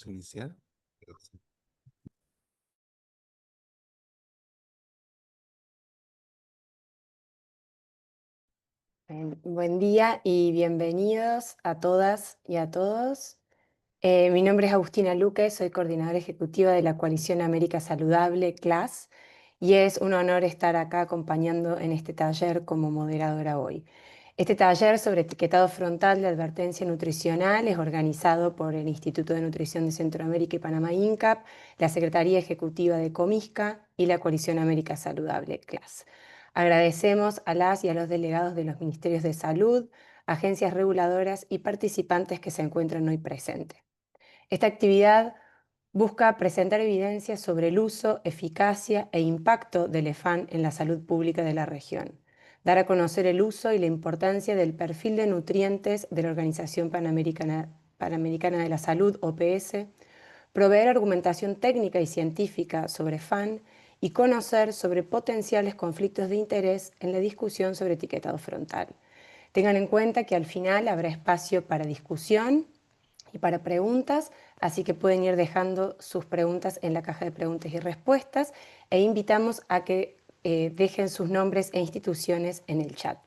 Vamos a iniciar. Buen día y bienvenidos a todas y a todos. Mi nombre es Agustina Luque, soy coordinadora ejecutiva de la Coalición América Saludable, CLAS, y es un honor estar acá acompañando en este taller como moderadora hoy. Este taller sobre etiquetado frontal de advertencia nutricional es organizado por el Instituto de Nutrición de Centroamérica y Panamá INCAP, la Secretaría Ejecutiva de Comisca y la Coalición América Saludable, CLAS. Agradecemos a las y a los delegados de los Ministerios de Salud, agencias reguladoras y participantes que se encuentran hoy presentes. Esta actividad busca presentar evidencias sobre el uso, eficacia e impacto del EFAN en la salud pública de la región, dar a conocer el uso y la importancia del perfil de nutrientes de la Organización Panamericana de la Salud, OPS, proveer argumentación técnica y científica sobre FAN y conocer sobre potenciales conflictos de interés en la discusión sobre etiquetado frontal. Tengan en cuenta que al final habrá espacio para discusión y para preguntas, así que pueden ir dejando sus preguntas en la caja de preguntas y respuestas e invitamos a que dejen sus nombres e instituciones en el chat.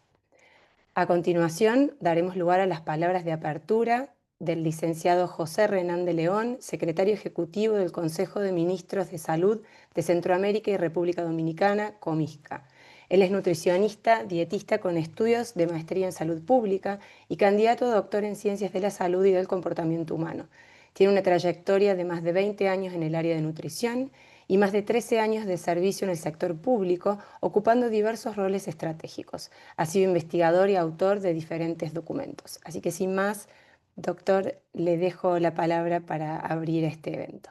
A continuación, daremos lugar a las palabras de apertura del licenciado José Renán de León, secretario ejecutivo del Consejo de Ministros de Salud de Centroamérica y República Dominicana, COMISCA. Él es nutricionista, dietista con estudios de maestría en salud pública y candidato a doctor en ciencias de la salud y del comportamiento humano. Tiene una trayectoria de más de 20 años en el área de nutrición y más de 13 años de servicio en el sector público, ocupando diversos roles estratégicos. Ha sido investigador y autor de diferentes documentos. Así que sin más, doctor, le dejo la palabra para abrir este evento.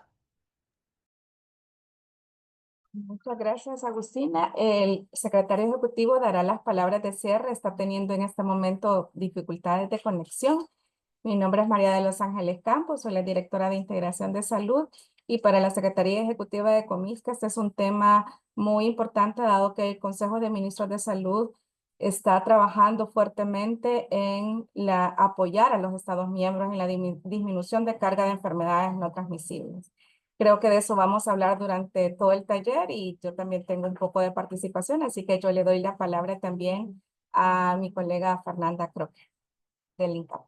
Muchas gracias, Agustina. El secretario ejecutivo dará las palabras de cierre. Está teniendo en este momento dificultades de conexión. Mi nombre es María de los Ángeles Campos, soy la directora de Integración de Salud y para la Secretaría Ejecutiva de Comisca este es un tema muy importante dado que el Consejo de Ministros de Salud está trabajando fuertemente en apoyar a los Estados miembros en la disminución de carga de enfermedades no transmisibles. Creo que de eso vamos a hablar durante todo el taller y yo también tengo un poco de participación, así que yo le doy la palabra también a mi colega Fernanda Croque del INCAP.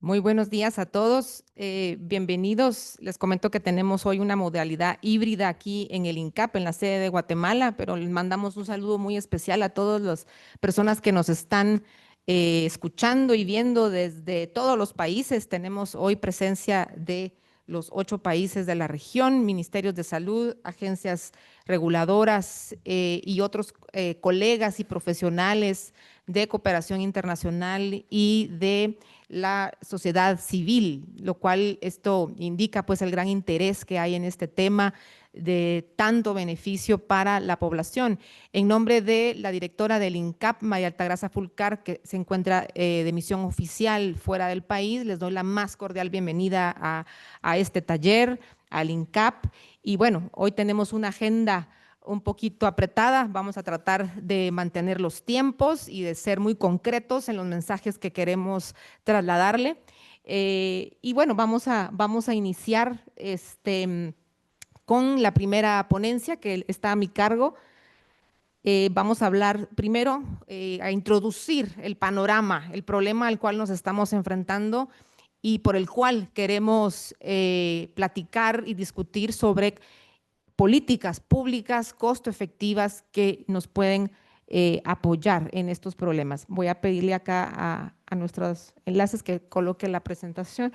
Muy buenos días a todos, bienvenidos. Les comento que tenemos hoy una modalidad híbrida aquí en el INCAP, en la sede de Guatemala, pero les mandamos un saludo muy especial a todas las personas que nos están escuchando y viendo desde todos los países. Tenemos hoy presencia de los 8 países de la región, ministerios de salud, agencias reguladoras y otros colegas y profesionales de cooperación internacional y de la sociedad civil, lo cual esto indica pues el gran interés que hay en este tema de tanto beneficio para la población. En nombre de la directora del INCAP, María Altagracia Fulcar, que se encuentra de misión oficial fuera del país, les doy la más cordial bienvenida a este taller, al INCAP. Y bueno, hoy tenemos una agenda un poquito apretada, vamos a tratar de mantener los tiempos y de ser muy concretos en los mensajes que queremos trasladarle. Y bueno, vamos a iniciar con la primera ponencia que está a mi cargo. Vamos a hablar primero, a introducir el panorama, el problema al cual nos estamos enfrentando y por el cual queremos platicar y discutir sobre políticas públicas costo efectivas que nos pueden apoyar en estos problemas. Voy a pedirle acá a nuestros enlaces que coloque la presentación.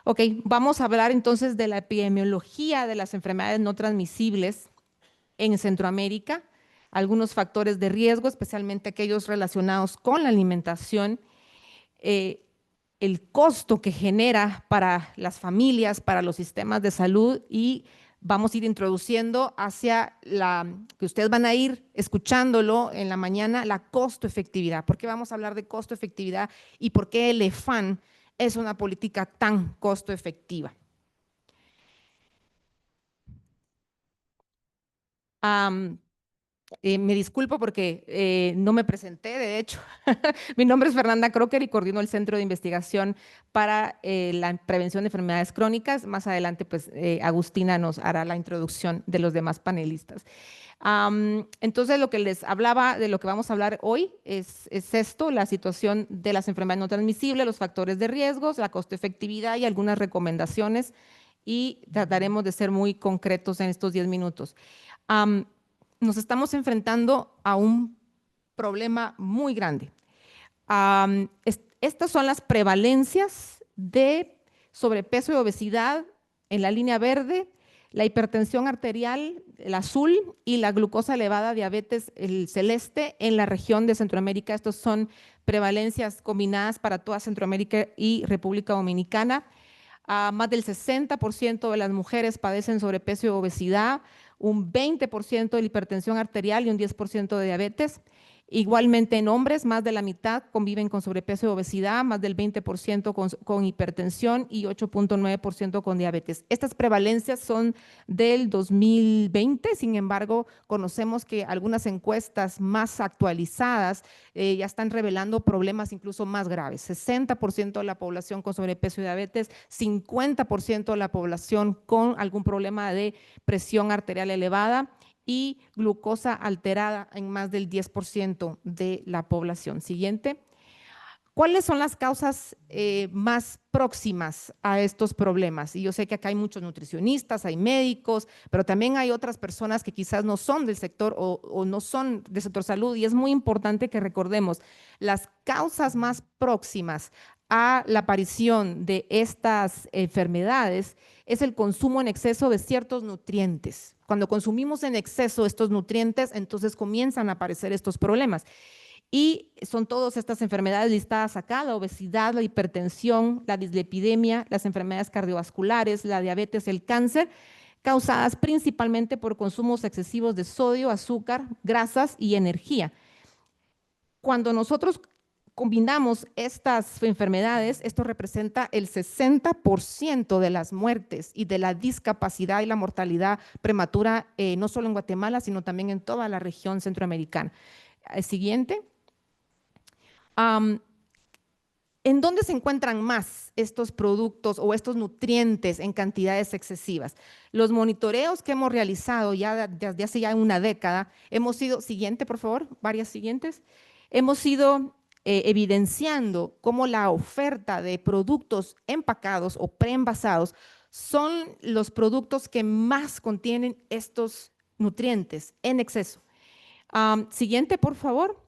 Ok, vamos a hablar entonces de la epidemiología de las enfermedades no transmisibles en Centroamérica, algunos factores de riesgo, especialmente aquellos relacionados con la alimentación, el costo que genera para las familias, para los sistemas de salud y vamos a ir introduciendo hacia que ustedes van a ir escuchándolo en la mañana, la costo efectividad. ¿Por qué vamos a hablar de costo efectividad y por qué el EFAN es una política tan costo efectiva? Me disculpo porque no me presenté, de hecho. Mi nombre es Fernanda Crocker y coordino el Centro de Investigación para la Prevención de Enfermedades Crónicas. Más adelante, pues, Agustina nos hará la introducción de los demás panelistas. Entonces, lo que les hablaba, de lo que vamos a hablar hoy es esto, la situación de las enfermedades no transmisibles, los factores de riesgos, la costo-efectividad y algunas recomendaciones, y trataremos de ser muy concretos en estos 10 minutos. Nos estamos enfrentando a un problema muy grande. Estas son las prevalencias de sobrepeso y obesidad en la línea verde, la hipertensión arterial, el azul, y la glucosa elevada, diabetes, el celeste, en la región de Centroamérica. Estos son prevalencias combinadas para toda Centroamérica y República Dominicana. Más del 60% de las mujeres padecen sobrepeso y obesidad, un 20% de hipertensión arterial y un 10% de diabetes. Igualmente en hombres, más de la mitad conviven con sobrepeso y obesidad, más del 20% con hipertensión y 8.9% con diabetes. Estas prevalencias son del 2020, sin embargo, conocemos que algunas encuestas más actualizadas ya están revelando problemas incluso más graves. 60% de la población con sobrepeso y diabetes, 50% de la población con algún problema de presión arterial elevada y glucosa alterada en más del 10% de la población. Siguiente. ¿Cuáles son las causas más próximas a estos problemas? Y yo sé que acá hay muchos nutricionistas, hay médicos, pero también hay otras personas que quizás no son del sector o no son del sector salud, y es muy importante que recordemos las causas más próximas a la aparición de estas enfermedades es el consumo en exceso de ciertos nutrientes. Cuando consumimos en exceso estos nutrientes, entonces comienzan a aparecer estos problemas. Y son todas estas enfermedades listadas acá: la obesidad, la hipertensión, la dislipidemia, las enfermedades cardiovasculares, la diabetes, el cáncer, causadas principalmente por consumos excesivos de sodio, azúcar, grasas y energía. Cuando nosotros combinamos estas enfermedades, esto representa el 60% de las muertes y de la discapacidad y la mortalidad prematura, no solo en Guatemala, sino también en toda la región centroamericana. Siguiente. ¿En dónde se encuentran más estos productos o estos nutrientes en cantidades excesivas? Los monitoreos que hemos realizado ya desde hace ya una década, hemos ido, siguiente por favor, varias siguientes, hemos ido evidenciando cómo la oferta de productos empacados o preenvasados son los productos que más contienen estos nutrientes en exceso. Siguiente por favor.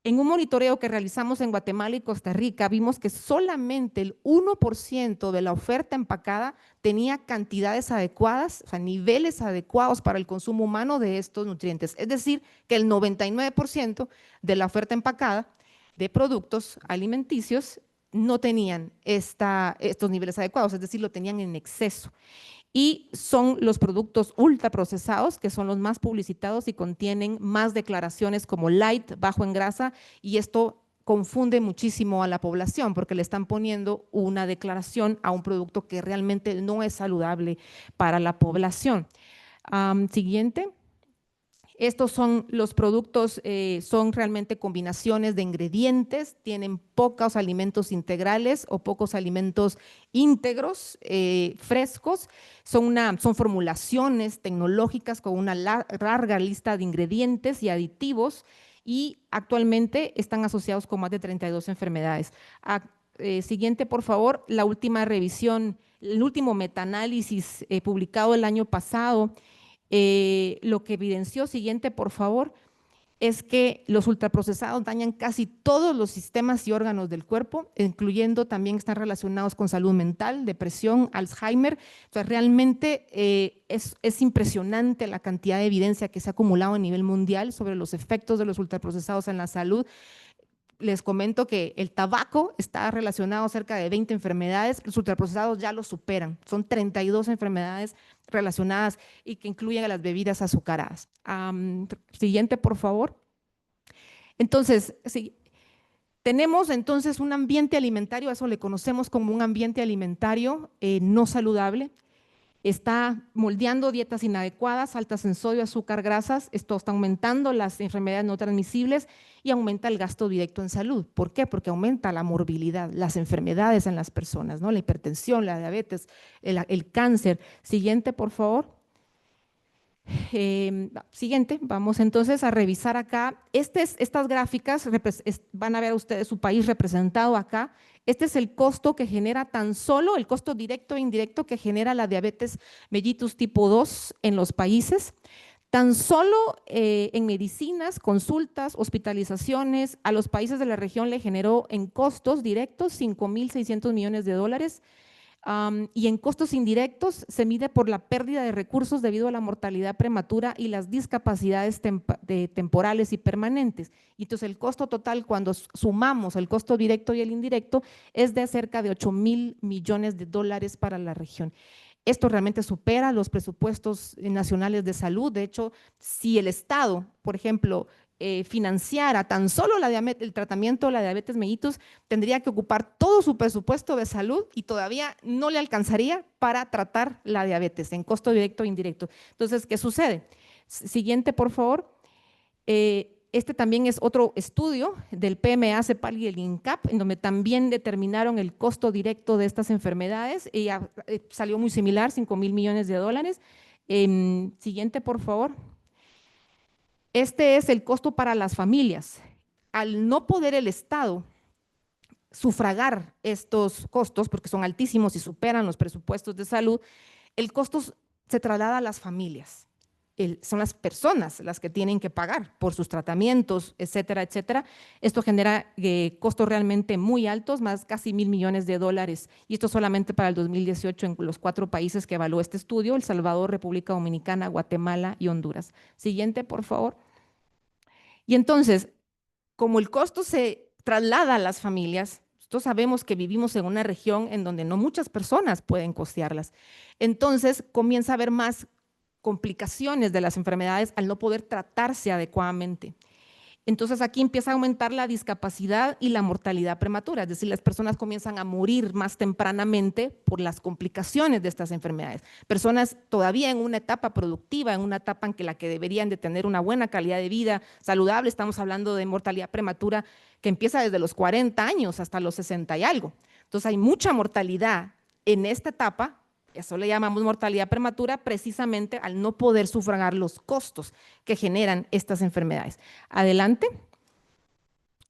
En un monitoreo que realizamos en Guatemala y Costa Rica, vimos que solamente el 1% de la oferta empacada tenía cantidades adecuadas, o sea, niveles adecuados para el consumo humano de estos nutrientes. Es decir, que el 99% de la oferta empacada de productos alimenticios no tenían estos niveles adecuados, es decir, lo tenían en exceso. Y son los productos ultraprocesados, que son los más publicitados y contienen más declaraciones como light, bajo en grasa, y esto confunde muchísimo a la población porque le están poniendo una declaración a un producto que realmente no es saludable para la población. Siguiente. Estos son los productos, son realmente combinaciones de ingredientes, tienen pocos alimentos integrales o pocos alimentos íntegros, frescos, son formulaciones tecnológicas con una larga lista de ingredientes y aditivos, y actualmente están asociados con más de 32 enfermedades. Siguiente, por favor. La última revisión, el último metaanálisis publicado el año pasado, lo que evidenció, siguiente por favor, es que los ultraprocesados dañan casi todos los sistemas y órganos del cuerpo, incluyendo también están relacionados con salud mental, depresión, Alzheimer. Entonces, realmente es impresionante la cantidad de evidencia que se ha acumulado a nivel mundial sobre los efectos de los ultraprocesados en la salud. Les comento que el tabaco está relacionado a cerca de 20 enfermedades, los ultraprocesados ya lo superan, son 32 enfermedades relacionadas y que incluyen a las bebidas azucaradas. Siguiente, por favor. Entonces, sí, tenemos entonces un ambiente alimentario, eso le conocemos como un ambiente alimentario no saludable, está moldeando dietas inadecuadas, altas en sodio, azúcar, grasas. Esto está aumentando las enfermedades no transmisibles y aumenta el gasto directo en salud. ¿Por qué? Porque aumenta la morbilidad, las enfermedades en las personas, ¿no? La hipertensión, la diabetes, el cáncer. Siguiente, por favor. Siguiente, vamos entonces a revisar acá. Estas gráficas van a ver ustedes su país representado acá. Este es el costo que genera tan solo, el costo directo e indirecto que genera la diabetes mellitus tipo 2 en los países. Tan solo en medicinas, consultas, hospitalizaciones, a los países de la región le generó en costos directos 5.600 millones de dólares. Y en costos indirectos se mide por la pérdida de recursos debido a la mortalidad prematura y las discapacidades temporales y permanentes. Y entonces el costo total, cuando sumamos el costo directo y el indirecto, es de cerca de 8.000 millones de dólares para la región. Esto realmente supera los presupuestos nacionales de salud. De hecho, si el Estado, por ejemplo, financiara tan solo el tratamiento de la diabetes mellitus, tendría que ocupar todo su presupuesto de salud y todavía no le alcanzaría para tratar la diabetes en costo directo e indirecto. Entonces, ¿qué sucede? Siguiente, por favor. Este también es otro estudio del PMA, CEPAL y el INCAP, en donde también determinaron el costo directo de estas enfermedades y salió muy similar, 5.000 millones de dólares. Siguiente, por favor. Este es el costo para las familias. Al no poder el Estado sufragar estos costos, porque son altísimos y superan los presupuestos de salud, el costo se traslada a las familias. Son las personas las que tienen que pagar por sus tratamientos, etcétera, etcétera. Esto genera costos realmente muy altos, más casi 1.000 millones de dólares. Y esto solamente para el 2018 en los 4 países que evaluó este estudio: El Salvador, República Dominicana, Guatemala y Honduras. Siguiente, por favor. Y entonces, como el costo se traslada a las familias, nosotros sabemos que vivimos en una región en donde no muchas personas pueden costearlas. Entonces, comienza a haber más complicaciones de las enfermedades al no poder tratarse adecuadamente. Entonces aquí empieza a aumentar la discapacidad y la mortalidad prematura, es decir, las personas comienzan a morir más tempranamente por las complicaciones de estas enfermedades. Personas todavía en una etapa productiva, en una etapa en la que deberían de tener una buena calidad de vida saludable, estamos hablando de mortalidad prematura que empieza desde los 40 años hasta los 60 y algo. Entonces hay mucha mortalidad en esta etapa. Eso le llamamos mortalidad prematura precisamente al no poder sufragar los costos que generan estas enfermedades. Adelante.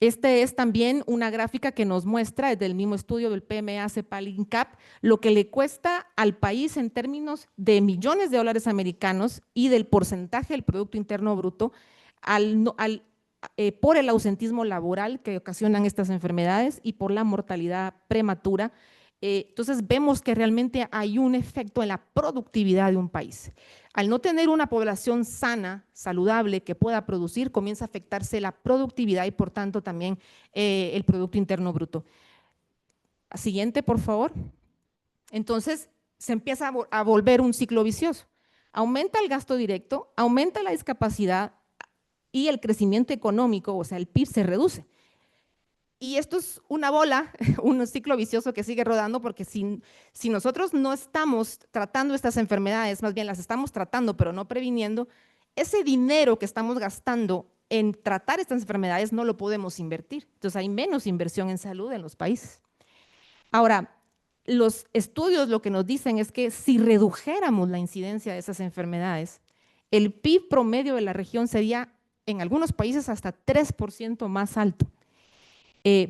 Este es también una gráfica que nos muestra desde el mismo estudio del PMA, CEPAL, INCAP, lo que le cuesta al país en términos de millones de dólares americanos y del porcentaje del Producto Interno Bruto por el ausentismo laboral que ocasionan estas enfermedades y por la mortalidad prematura. Entonces vemos que realmente hay un efecto en la productividad de un país. Al no tener una población sana, saludable, que pueda producir, comienza a afectarse la productividad y por tanto también el Producto Interno Bruto. Siguiente, por favor. Entonces se empieza a volver un ciclo vicioso. Aumenta el gasto directo, aumenta la discapacidad y el crecimiento económico, o sea, el PIB se reduce. Y esto es una bola, un ciclo vicioso que sigue rodando, porque si nosotros no estamos tratando estas enfermedades, más bien las estamos tratando pero no previniendo, ese dinero que estamos gastando en tratar estas enfermedades no lo podemos invertir. Entonces hay menos inversión en salud en los países. Ahora, los estudios lo que nos dicen es que si redujéramos la incidencia de esas enfermedades, el PIB promedio de la región sería en algunos países hasta 3% más alto.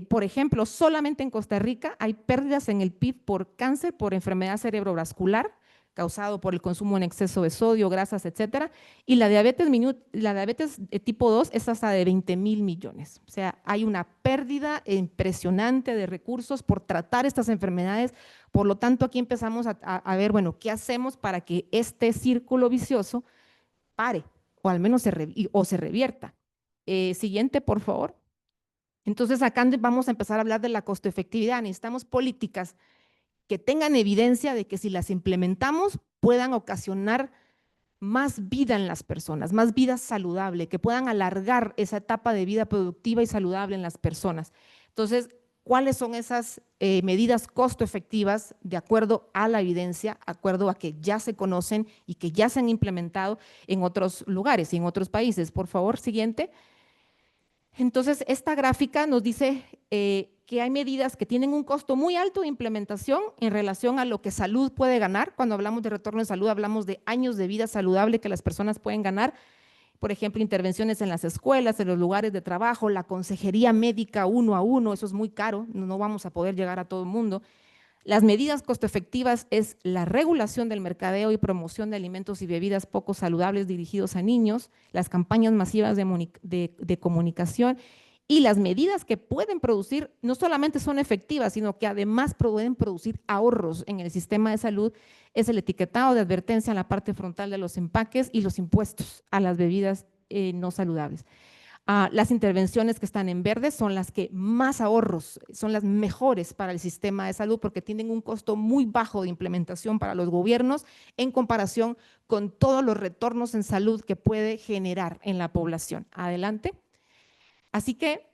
Por ejemplo, solamente en Costa Rica hay pérdidas en el PIB por cáncer, por enfermedad cerebrovascular, causado por el consumo en exceso de sodio, grasas, etcétera, y la diabetes tipo 2 es hasta de 20.000 millones. O sea, hay una pérdida impresionante de recursos por tratar estas enfermedades. Por lo tanto, aquí empezamos a ver, bueno, ¿qué hacemos para que este círculo vicioso pare o al menos se revierta? Siguiente, por favor. Entonces, acá vamos a empezar a hablar de la costo-efectividad. Necesitamos políticas que tengan evidencia de que si las implementamos puedan ocasionar más vida en las personas, más vida saludable, que puedan alargar esa etapa de vida productiva y saludable en las personas. Entonces, cuáles son esas medidas costo efectivas de acuerdo a la evidencia, de acuerdo a que ya se conocen y que ya se han implementado en otros lugares y en otros países. Por favor, siguiente. Entonces, esta gráfica nos dice que hay medidas que tienen un costo muy alto de implementación en relación a lo que salud puede ganar. Cuando hablamos de retorno de salud, hablamos de años de vida saludable que las personas pueden ganar. Por ejemplo, intervenciones en las escuelas, en los lugares de trabajo, la consejería médica uno a uno, eso es muy caro, no vamos a poder llegar a todo el mundo. Las medidas costo efectivas es la regulación del mercadeo y promoción de alimentos y bebidas poco saludables dirigidos a niños, las campañas masivas de comunicación y las medidas que pueden producir, no solamente son efectivas, sino que además pueden producir ahorros en el sistema de salud, es el etiquetado de advertencia en la parte frontal de los empaques y los impuestos a las bebidas no saludables. Las intervenciones que están en verde son las que más ahorros, son las mejores para el sistema de salud porque tienen un costo muy bajo de implementación para los gobiernos en comparación con todos los retornos en salud que puede generar en la población. Adelante. Así que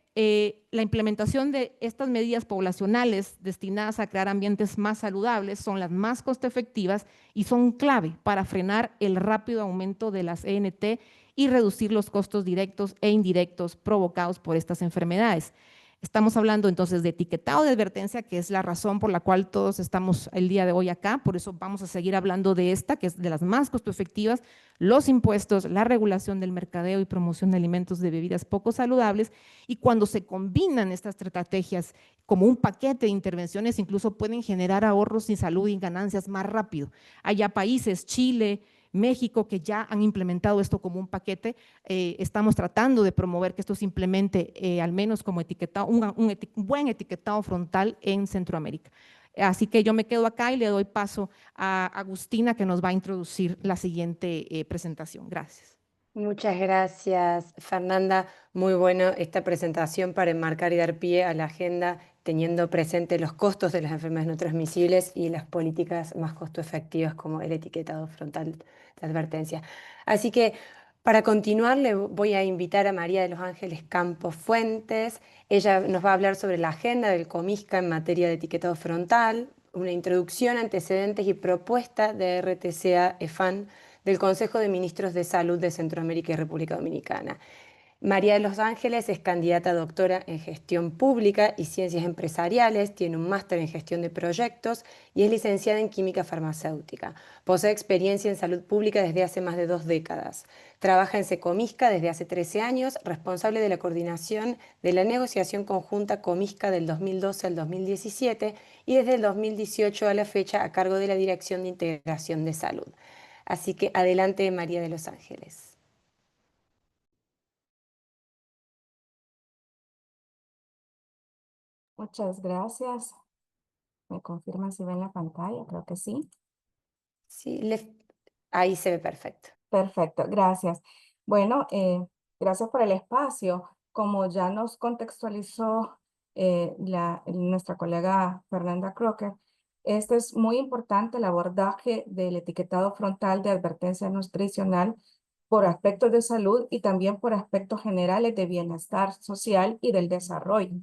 la implementación de estas medidas poblacionales destinadas a crear ambientes más saludables son las más costo efectivas y son clave para frenar el rápido aumento de las ENT y reducir los costos directos e indirectos provocados por estas enfermedades. Estamos hablando entonces de etiquetado de advertencia, que es la razón por la cual todos estamos el día de hoy acá, por eso vamos a seguir hablando de esta, que es de las más costo efectivas, los impuestos, la regulación del mercadeo y promoción de alimentos de bebidas poco saludables, y cuando se combinan estas estrategias como un paquete de intervenciones, incluso pueden generar ahorros en salud y ganancias más rápido. Hay ya países, Chile, México, que ya han implementado esto como un paquete. Estamos tratando de promover que esto se implemente al menos como etiquetado, un buen etiquetado frontal en Centroamérica. Así que yo me quedo acá y le doy paso a Agustina, que nos va a introducir la siguiente presentación. Gracias. Muchas gracias, Fernanda. Muy bueno esta presentación para enmarcar y dar pie a la agenda, teniendo presente los costos de las enfermedades no transmisibles y las políticas más costo efectivas como el etiquetado frontal de advertencia. Así que para continuar, le voy a invitar a María de los Ángeles Campos Fuentes. Ella nos va a hablar sobre la agenda del Comisca en materia de etiquetado frontal, una introducción, antecedentes y propuesta de RTCA-EFAN del Consejo de Ministros de Salud de Centroamérica y República Dominicana. María de los Ángeles es candidata a doctora en Gestión Pública y Ciencias Empresariales, tiene un máster en Gestión de Proyectos y es licenciada en Química Farmacéutica. Posee experiencia en salud pública desde hace más de 2 décadas. Trabaja en Secomisca desde hace 13 años, responsable de la coordinación de la negociación conjunta Comisca del 2012 al 2017 y desde el 2018 a la fecha a cargo de la Dirección de Integración de Salud. Así que adelante, María de los Ángeles. Muchas gracias. ¿Me confirman si ven la pantalla? Creo que sí. Sí, ahí se ve perfecto. Perfecto, gracias. Bueno, gracias por el espacio. Como ya nos contextualizó nuestra colega Fernanda Crocker, este es muy importante el abordaje del etiquetado frontal de advertencia nutricional por aspectos de salud y también por aspectos generales de bienestar social y del desarrollo.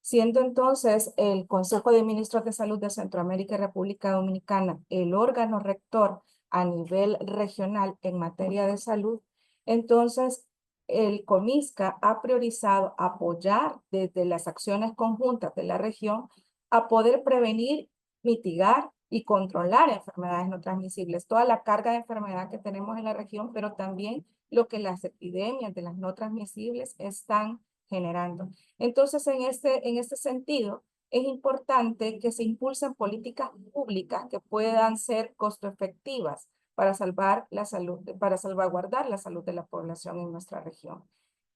Siendo entonces el Consejo de Ministros de Salud de Centroamérica y República Dominicana el órgano rector a nivel regional en materia de salud, entonces el Comisca ha priorizado apoyar desde las acciones conjuntas de la región a poder prevenir, mitigar y controlar enfermedades no transmisibles, toda la carga de enfermedad que tenemos en la región, pero también lo que las epidemias de las no transmisibles están generando. Entonces, en este sentido, es importante que se impulsen políticas públicas que puedan ser costo efectivas para salvar la salud, para salvaguardar la salud de la población en nuestra región.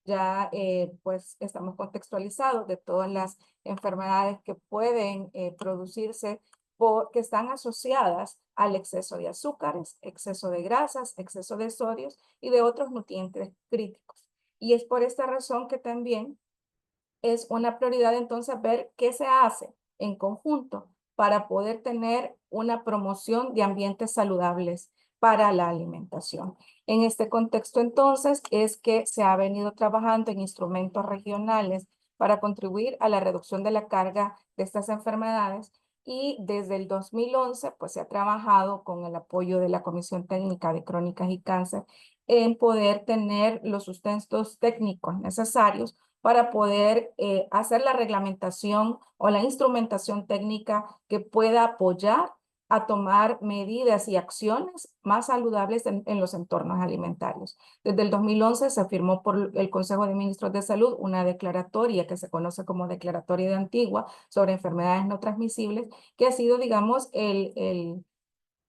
Ya pues estamos contextualizados de todas las enfermedades que pueden producirse que están asociadas al exceso de azúcares, exceso de grasas, exceso de sodios y de otros nutrientes críticos. Y es por esta razón que también es una prioridad entonces ver qué se hace en conjunto para poder tener una promoción de ambientes saludables para la alimentación. En este contexto entonces es que se ha venido trabajando en instrumentos regionales para contribuir a la reducción de la carga de estas enfermedades. Y desde el 2011, pues se ha trabajado con el apoyo de la Comisión Técnica de Crónicas y Cáncer en poder tener los sustentos técnicos necesarios para poder hacer la reglamentación o la instrumentación técnica que pueda apoyar a tomar medidas y acciones más saludables en los entornos alimentarios. Desde el 2011 se firmó por el Consejo de Ministros de Salud una declaratoria que se conoce como Declaratoria de Antigua sobre enfermedades no transmisibles, que ha sido, digamos, el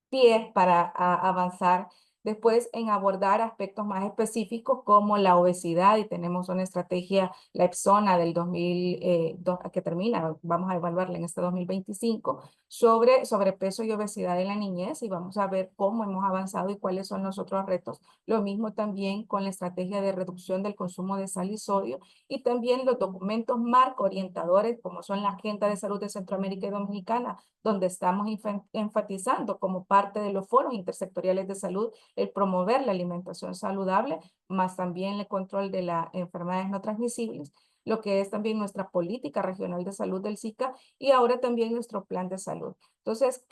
pie para avanzar después en abordar aspectos más específicos como la obesidad, y tenemos una estrategia, la EPSONA del 2002, que termina, vamos a evaluarla en este 2025, sobre sobrepeso y obesidad en la niñez, y vamos a ver cómo hemos avanzado y cuáles son los otros retos. Lo mismo también con la estrategia de reducción del consumo de sal y sodio, y también los documentos marco orientadores, como son la Agenda de Salud de Centroamérica y Dominicana, donde estamos enfatizando como parte de los foros intersectoriales de salud el promover la alimentación saludable, más también el control de las enfermedades no transmisibles, lo que es también nuestra política regional de salud del SICA y ahora también nuestro plan de salud. Entonces,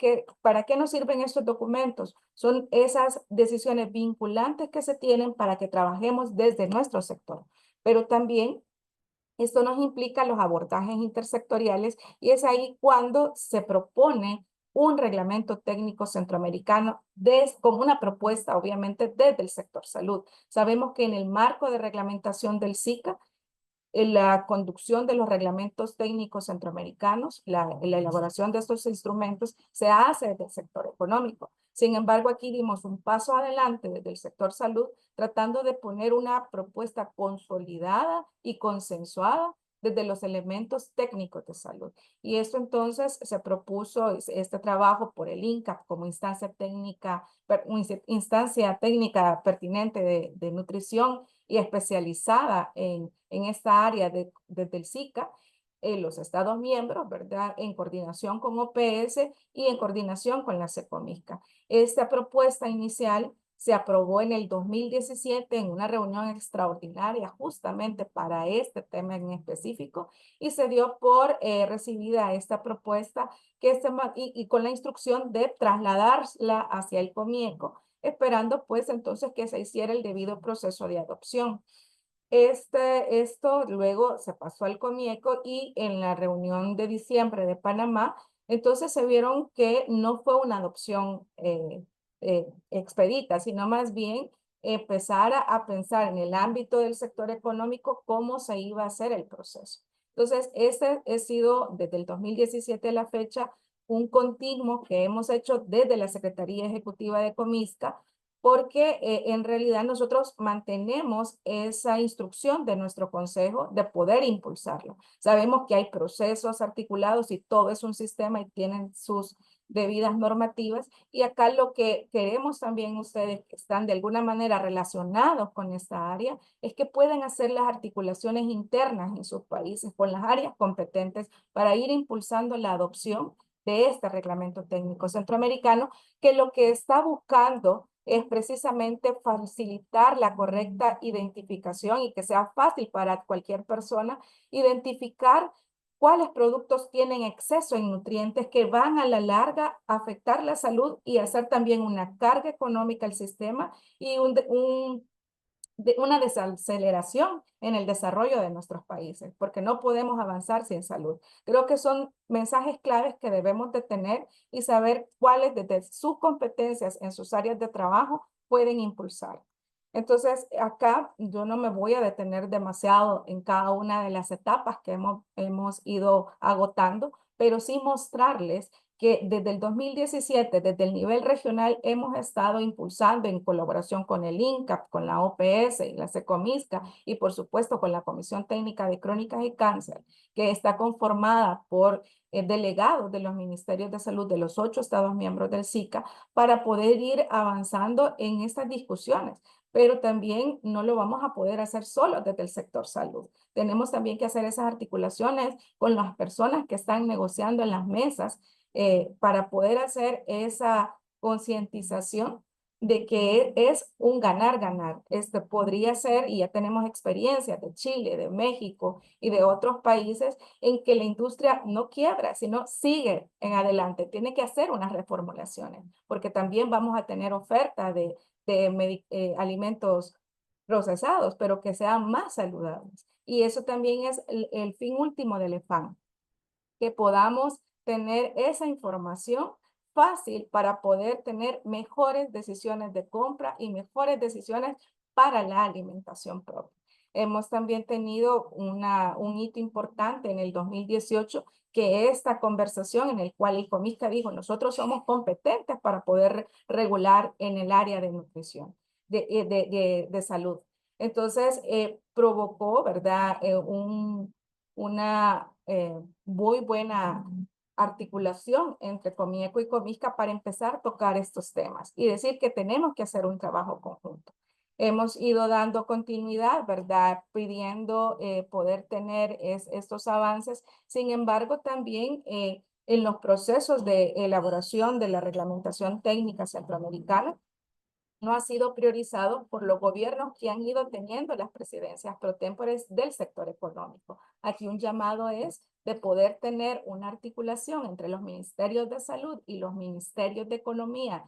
¿para qué nos sirven estos documentos? Son esas decisiones vinculantes que se tienen para que trabajemos desde nuestro sector, pero también esto nos implica los abordajes intersectoriales y es ahí cuando se propone un reglamento técnico centroamericano como una propuesta, obviamente, desde el sector salud. Sabemos que en el marco de reglamentación del SICA, en la conducción de los reglamentos técnicos centroamericanos, la elaboración de estos instrumentos se hace desde el sector económico. Sin embargo, aquí dimos un paso adelante desde el sector salud, tratando de poner una propuesta consolidada y consensuada desde los elementos técnicos de salud. Y esto entonces se propuso este trabajo por el INCAP como instancia técnica pertinente de nutrición y especializada en esta área desde el SICA, los Estados miembros, ¿verdad? En coordinación con OPS y en coordinación con la CEPOMISCA. Esta propuesta inicial se aprobó en el 2017 en una reunión extraordinaria justamente para este tema en específico y se dio por recibida esta propuesta y con la instrucción de trasladarla hacia el COMIECO, esperando pues entonces que se hiciera el debido proceso de adopción. Esto luego se pasó al COMIECO y en la reunión de diciembre de Panamá, entonces se vieron que no fue una adopción expedita, sino más bien empezar a pensar en el ámbito del sector económico cómo se iba a hacer el proceso. Entonces, este ha sido desde el 2017 a la fecha un continuo que hemos hecho desde la Secretaría Ejecutiva de Comisca, porque en realidad nosotros mantenemos esa instrucción de nuestro consejo de poder impulsarlo. Sabemos que hay procesos articulados y todo es un sistema y tienen sus debidas normativas, y acá lo que queremos también ustedes que están de alguna manera relacionados con esta área es que puedan hacer las articulaciones internas en sus países con las áreas competentes para ir impulsando la adopción de este reglamento técnico centroamericano, que lo que está buscando es precisamente facilitar la correcta identificación y que sea fácil para cualquier persona identificar cuáles productos tienen exceso en nutrientes que van a la larga a afectar la salud y hacer también una carga económica al sistema y una desaceleración en el desarrollo de nuestros países, porque no podemos avanzar sin salud. Creo que son mensajes claves que debemos de tener y saber cuáles desde sus competencias en sus áreas de trabajo pueden impulsar. Entonces, acá yo no me voy a detener demasiado en cada una de las etapas que hemos ido agotando, pero sí mostrarles que desde el 2017, desde el nivel regional, hemos estado impulsando en colaboración con el INCAP, con la OPS y la CECOMISCA y por supuesto con la Comisión Técnica de Crónicas y Cáncer, que está conformada por delegados de los ministerios de salud de los 8 estados miembros del SICA, para poder ir avanzando en estas discusiones. Pero también no lo vamos a poder hacer solo desde el sector salud. Tenemos también que hacer esas articulaciones con las personas que están negociando en las mesas para poder hacer esa concientización de que es un ganar-ganar. Podría ser, y ya tenemos experiencias de Chile, de México y de otros países, en que la industria no quiebra, sino sigue en adelante. Tiene que hacer unas reformulaciones, porque también vamos a tener oferta de alimentos procesados, pero que sean más saludables. Y eso también es el fin último del EFAN, que podamos tener esa información fácil para poder tener mejores decisiones de compra y mejores decisiones para la alimentación propia. Hemos también tenido un hito importante en el 2018, que esta conversación en el cual el Comisca dijo, nosotros somos competentes para poder regular en el área de nutrición, de salud. Entonces, provocó, ¿verdad? Una muy buena articulación entre Comieco y Comisca para empezar a tocar estos temas y decir que tenemos que hacer un trabajo conjunto. Hemos ido dando continuidad, ¿verdad? Pidiendo poder tener estos avances. Sin embargo, también en los procesos de elaboración de la reglamentación técnica centroamericana, no ha sido priorizado por los gobiernos que han ido teniendo las presidencias pro tempore del sector económico. Aquí un llamado es de poder tener una articulación entre los ministerios de salud y los ministerios de economía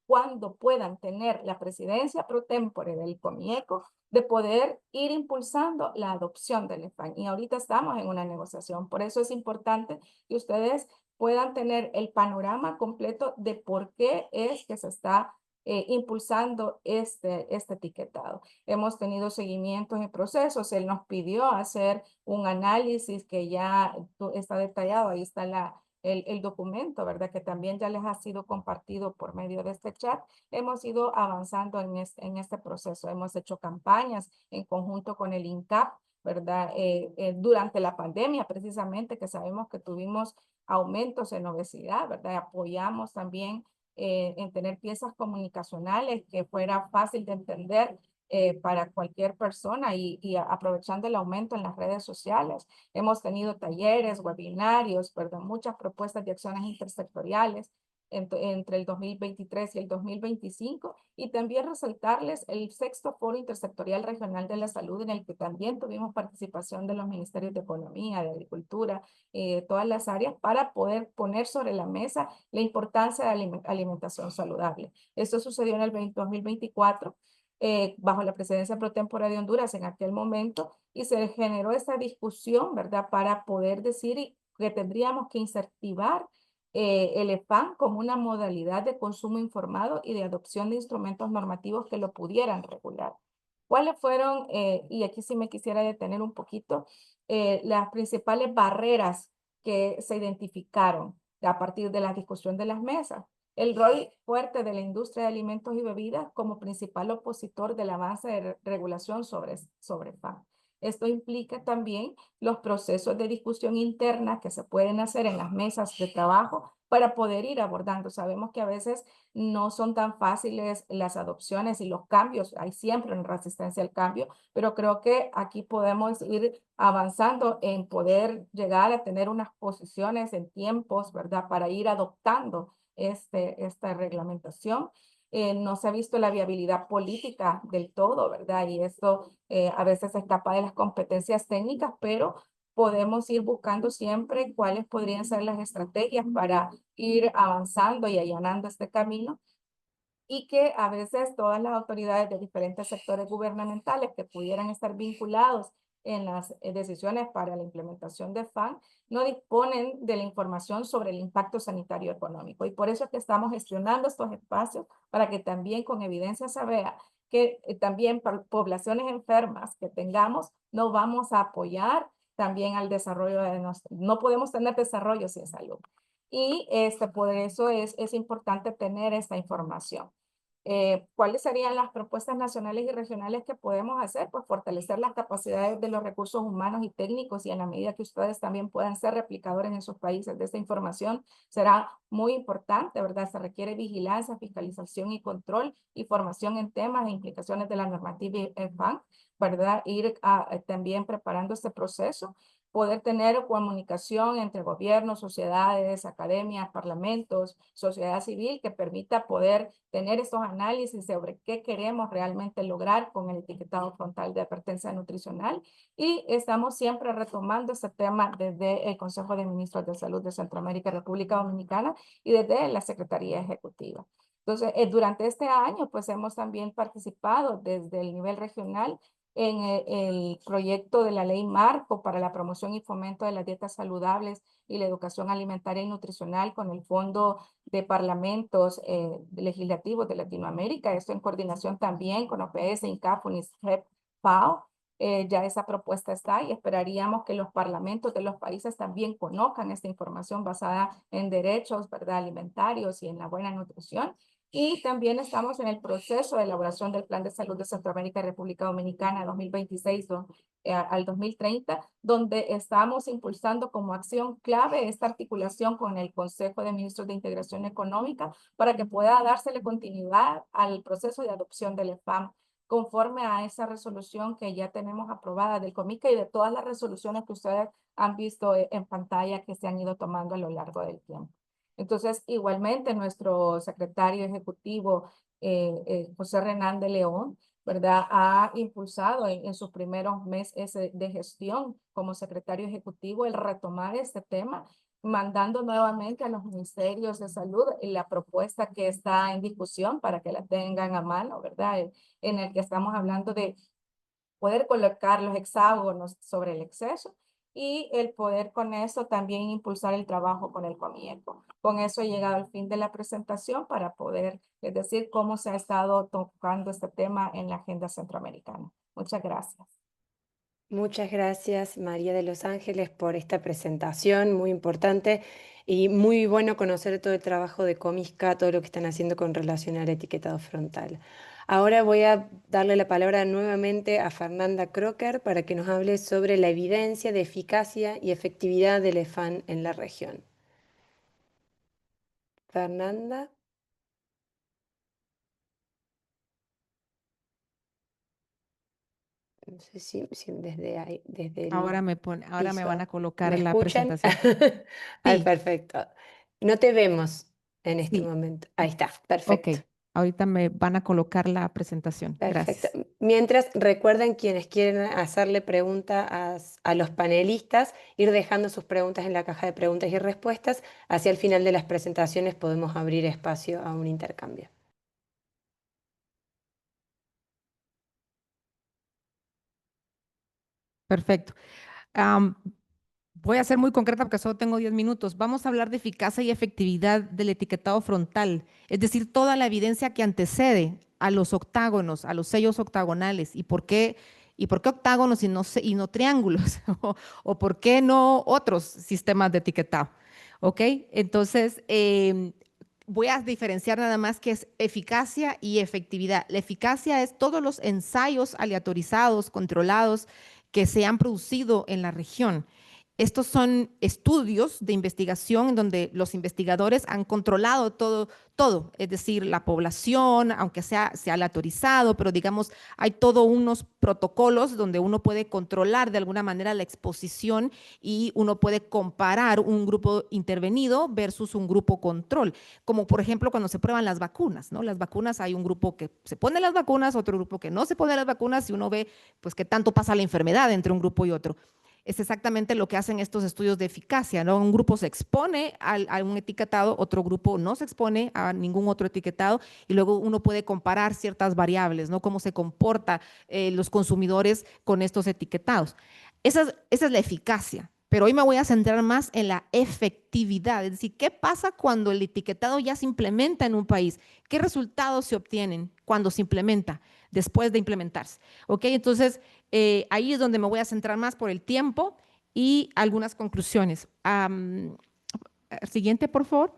cuando puedan tener la presidencia pro tempore del Comieco, de poder ir impulsando la adopción del EFAN. Y ahorita estamos en una negociación. Por eso es importante que ustedes puedan tener el panorama completo de por qué es que se está impulsando este etiquetado. Hemos tenido seguimientos en procesos. Él nos pidió hacer un análisis que ya está detallado. Ahí está el documento, ¿verdad? Que también ya les ha sido compartido por medio de este chat. Hemos ido avanzando en este proceso. Hemos hecho campañas en conjunto con el INCAP, ¿verdad? Durante la pandemia, precisamente, que sabemos que tuvimos aumentos en obesidad, ¿verdad? Apoyamos también en tener piezas comunicacionales que fuera fácil de entender para cualquier persona y aprovechando el aumento en las redes sociales. Hemos tenido talleres, webinarios, perdón, muchas propuestas de acciones intersectoriales entre el 2023 y el 2025, y también resaltarles el sexto Foro Intersectorial Regional de la Salud, en el que también tuvimos participación de los Ministerios de Economía, de Agricultura, todas las áreas, para poder poner sobre la mesa la importancia de la alimentación saludable. Esto sucedió en el 2024, bajo la presidencia pro tempore de Honduras en aquel momento, y se generó esta discusión, ¿verdad?, para poder decir que tendríamos que incentivar el EFAN como una modalidad de consumo informado y de adopción de instrumentos normativos que lo pudieran regular. ¿Cuáles fueron, y aquí sí me quisiera detener un poquito, las principales barreras que se identificaron a partir de la discusión de las mesas? El rol fuerte de la industria de alimentos y bebidas como principal opositor del avance de regulación sobre FAN. Esto implica también los procesos de discusión interna que se pueden hacer en las mesas de trabajo para poder ir abordando. Sabemos que a veces no son tan fáciles las adopciones y los cambios. Hay siempre una resistencia al cambio, pero creo que aquí podemos ir avanzando en poder llegar a tener unas posiciones en tiempos, ¿verdad? Para ir adoptando esta reglamentación. No se ha visto la viabilidad política del todo, ¿verdad? Y esto a veces se escapa de las competencias técnicas, pero podemos ir buscando siempre cuáles podrían ser las estrategias para ir avanzando y allanando este camino, y que a veces todas las autoridades de diferentes sectores gubernamentales que pudieran estar vinculados en las decisiones para la implementación de FAN no disponen de la información sobre el impacto sanitario económico. Y por eso es que estamos gestionando estos espacios para que también con evidencia se vea que también para poblaciones enfermas que tengamos no vamos a apoyar también al desarrollo de no podemos tener desarrollo sin salud. Y por eso es importante tener esta información. ¿Cuáles serían las propuestas nacionales y regionales que podemos hacer? Pues fortalecer las capacidades de los recursos humanos y técnicos, y en la medida que ustedes también puedan ser replicadores en sus países de esta información, será muy importante, ¿verdad? Se requiere vigilancia, fiscalización y control, y formación en temas e implicaciones de la normativa FAN, ¿verdad? Ir también preparando este proceso. poder tener comunicación entre gobiernos, sociedades, academias, parlamentos, sociedad civil, que permita poder tener estos análisis sobre qué queremos realmente lograr con el etiquetado frontal de advertencia nutricional. Y estamos siempre retomando este tema desde el Consejo de Ministros de Salud de Centroamérica y República Dominicana y desde la Secretaría Ejecutiva. Entonces, durante este año, pues hemos también participado desde el nivel regional en el proyecto de la Ley Marco para la promoción y fomento de las dietas saludables y la educación alimentaria y nutricional con el Fondo de Parlamentos Legislativos de Latinoamérica, esto en coordinación también con OPS, INCAP, UNICEF, FAO. Ya esa propuesta está y esperaríamos que los parlamentos de los países también conozcan esta información basada en derechos, ¿verdad?, alimentarios y en la buena nutrición. Y también estamos en el proceso de elaboración del Plan de Salud de Centroamérica y República Dominicana 2026 al 2030, donde estamos impulsando como acción clave esta articulación con el Consejo de Ministros de Integración Económica para que pueda dársele continuidad al proceso de adopción del EFAM conforme a esa resolución que ya tenemos aprobada del COMICA y de todas las resoluciones que ustedes han visto en pantalla que se han ido tomando a lo largo del tiempo. Entonces, igualmente, nuestro secretario ejecutivo, José Renán de León, ¿verdad?, ha impulsado en sus primeros meses de gestión como secretario ejecutivo el retomar este tema, mandando nuevamente a los ministerios de salud la propuesta que está en discusión para que la tengan a mano, ¿verdad?, en el que estamos hablando de poder colocar los hexágonos sobre el exceso y el poder con eso también impulsar el trabajo con el COMIECO. Con eso he llegado al fin de la presentación para poder decir cómo se ha estado tocando este tema en la agenda centroamericana. Muchas gracias. Muchas gracias, María de los Ángeles, por esta presentación muy importante y muy bueno conocer todo el trabajo de Comisca, todo lo que están haciendo con relación al etiquetado frontal. Ahora voy a darle la palabra nuevamente a Fernanda Crocker para que nos hable sobre la evidencia de eficacia y efectividad del EFAN en la región. Fernanda. No sé si desde ahí, desde Ahora el me van a piso. colocar ¿Me la escuchan? presentación. Ay, Sí, perfecto. No te vemos en este sí, momento. Ahí está, ok. perfecto. Ahorita me van a colocar la presentación. Perfecto. Gracias. Mientras, recuerden quienes quieren hacerle preguntas a los panelistas, ir dejando sus preguntas en la caja de preguntas y respuestas. Hacia el final de las presentaciones podemos abrir espacio a un intercambio. Perfecto. Voy a ser muy concreta porque solo tengo 10 minutos. Vamos a hablar de eficacia y efectividad del etiquetado frontal, es decir, toda la evidencia que antecede a los octágonos, a los sellos octagonales. ¿Y por qué octágonos y no triángulos? ¿O por qué no otros sistemas de etiquetado? ¿Ok? Entonces, voy a diferenciar nada más que es eficacia y efectividad. La eficacia es todos los ensayos aleatorizados, controlados, que se han producido en la región. Estos son estudios de investigación en donde los investigadores han controlado todo, es decir, la población, aunque se ha aleatorizado, pero digamos, hay todos unos protocolos donde uno puede controlar de alguna manera la exposición y uno puede comparar un grupo intervenido versus un grupo control, como por ejemplo cuando se prueban las vacunas, ¿no? Las vacunas, hay un grupo que se pone las vacunas, otro grupo que no se pone las vacunas y uno ve pues qué tanto pasa la enfermedad entre un grupo y otro. Es exactamente lo que hacen estos estudios de eficacia, ¿no? Un grupo se expone a un etiquetado, otro grupo no se expone a ningún otro etiquetado y luego uno puede comparar ciertas variables, ¿no? Cómo se comportan los consumidores con estos etiquetados. Esa es la eficacia, pero hoy me voy a centrar más en la efectividad, es decir, ¿qué pasa cuando el etiquetado ya se implementa en un país? ¿Qué resultados se obtienen cuando se implementa, después de implementarse? ¿Ok? Entonces, ahí es donde me voy a centrar más por el tiempo y algunas conclusiones. Siguiente, por favor.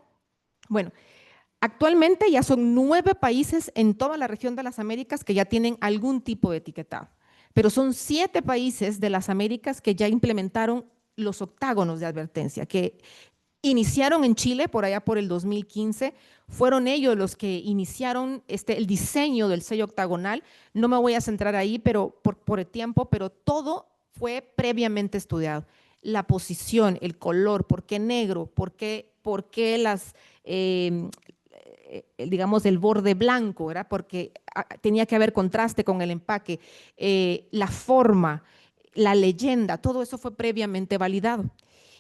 Bueno, actualmente ya son 9 países en toda la región de las Américas que ya tienen algún tipo de etiquetado, pero son 7 países de las Américas que ya implementaron los octágonos de advertencia, que iniciaron en Chile por allá por el 2015, fueron ellos los que iniciaron el diseño del sello octagonal. No me voy a centrar ahí pero por el tiempo, pero todo fue previamente estudiado. la posición, el color, por qué negro, por qué digamos, el borde blanco, ¿verdad? Porque tenía que haber contraste con el empaque, la forma, la leyenda, todo eso fue previamente validado.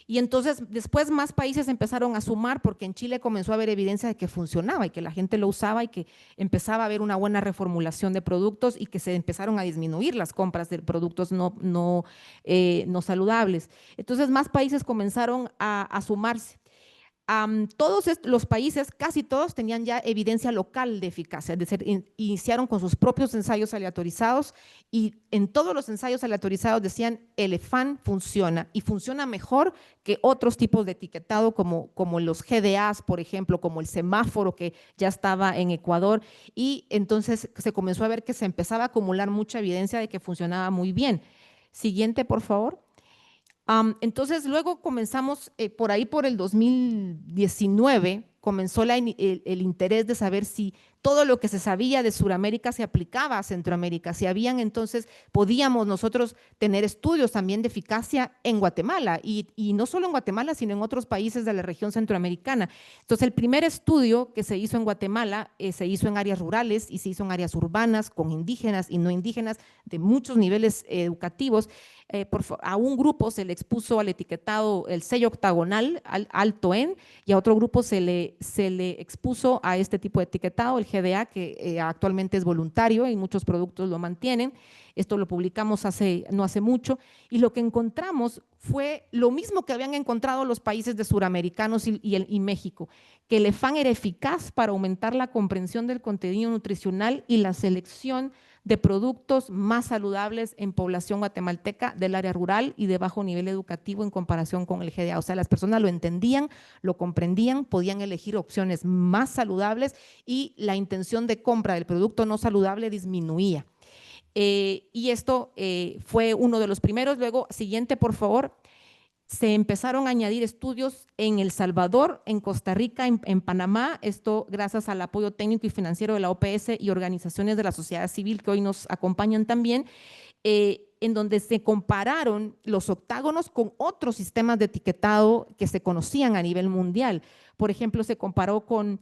Y entonces después más países empezaron a sumar porque en Chile comenzó a haber evidencia de que funcionaba y que la gente lo usaba y que empezaba a haber una buena reformulación de productos y que se empezaron a disminuir las compras de productos no saludables. Entonces más países comenzaron a sumarse. Todos los países, casi todos, tenían ya evidencia local de eficacia, es decir, iniciaron con sus propios ensayos aleatorizados y en todos los ensayos aleatorizados decían el EFAN funciona y funciona mejor que otros tipos de etiquetado como los GDAs, por ejemplo, como el semáforo que ya estaba en Ecuador, y entonces se comenzó a ver que se empezaba a acumular mucha evidencia de que funcionaba muy bien. Siguiente, por favor. Entonces luego comenzamos, por ahí por el 2019, comenzó el interés de saber si todo lo que se sabía de Sudamérica se aplicaba a Centroamérica, si habían entonces, podíamos nosotros tener estudios también de eficacia en Guatemala y no solo en Guatemala, sino en otros países de la región centroamericana. Entonces el primer estudio que se hizo en Guatemala se hizo en áreas rurales y se hizo en áreas urbanas con indígenas y no indígenas de muchos niveles educativos. A un grupo se le expuso al etiquetado el sello octagonal alto en y a otro grupo se le expuso a este tipo de etiquetado, el GDA, que actualmente es voluntario y muchos productos lo mantienen. Esto lo publicamos no hace mucho y lo que encontramos fue lo mismo que habían encontrado los países de suramericanos y México, que el EFAN era eficaz para aumentar la comprensión del contenido nutricional y la selección de productos más saludables en población guatemalteca del área rural y de bajo nivel educativo en comparación con el GDA. O sea, las personas lo entendían, lo comprendían, podían elegir opciones más saludables y la intención de compra del producto no saludable disminuía. Y esto fue uno de los primeros. Luego, siguiente, por favor. Se empezaron a añadir estudios en El Salvador, en Costa Rica, en Panamá, esto gracias al apoyo técnico y financiero de la OPS y organizaciones de la sociedad civil que hoy nos acompañan también, en donde se compararon los octágonos con otros sistemas de etiquetado que se conocían a nivel mundial. Por ejemplo, se comparó con,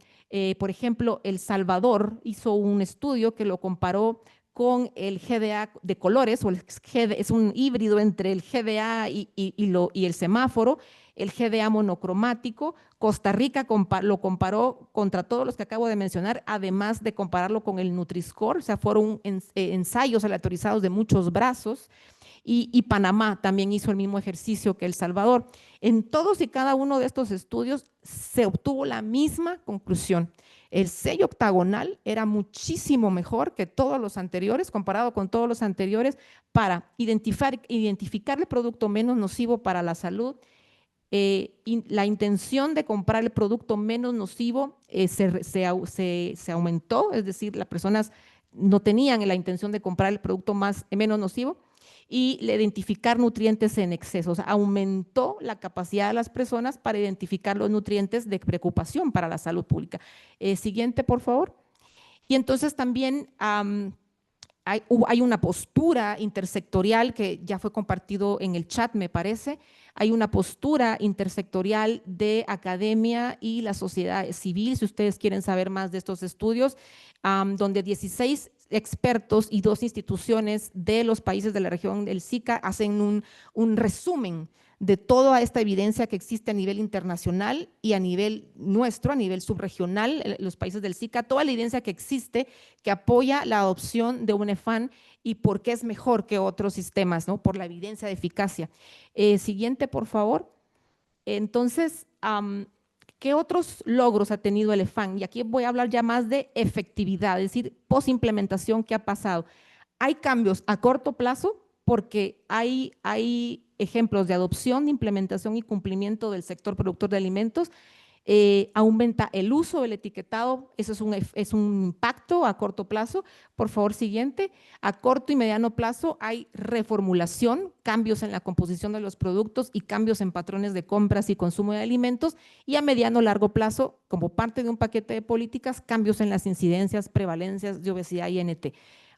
por ejemplo, El Salvador hizo un estudio que lo comparó con el GDA de colores, es un híbrido entre el GDA y el semáforo, el GDA monocromático. Costa Rica lo comparó contra todos los que acabo de mencionar, además de compararlo con el Nutri-Score, o sea, fueron ensayos aleatorizados de muchos brazos. Y Panamá también hizo el mismo ejercicio que El Salvador. En todos y cada uno de estos estudios se obtuvo la misma conclusión. El sello octagonal era muchísimo mejor que todos los anteriores, comparado con todos los anteriores, para identificar el producto menos nocivo para la salud. La intención de comprar el producto menos nocivo se aumentó, es decir, las personas no tenían la intención de comprar el producto menos nocivo, y identificar nutrientes en exceso. O sea, aumentó la capacidad de las personas para identificar los nutrientes de preocupación para la salud pública. Siguiente, por favor. Y entonces también hay una postura intersectorial que ya fue compartido en el chat, me parece. Hay una postura intersectorial de academia y la sociedad civil, si ustedes quieren saber más de estos estudios, donde 16 expertos y 2 instituciones de los países de la región del SICA hacen un resumen de toda esta evidencia que existe a nivel internacional y a nivel nuestro, a nivel subregional, los países del SICA, toda la evidencia que existe que apoya la adopción de un EFAN y por qué es mejor que otros sistemas, ¿no? Por la evidencia de eficacia. Siguiente, por favor. Entonces, ¿qué otros logros ha tenido el EFAN? Y aquí voy a hablar ya más de efectividad, es decir, post-implementación, ¿qué ha pasado? Hay cambios a corto plazo porque hay ejemplos de adopción, de implementación y cumplimiento del sector productor de alimentos. Aumenta el uso del etiquetado, eso es un impacto a corto plazo. Por favor, siguiente. A corto y mediano plazo hay reformulación, cambios en la composición de los productos y cambios en patrones de compras y consumo de alimentos. Y a mediano largo plazo, como parte de un paquete de políticas, cambios en las incidencias, prevalencias de obesidad y NT.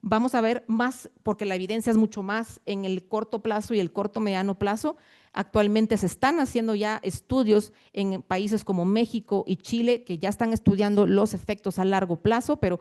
vamos a ver más, porque la evidencia es mucho más en el corto plazo y el corto mediano plazo. Actualmente se están haciendo ya estudios en países como México y Chile que ya están estudiando los efectos a largo plazo, pero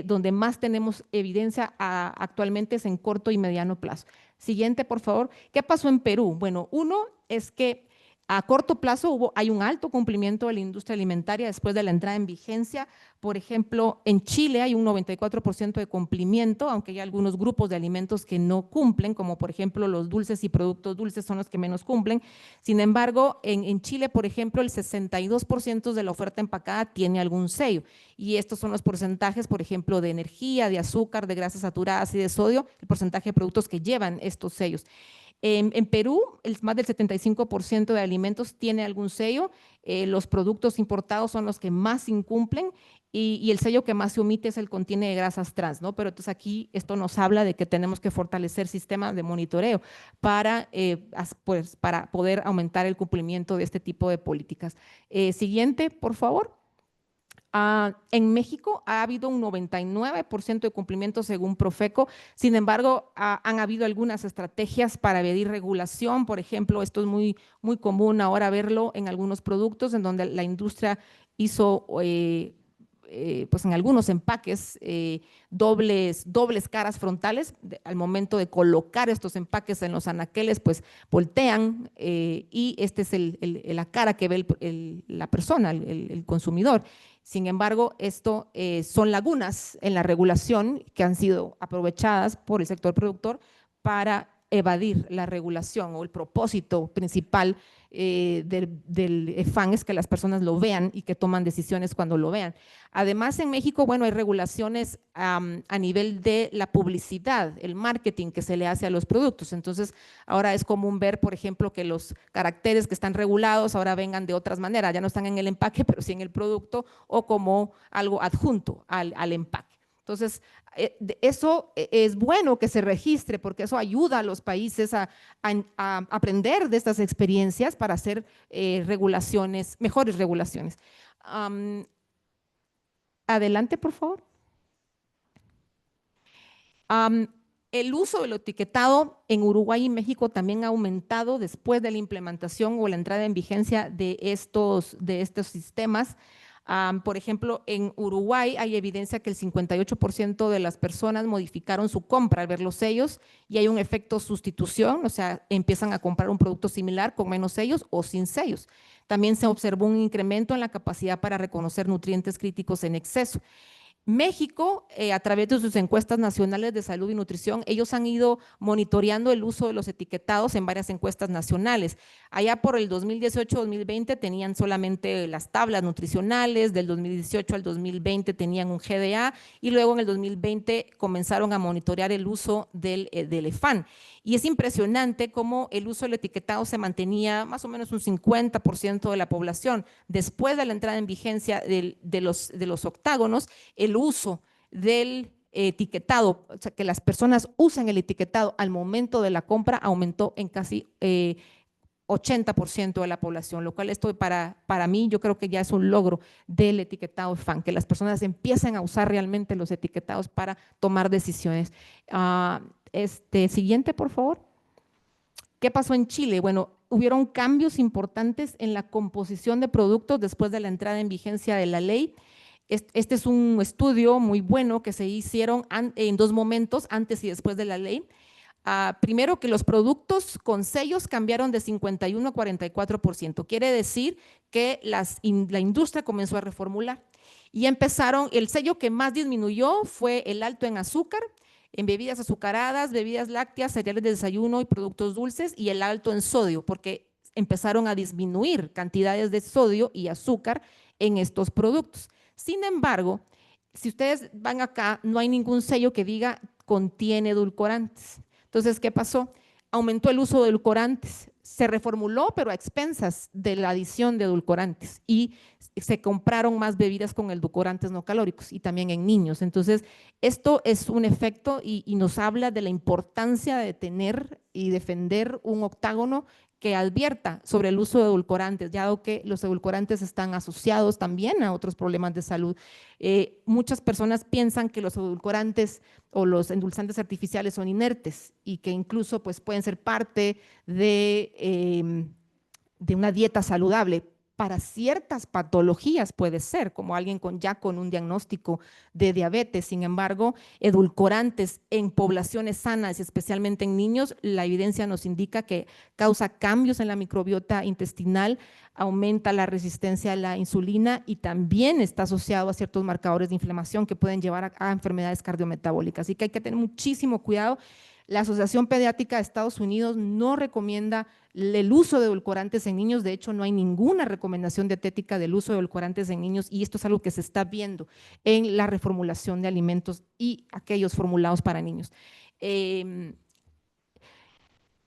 donde más tenemos evidencia actualmente es en corto y mediano plazo. Siguiente, por favor. ¿Qué pasó en Perú? Bueno, uno es que a corto plazo hay un alto cumplimiento de la industria alimentaria después de la entrada en vigencia. Por ejemplo, en Chile hay un 94% de cumplimiento, aunque hay algunos grupos de alimentos que no cumplen, como por ejemplo los dulces y productos dulces son los que menos cumplen. Sin embargo, en Chile, por ejemplo, el 62% de la oferta empacada tiene algún sello. Y estos son los porcentajes, por ejemplo, de energía, de azúcar, de grasas saturadas y de sodio, el porcentaje de productos que llevan estos sellos. En Perú, más del 75% de alimentos tiene algún sello. Los productos importados son los que más incumplen y el sello que más se omite es el contiene de grasas trans, ¿no? Pero entonces aquí esto nos habla de que tenemos que fortalecer sistemas de monitoreo pues, para poder aumentar el cumplimiento de este tipo de políticas. Siguiente, por favor. En México ha habido un 99% de cumplimiento según Profeco. Sin embargo, han habido algunas estrategias para evadir regulación. Por ejemplo, esto es muy común ahora verlo en algunos productos en donde la industria hizo pues en algunos empaques dobles caras frontales. Al momento de colocar estos empaques en los anaqueles, pues voltean y esta es la cara que ve la persona, el consumidor. Sin embargo, esto son lagunas en la regulación que han sido aprovechadas por el sector productor para evadir la regulación, o el propósito principal del EFAN es que las personas lo vean y que toman decisiones cuando lo vean. Además, en México, bueno, hay regulaciones a nivel de la publicidad, el marketing que se le hace a los productos. Entonces, ahora es común ver, por ejemplo, que los caracteres que están regulados ahora vengan de otras maneras, ya no están en el empaque, pero sí en el producto o como algo adjunto al empaque. Entonces, eso es bueno que se registre porque eso ayuda a los países a aprender de estas experiencias para hacer regulaciones, mejores regulaciones. Adelante, por favor. El uso del etiquetado en Uruguay y México también ha aumentado después de la implementación o la entrada en vigencia de estos sistemas. Por ejemplo, en Uruguay hay evidencia que el 58% de las personas modificaron su compra al ver los sellos y hay un efecto sustitución, o sea, empiezan a comprar un producto similar con menos sellos o sin sellos. También se observó un incremento en la capacidad para reconocer nutrientes críticos en exceso. México, a través de sus encuestas nacionales de salud y nutrición, ellos han ido monitoreando el uso de los etiquetados en varias encuestas nacionales. Allá por el 2018-2020 tenían solamente las tablas nutricionales, del 2018 al 2020 tenían un GDA y luego en el 2020 comenzaron a monitorear el uso del EFAN. Y es impresionante cómo el uso del etiquetado se mantenía más o menos un 50% de la población. Después de la entrada en vigencia de los octágonos, el uso del etiquetado, o sea, que las personas usan el etiquetado al momento de la compra, aumentó en casi 80% de la población, lo cual esto para mí yo creo que ya es un logro del etiquetado FAN, que las personas empiecen a usar realmente los etiquetados para tomar decisiones. Siguiente, por favor. ¿Qué pasó en Chile? Bueno, hubieron cambios importantes en la composición de productos después de la entrada en vigencia de la ley. Este es un estudio muy bueno que se hicieron en dos momentos, antes y después de la ley. Primero, que los productos con sellos cambiaron de 51 a 44%. Quiere decir que la industria comenzó a reformular y empezaron, el sello que más disminuyó fue el alto en azúcar, en bebidas azucaradas, bebidas lácteas, cereales de desayuno y productos dulces, y el alto en sodio, porque empezaron a disminuir cantidades de sodio y azúcar en estos productos. Sin embargo, si ustedes van acá, no hay ningún sello que diga contiene edulcorantes. Entonces, ¿qué pasó? Aumentó el uso de edulcorantes, se reformuló, pero a expensas de la adición de edulcorantes, y se compraron más bebidas con edulcorantes no calóricos y también en niños. Entonces, esto es un efecto y nos habla de la importancia de tener y defender un octágono que advierta sobre el uso de edulcorantes, dado que los edulcorantes están asociados también a otros problemas de salud. Muchas personas piensan que los edulcorantes o los endulzantes artificiales son inertes y que incluso pues, pueden ser parte de una dieta saludable. Para ciertas patologías puede ser, como alguien ya con un diagnóstico de diabetes. Sin embargo, edulcorantes en poblaciones sanas, especialmente en niños, la evidencia nos indica que causa cambios en la microbiota intestinal, aumenta la resistencia a la insulina y también está asociado a ciertos marcadores de inflamación que pueden llevar a enfermedades cardiometabólicas. Así que hay que tener muchísimo cuidado. La Asociación Pediátrica de Estados Unidos no recomienda el uso de edulcorantes en niños. De hecho, no hay ninguna recomendación dietética del uso de edulcorantes en niños, y esto es algo que se está viendo en la reformulación de alimentos y aquellos formulados para niños.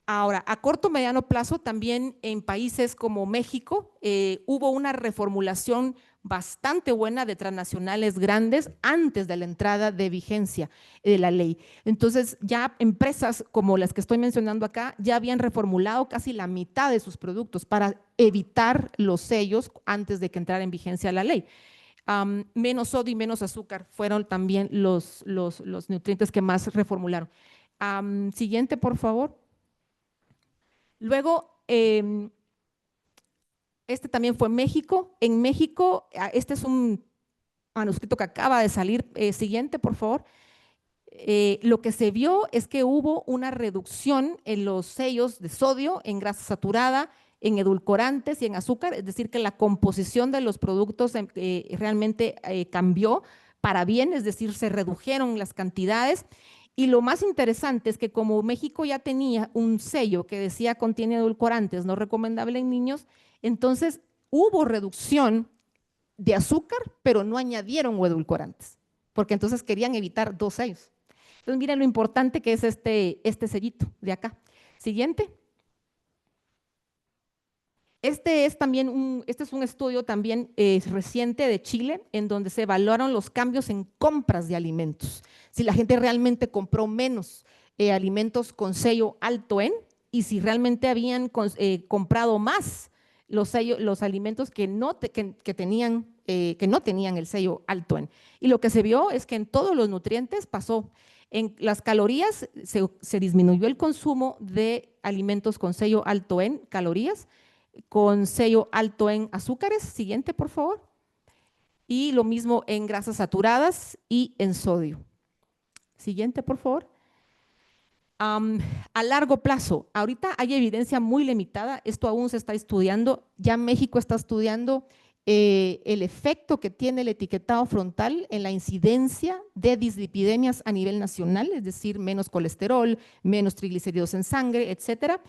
Ahora, a corto o mediano plazo, también en países como México hubo una reformulación bastante buena de transnacionales grandes antes de la entrada de vigencia de la ley. Entonces, ya empresas como las que estoy mencionando acá ya habían reformulado casi la mitad de sus productos para evitar los sellos antes de que entrara en vigencia la ley. Menos sodio y menos azúcar fueron también los nutrientes que más reformularon. Siguiente, por favor. Luego, este también fue México. En México, este es un manuscrito que acaba de salir. Siguiente, por favor. Lo que se vio es que hubo una reducción en los sellos de sodio, en grasa saturada, en edulcorantes y en azúcar, es decir, que la composición de los productos realmente cambió para bien, es decir, se redujeron las cantidades. Y lo más interesante es que como México ya tenía un sello que decía contiene edulcorantes, no recomendable en niños, entonces hubo reducción de azúcar, pero no añadieron edulcorantes, porque entonces querían evitar dos sellos. Entonces miren lo importante que es este sellito de acá. Siguiente. Este es un estudio también reciente de Chile, en donde se evaluaron los cambios en compras de alimentos. Si la gente realmente compró menos alimentos con sello alto en, y si realmente habían comprado más los alimentos que no tenían el sello alto en. Y lo que se vio es que en todos los nutrientes pasó. En las calorías se disminuyó el consumo de alimentos con sello alto en calorías, con sello alto en azúcares. Siguiente, por favor. Y lo mismo en grasas saturadas y en sodio. Siguiente, por favor. A largo plazo, ahorita hay evidencia muy limitada, esto aún se está estudiando, ya México está estudiando el efecto que tiene el etiquetado frontal en la incidencia de dislipidemias a nivel nacional, es decir, menos colesterol, menos triglicéridos en sangre, etcétera.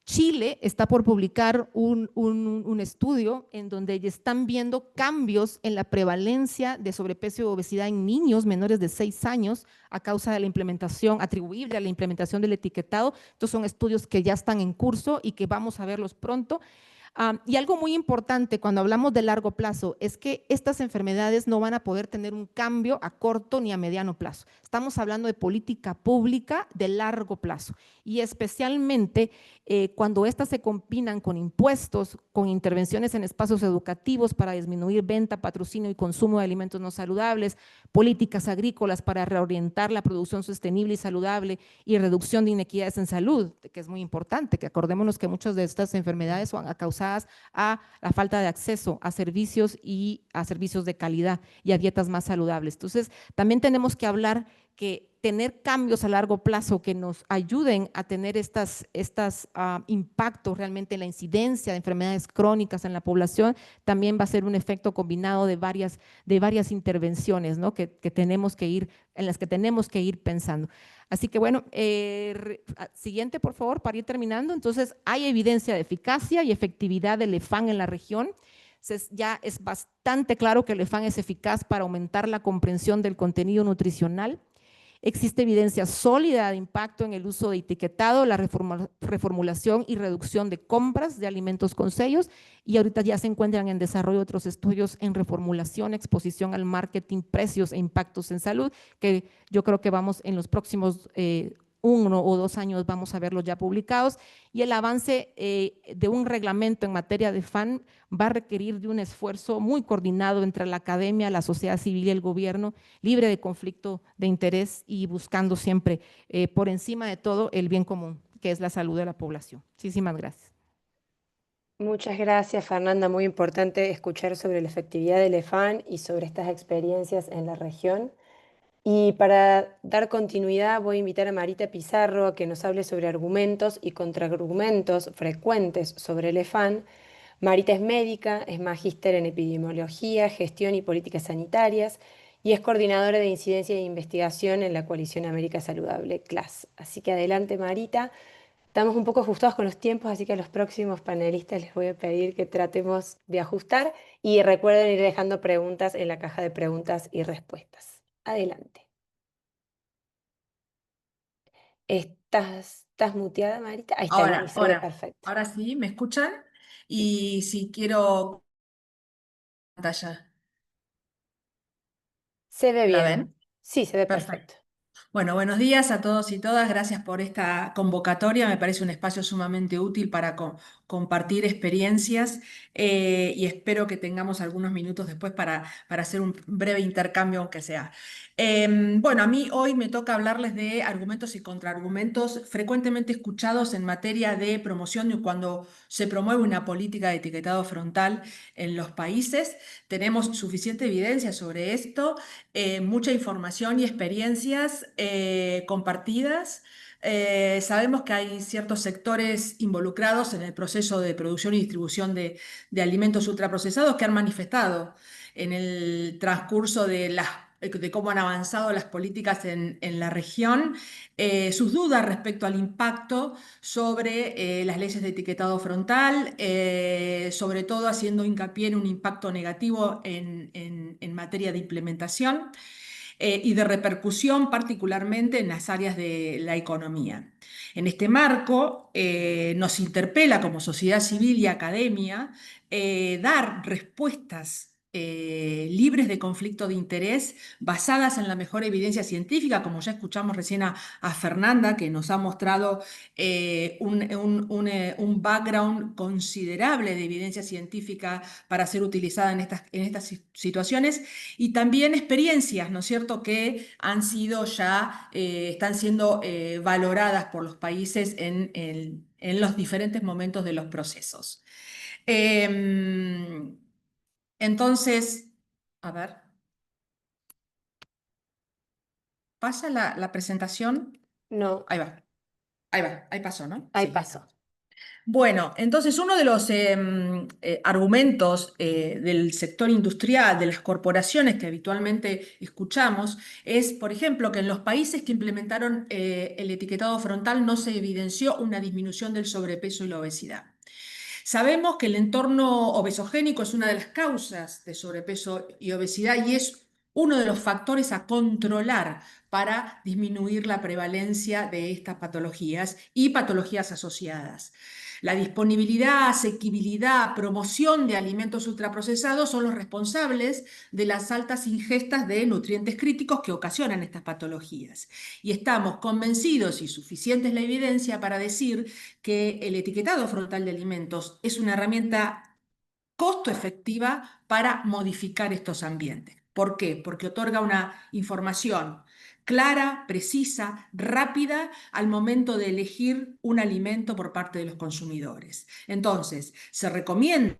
Chile está por publicar un estudio en donde ya están viendo cambios en la prevalencia de sobrepeso y obesidad en niños menores de 6 años a causa de la implementación, atribuible a la implementación del etiquetado. Estos son estudios que ya están en curso y que vamos a verlos pronto. Y algo muy importante cuando hablamos de largo plazo es que estas enfermedades no van a poder tener un cambio a corto ni a mediano plazo. Estamos hablando de política pública de largo plazo, y especialmente cuando estas se combinan con impuestos, con intervenciones en espacios educativos para disminuir venta, patrocinio y consumo de alimentos no saludables, políticas agrícolas para reorientar la producción sostenible y saludable y reducción de inequidades en salud, que es muy importante, que acordémonos que muchas de estas enfermedades son causadas a la falta de acceso a servicios y a servicios de calidad y a dietas más saludables. Entonces, también tenemos que hablar que tener cambios a largo plazo que nos ayuden a tener estos impactos realmente en la incidencia de enfermedades crónicas en la población, también va a ser un efecto combinado de varias intervenciones, ¿no? que tenemos que ir, en las que tenemos que ir pensando. Así que bueno, siguiente por favor, para ir terminando. Entonces, hay evidencia de eficacia y efectividad del EFAN en la región. Ya es bastante claro que el EFAN es eficaz para aumentar la comprensión del contenido nutricional. Existe evidencia sólida de impacto en el uso de etiquetado, la reformulación y reducción de compras de alimentos con sellos, y ahorita ya se encuentran en desarrollo otros estudios en reformulación, exposición al marketing, precios e impactos en salud, que yo creo que vamos en los próximos 1 o 2 años vamos a verlos ya publicados, y el avance de un reglamento en materia de FAN va a requerir de un esfuerzo muy coordinado entre la academia, la sociedad civil y el gobierno, libre de conflicto de interés y buscando siempre por encima de todo el bien común, que es la salud de la población. Muchísimas gracias. Muchas gracias, Fernanda. Muy importante escuchar sobre la efectividad del EFAN y sobre estas experiencias en la región. Y para dar continuidad, voy a invitar a Marita Pizarro a que nos hable sobre argumentos y contraargumentos frecuentes sobre el EFAN. Marita es médica, es magíster en epidemiología, gestión y políticas sanitarias y es coordinadora de incidencia e investigación en la Coalición América Saludable, CLAS. Así que adelante, Marita. Estamos un poco ajustados con los tiempos, así que a los próximos panelistas les voy a pedir que tratemos de ajustar y recuerden ir dejando preguntas en la caja de preguntas y respuestas. Adelante. ¿Estás muteada, Marita? Ahí está, Ahora, se ve ahora, perfecto. ahora sí, ¿me escuchan? Y si quiero pantalla, Se ve ¿la bien. ven? Sí, se ve perfecto. Perfecto. Bueno, buenos días a todos y todas. Gracias por esta convocatoria. Me parece un espacio sumamente útil para compartir experiencias y espero que tengamos algunos minutos después para hacer un breve intercambio, aunque sea. Bueno, a mí hoy me toca hablarles de argumentos y contraargumentos frecuentemente escuchados en materia de promoción de cuando se promueve una política de etiquetado frontal en los países. Tenemos suficiente evidencia sobre esto, mucha información y experiencias compartidas. Sabemos que hay ciertos sectores involucrados en el proceso de producción y distribución de alimentos ultraprocesados que han manifestado en el transcurso de cómo han avanzado las políticas en la región, sus dudas respecto al impacto sobre las leyes de etiquetado frontal, sobre todo haciendo hincapié en un impacto negativo en materia de implementación y de repercusión particularmente en las áreas de la economía. En este marco, nos interpela como sociedad civil y academia dar respuestas libres de conflicto de interés, basadas en la mejor evidencia científica, como ya escuchamos recién a Fernanda, que nos ha mostrado un background considerable de evidencia científica para ser utilizada en estas situaciones, y también experiencias, ¿no es cierto?, que han sido ya, están siendo valoradas por los países en los diferentes momentos de los procesos. Entonces, a ver, ¿pasa la presentación? No, Ahí va, ahí pasó, ¿no? ahí Sí, ya pasó. está. Bueno, entonces uno de los argumentos del sector industrial, de las corporaciones que habitualmente escuchamos, es, por ejemplo, que en los países que implementaron el etiquetado frontal no se evidenció una disminución del sobrepeso y la obesidad. Sabemos que el entorno obesogénico es una de las causas de sobrepeso y obesidad y es uno de los factores a controlar para disminuir la prevalencia de estas patologías y patologías asociadas. La disponibilidad, asequibilidad, promoción de alimentos ultraprocesados son los responsables de las altas ingestas de nutrientes críticos que ocasionan estas patologías. Y estamos convencidos, y suficiente es la evidencia para decir que el etiquetado frontal de alimentos es una herramienta costo efectiva para modificar estos ambientes. ¿Por qué? Porque otorga una información clara, precisa, rápida al momento de elegir un alimento por parte de los consumidores. Entonces, se recomienda que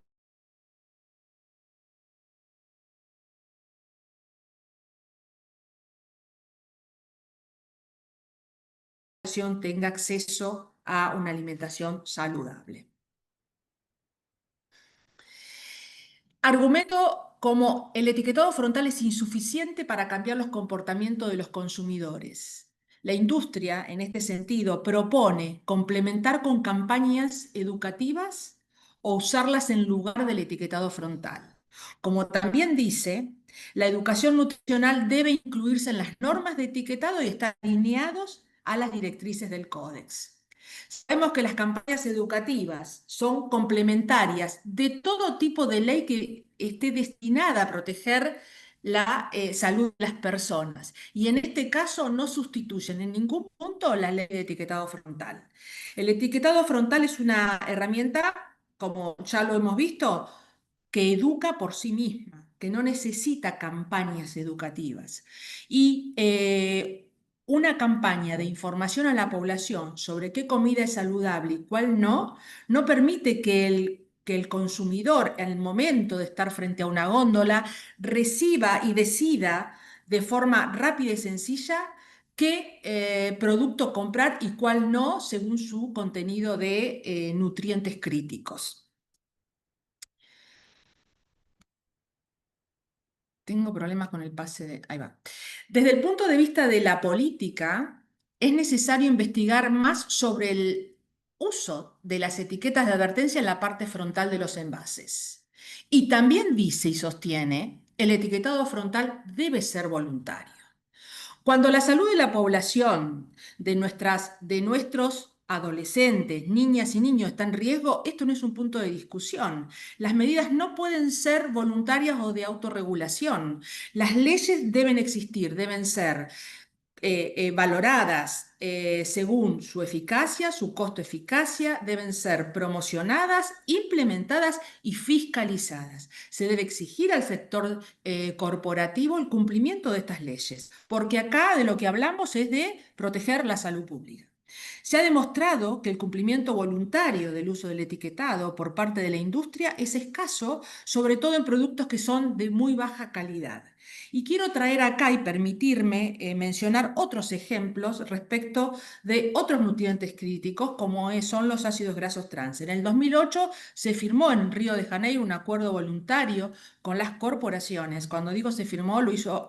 la población tenga acceso a una alimentación saludable. Argumento como el etiquetado frontal es insuficiente para cambiar los comportamientos de los consumidores. La industria, en este sentido, propone complementar con campañas educativas o usarlas en lugar del etiquetado frontal. Como también dice, la educación nutricional debe incluirse en las normas de etiquetado y estar alineados a las directrices del Códex. Sabemos que las campañas educativas son complementarias de todo tipo de ley que esté destinada a proteger la salud de las personas. Y en este caso no sustituyen en ningún punto la ley de etiquetado frontal. El etiquetado frontal es una herramienta, como ya lo hemos visto, que educa por sí misma, que no necesita campañas educativas. Y una campaña de información a la población sobre qué comida es saludable y cuál no, no permite que el consumidor, en el momento de estar frente a una góndola, reciba y decida de forma rápida y sencilla qué producto comprar y cuál no, según su contenido de nutrientes críticos. Tengo problemas con el pase de... Ahí va. Desde el punto de vista de la política, es necesario investigar más sobre el uso de las etiquetas de advertencia en la parte frontal de los envases. Y también dice y sostiene, el etiquetado frontal debe ser voluntario. Cuando la salud de la población, de nuestros adolescentes, niñas y niños está en riesgo, esto no es un punto de discusión. Las medidas no pueden ser voluntarias o de autorregulación. Las leyes deben existir, deben ser valoradas según su eficacia, su costo-eficacia, deben ser promocionadas, implementadas y fiscalizadas. Se debe exigir al sector corporativo el cumplimiento de estas leyes, porque acá de lo que hablamos es de proteger la salud pública. Se ha demostrado que el cumplimiento voluntario del uso del etiquetado por parte de la industria es escaso, sobre todo en productos que son de muy baja calidad. Y quiero traer acá y permitirme mencionar otros ejemplos respecto de otros nutrientes críticos, como son los ácidos grasos trans. En el 2008 se firmó en Río de Janeiro un acuerdo voluntario con las corporaciones. Cuando digo se firmó, lo hizo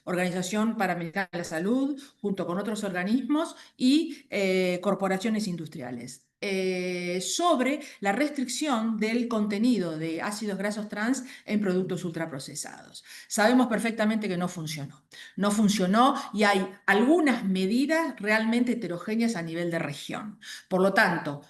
Organización Panamericana de la Salud, junto con otros organismos y corporaciones industriales. Sobre la restricción del contenido de ácidos grasos trans en productos ultraprocesados. Sabemos perfectamente que no funcionó. No funcionó y hay algunas medidas realmente heterogéneas a nivel de región. Por lo tanto,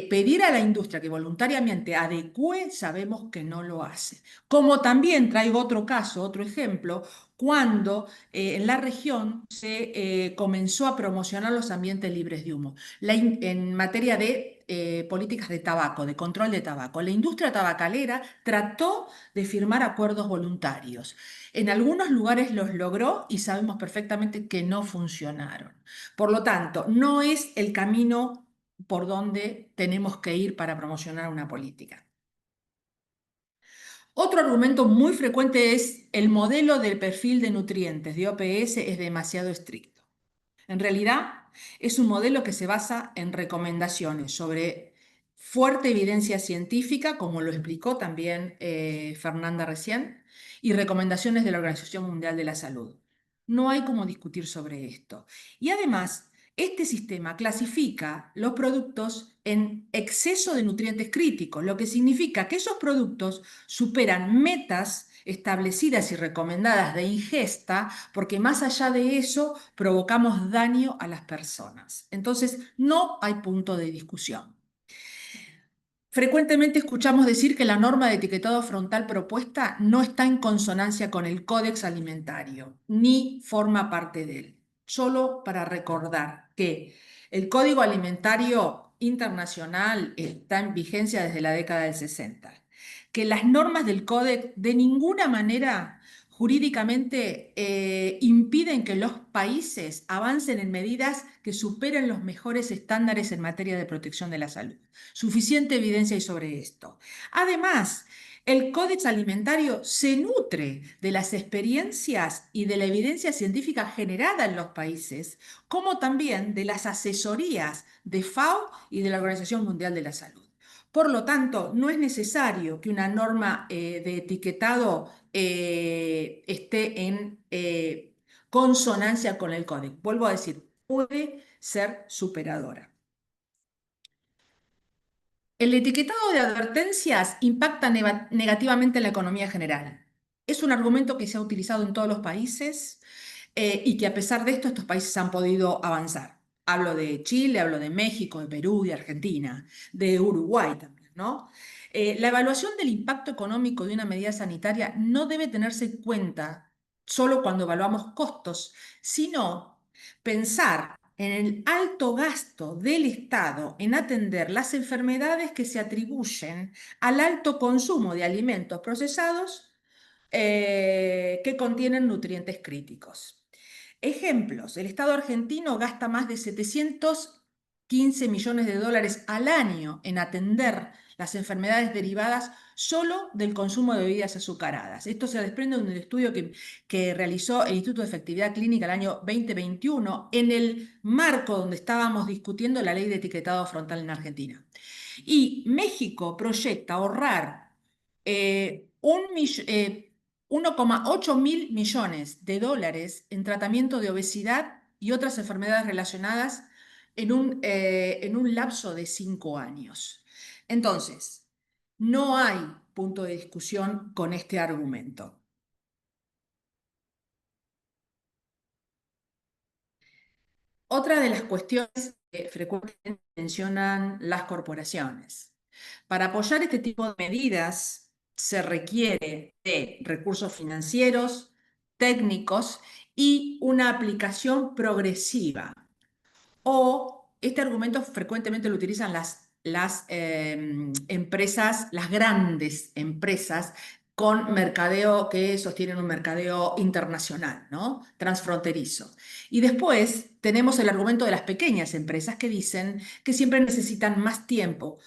pedir a la industria que voluntariamente adecue, sabemos que no lo hace. Como también traigo otro caso, otro ejemplo, cuando en la región se comenzó a promocionar los ambientes libres de humo. En materia de políticas de tabaco, de control de tabaco, la industria tabacalera trató de firmar acuerdos voluntarios. En algunos lugares los logró y sabemos perfectamente que no funcionaron. Por lo tanto, no es el camino por donde tenemos que ir para promocionar una política. Otro argumento muy frecuente es el modelo del perfil de nutrientes de OPS es demasiado estricto. En realidad, es un modelo que se basa en recomendaciones sobre fuerte evidencia científica, como lo explicó también Fernanda recién, y recomendaciones de la Organización Mundial de la Salud. No hay cómo discutir sobre esto. Y además, este sistema clasifica los productos en exceso de nutrientes críticos, lo que significa que esos productos superan metas establecidas y recomendadas de ingesta, porque más allá de eso provocamos daño a las personas. Entonces, no hay punto de discusión. Frecuentemente escuchamos decir que la norma de etiquetado frontal propuesta no está en consonancia con el Códex Alimentario, ni forma parte de él. Solo para recordar que el Código Alimentario Internacional está en vigencia desde la década del 60, que las normas del Códex de ninguna manera jurídicamente impiden que los países avancen en medidas que superen los mejores estándares en materia de protección de la salud. Suficiente evidencia hay sobre esto. Además, el Códex Alimentario se nutre de las experiencias y de la evidencia científica generada en los países, como también de las asesorías de FAO y de la Organización Mundial de la Salud. Por lo tanto, no es necesario que una norma de etiquetado esté en consonancia con el código. Vuelvo a decir, puede ser superadora. El etiquetado de advertencias impacta negativamente en la economía general. Es un argumento que se ha utilizado en todos los países y que a pesar de esto estos países han podido avanzar. Hablo de Chile, hablo de México, de Perú, de Argentina, de Uruguay también, ¿no? La evaluación del impacto económico de una medida sanitaria no debe tenerse en cuenta solo cuando evaluamos costos, sino pensar en el alto gasto del Estado en atender las enfermedades que se atribuyen al alto consumo de alimentos procesados que contienen nutrientes críticos. Ejemplos, el Estado argentino gasta más de 715 millones de dólares al año en atender las enfermedades derivadas solo del consumo de bebidas azucaradas. Esto se desprende de un estudio que realizó el Instituto de Efectividad Clínica el año 2021 en el marco donde estábamos discutiendo la ley de etiquetado frontal en Argentina. Y México proyecta ahorrar 1,8 mil millones de dólares en tratamiento de obesidad y otras enfermedades relacionadas en un lapso de 5 años. Entonces, no hay punto de discusión con este argumento. Otra de las cuestiones que frecuentemente mencionan las corporaciones. Para apoyar este tipo de medidas se requiere de recursos financieros, técnicos y una aplicación progresiva. O este argumento frecuentemente lo utilizan las empresas, las grandes empresas con mercadeo que sostienen un mercadeo internacional, ¿no? Transfronterizo. Y después tenemos el argumento de las pequeñas empresas que dicen que siempre necesitan más tiempo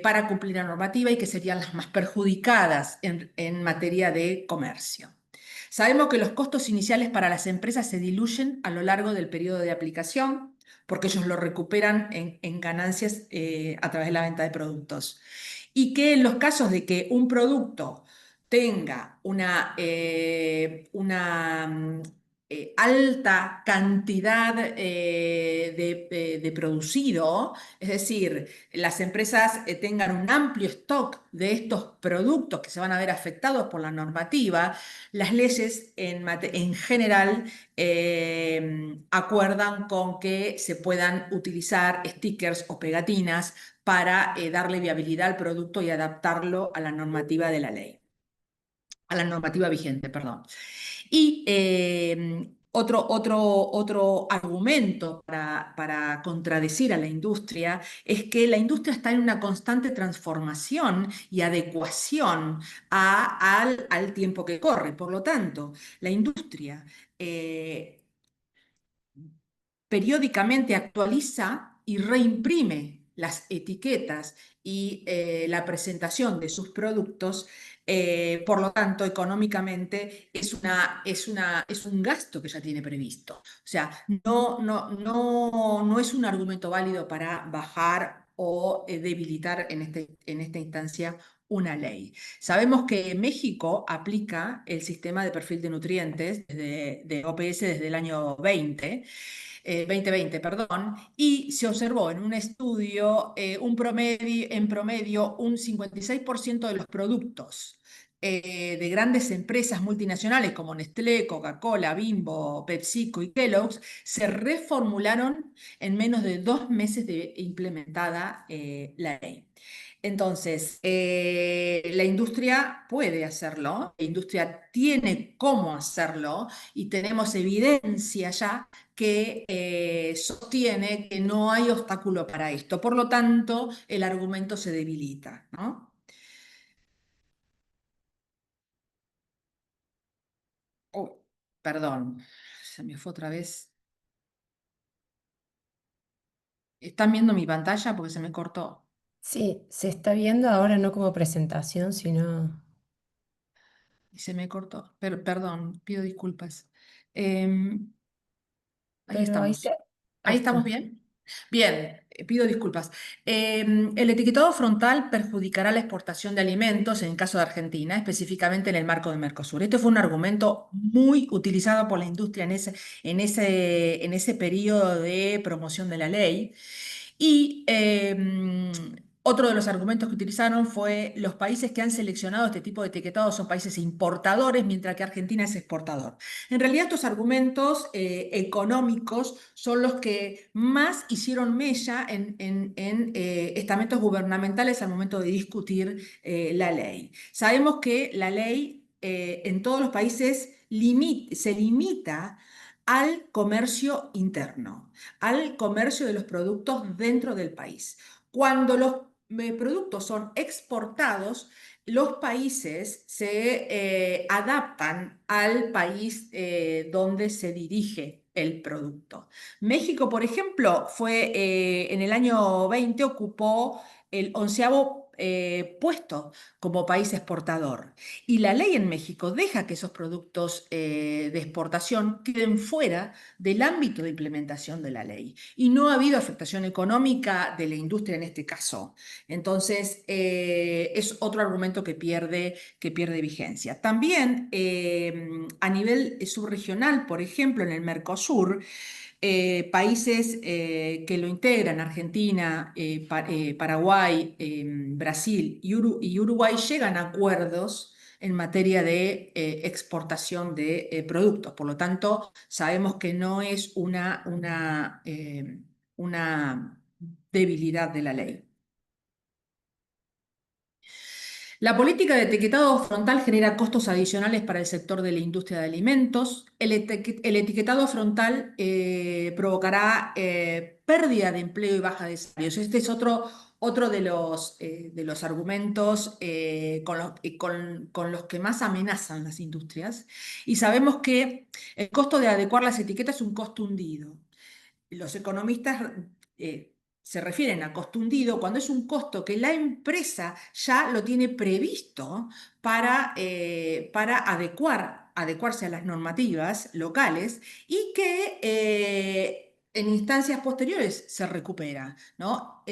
para cumplir la normativa y que serían las más perjudicadas en materia de comercio. Sabemos que los costos iniciales para las empresas se diluyen a lo largo del periodo de aplicación porque ellos lo recuperan en ganancias a través de la venta de productos. Y que en los casos de que un producto tenga una alta cantidad de producido, es decir, las empresas tengan un amplio stock de estos productos que se van a ver afectados por la normativa, las leyes en general acuerdan con que se puedan utilizar stickers o pegatinas para darle viabilidad al producto y adaptarlo a la normativa de la ley, a la normativa vigente, perdón. Y otro argumento para contradecir a la industria es que la industria está en una constante transformación y adecuación al tiempo que corre. Por lo tanto, la industria periódicamente actualiza y reimprime las etiquetas y la presentación de sus productos. Por lo tanto, económicamente es un gasto que ya tiene previsto. O sea, no es un argumento válido para bajar o debilitar en esta instancia una ley. Sabemos que México aplica el sistema de perfil de nutrientes de OPS desde el año 2020, perdón, y se observó en un estudio en promedio un 56% de los productos de grandes empresas multinacionales como Nestlé, Coca-Cola, Bimbo, PepsiCo y Kellogg's se reformularon en menos de 2 meses de implementada la ley. Entonces, la industria puede hacerlo, la industria tiene cómo hacerlo y tenemos evidencia ya que sostiene que no hay obstáculo para esto. Por lo tanto, el argumento se debilita, ¿no? Oh, perdón, se me fue otra vez. ¿Están viendo mi pantalla? Porque se me cortó. Sí, se está viendo ahora no como presentación, sino... Y se me cortó. Perdón, pido disculpas. Em, ahí Pero ahí, estamos. ahí ¿Ahí estamos está. bien? Bien, pido disculpas. El etiquetado frontal perjudicará la exportación de alimentos en el caso de Argentina, específicamente en el marco de Mercosur. Este fue un argumento muy utilizado por la industria en ese periodo de promoción de la ley. Y Otro de los argumentos que utilizaron fue los países que han seleccionado este tipo de etiquetado son países importadores, mientras que Argentina es exportador. En realidad, estos argumentos económicos son los que más hicieron mella en estamentos gubernamentales al momento de discutir la ley. Sabemos que la ley en todos los países se limita al comercio interno, al comercio de los productos dentro del país. Cuando los productos son exportados, los países se adaptan al país donde se dirige el producto. México, por ejemplo, en el año 20 ocupó el 11º puesto como país exportador. Y la ley en México deja que esos productos de exportación queden fuera del ámbito de implementación de la ley. Y no ha habido afectación económica de la industria en este caso. Entonces, es otro argumento que pierde vigencia. También a nivel subregional, por ejemplo, en el Mercosur, países que lo integran, Argentina, Paraguay, Brasil y Uruguay, llegan a acuerdos en materia de exportación de productos. Por lo tanto, sabemos que no es una debilidad de la ley. La política de etiquetado frontal genera costos adicionales para el sector de la industria de alimentos. El etiquetado frontal provocará pérdida de empleo y baja de salarios. Este es otro de los argumentos con los que más amenazan las industrias. Y sabemos que el costo de adecuar las etiquetas es un costo hundido. Los economistas se refieren a costo hundido cuando es un costo que la empresa ya lo tiene previsto para adecuarse a las normativas locales y que en instancias posteriores se recupera, ¿no?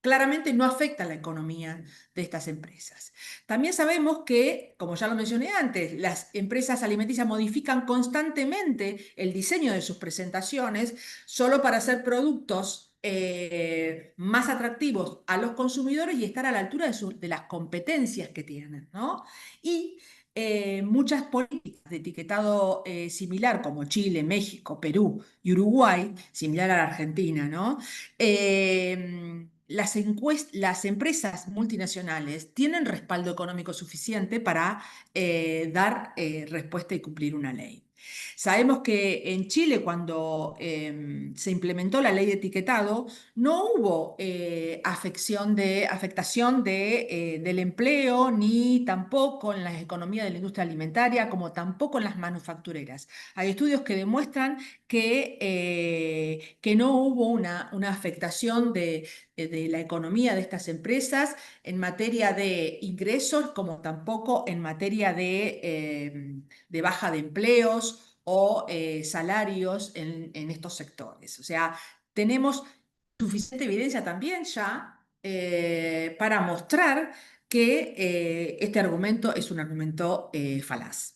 Claramente no afecta a la economía de estas empresas. También sabemos que, como ya lo mencioné antes, las empresas alimenticias modifican constantemente el diseño de sus presentaciones solo para hacer productos más atractivos a los consumidores y estar a la altura de las competencias que tienen, ¿no? Y muchas políticas de etiquetado similar, como Chile, México, Perú y Uruguay, similar a la Argentina, ¿no? Las empresas multinacionales tienen respaldo económico suficiente para dar respuesta y cumplir una ley. Sabemos que en Chile, cuando se implementó la ley de etiquetado, no hubo afectación del empleo, ni tampoco en la economía de la industria alimentaria, como tampoco en las manufactureras. Hay estudios que demuestran que no hubo una afectación de la economía de estas empresas en materia de ingresos, como tampoco en materia de baja de empleos o salarios en estos sectores. O sea, tenemos suficiente evidencia también ya para mostrar que este argumento es un argumento falaz.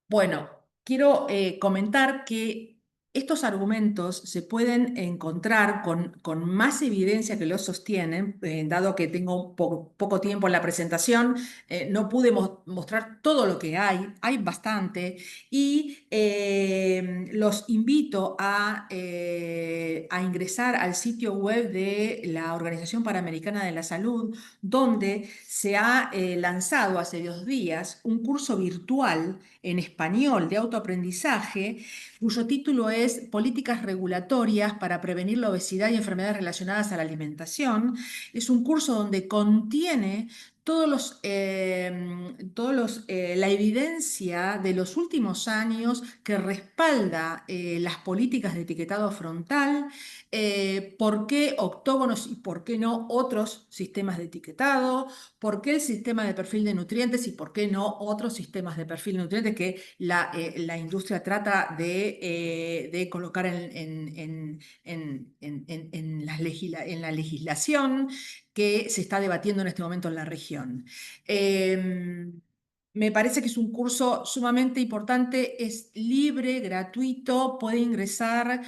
Bueno, quiero comentar que estos argumentos se pueden encontrar con más evidencia que los sostienen, dado que tengo poco tiempo en la presentación, no pude mostrar todo lo que hay bastante, y los invito a ingresar al sitio web de la Organización Panamericana de la Salud, donde se ha lanzado hace 2 días un curso virtual en español de autoaprendizaje, cuyo título es Políticas regulatorias para prevenir la obesidad y enfermedades relacionadas a la alimentación. Es un curso donde contiene la evidencia de los últimos años que respalda las políticas de etiquetado frontal, por qué octógonos y por qué no otros sistemas de etiquetado, por qué el sistema de perfil de nutrientes y por qué no otros sistemas de perfil de nutrientes que la industria trata de colocar en la legislación que se está debatiendo en este momento en la región. Me parece que es un curso sumamente importante, es libre, gratuito, puede ingresar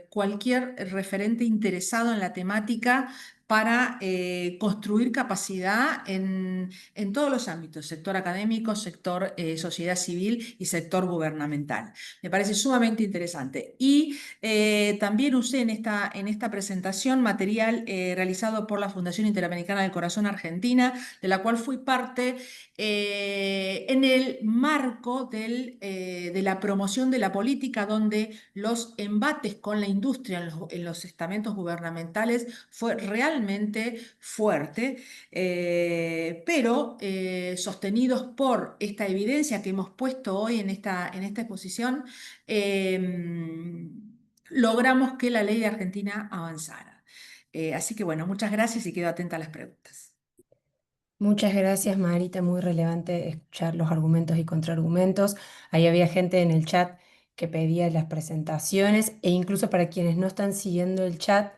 cualquier referente interesado en la temática para construir capacidad en todos los ámbitos, sector académico, sector sociedad civil y sector gubernamental. Me parece sumamente interesante. Y también usé en esta presentación material realizado por la Fundación Interamericana del Corazón Argentina, de la cual fui parte en el marco de la promoción de la política, donde los embates con la industria en los estamentos gubernamentales fue realmente fuerte, pero sostenidos por esta evidencia que hemos puesto hoy en esta exposición, logramos que la ley de Argentina avanzara. Así que bueno, muchas gracias y quedo atenta a las preguntas. Muchas gracias, Marita. Muy relevante escuchar los argumentos y contraargumentos. Ahí había gente en el chat que pedía las presentaciones e incluso para quienes no están siguiendo el chat,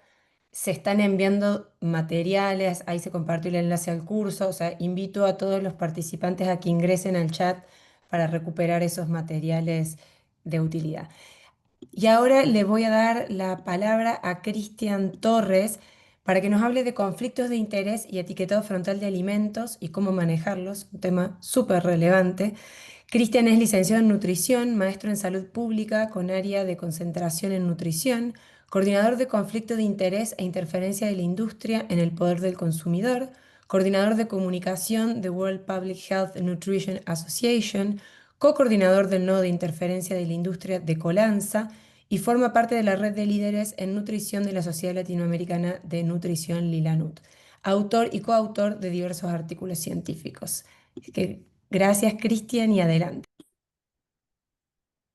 se están enviando materiales. Ahí se compartió el enlace al curso. O sea, invito a todos los participantes a que ingresen al chat para recuperar esos materiales de utilidad. Y ahora le voy a dar la palabra a Cristian Torres para que nos hable de conflictos de interés y etiquetado frontal de alimentos y cómo manejarlos, un tema súper relevante. Cristian es licenciado en nutrición, maestro en salud pública con área de concentración en nutrición, coordinador de conflicto de interés e interferencia de la industria en el poder del consumidor, coordinador de comunicación de World Public Health Nutrition Association, co-coordinador del nodo de interferencia de la industria de Colanza y forma parte de la red de líderes en nutrición de la Sociedad Latinoamericana de Nutrición Lilanut, autor y coautor de diversos artículos científicos. Gracias, Cristian, y adelante.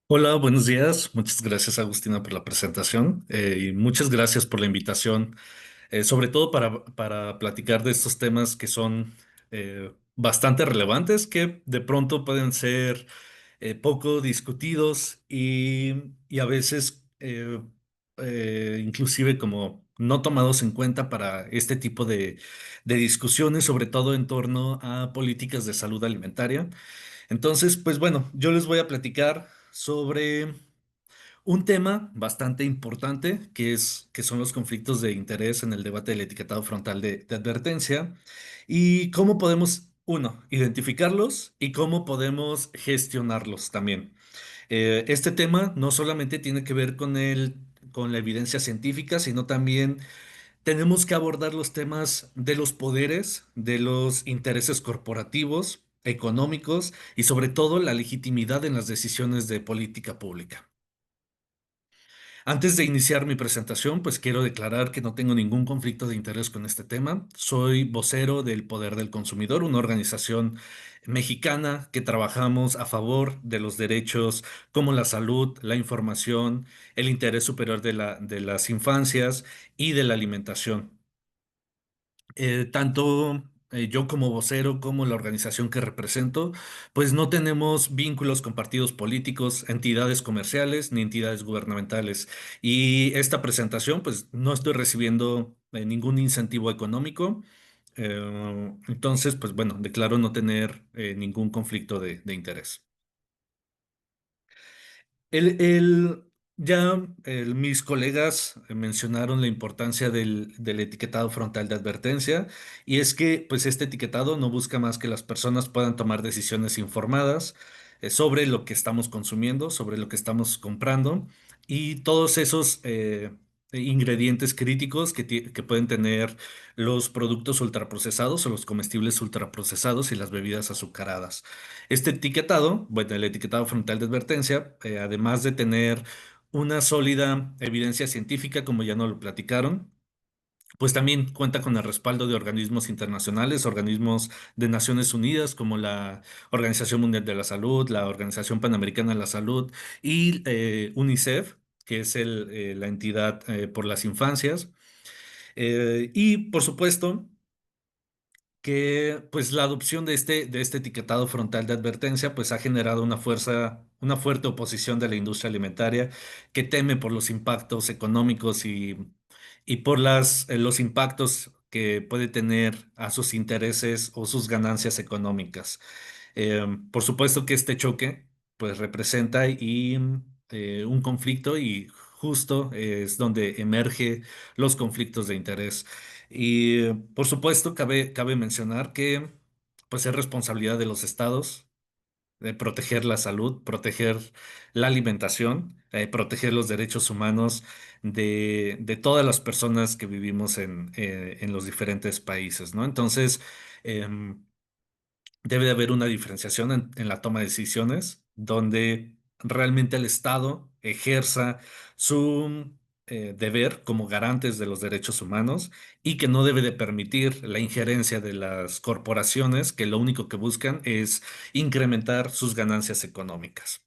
Hola, buenos días. Muchas gracias, Agustina, por la presentación y muchas gracias por la invitación, sobre todo para platicar de estos temas que son bastante relevantes, que de pronto pueden ser poco discutidos y a veces inclusive como no tomados en cuenta para este tipo de discusiones, sobre todo en torno a políticas de salud alimentaria. Entonces, pues bueno, yo les voy a platicar sobre un tema bastante importante que son los conflictos de interés en el debate del etiquetado frontal de advertencia y cómo podemos, uno, identificarlos y cómo podemos gestionarlos también. Este tema no solamente tiene que ver con la evidencia científica, sino también tenemos que abordar los temas de los poderes, de los intereses corporativos, económicos y sobre todo la legitimidad en las decisiones de política pública. Antes de iniciar mi presentación, pues quiero declarar que no tengo ningún conflicto de interés con este tema. Soy vocero del Poder del Consumidor, una organización mexicana que trabajamos a favor de los derechos como la salud, la información, el interés superior de las infancias y de la alimentación. Tanto yo como vocero como la organización que represento, pues no tenemos vínculos con partidos políticos, entidades comerciales ni entidades gubernamentales. Y esta presentación, pues no estoy recibiendo ningún incentivo económico. Entonces, pues bueno, declaro no tener ningún conflicto de interés. El, mis colegas mencionaron la importancia del etiquetado frontal de advertencia y es que pues este etiquetado no busca más que las personas puedan tomar decisiones informadas sobre lo que estamos consumiendo, sobre lo que estamos comprando y todos esos ingredientes críticos que pueden tener los productos ultraprocesados o los comestibles ultraprocesados y las bebidas azucaradas. Este etiquetado, bueno, el etiquetado frontal de advertencia, además de tener una sólida evidencia científica, como ya nos lo platicaron, pues también cuenta con el respaldo de organismos internacionales, organismos de Naciones Unidas, como la Organización Mundial de la Salud, la Organización Panamericana de la Salud y UNICEF, que es la entidad por las infancias. Y por supuesto, que pues la adopción de este etiquetado frontal de advertencia pues ha generado una fuerte oposición de la industria alimentaria que teme por los impactos económicos y por los impactos que puede tener a sus intereses o sus ganancias económicas. Por supuesto que este choque pues representa un conflicto y justo es donde emerge los conflictos de interés. Y por supuesto cabe mencionar que pues es responsabilidad de los estados de proteger la salud, proteger la alimentación, proteger los derechos humanos de todas las personas que vivimos en los diferentes países, ¿no? Entonces, em, debe de haber una diferenciación en la toma de decisiones, donde realmente el Estado ejerza su deber como garantes de los derechos humanos y que no debe de permitir la injerencia de las corporaciones que lo único que buscan es incrementar sus ganancias económicas.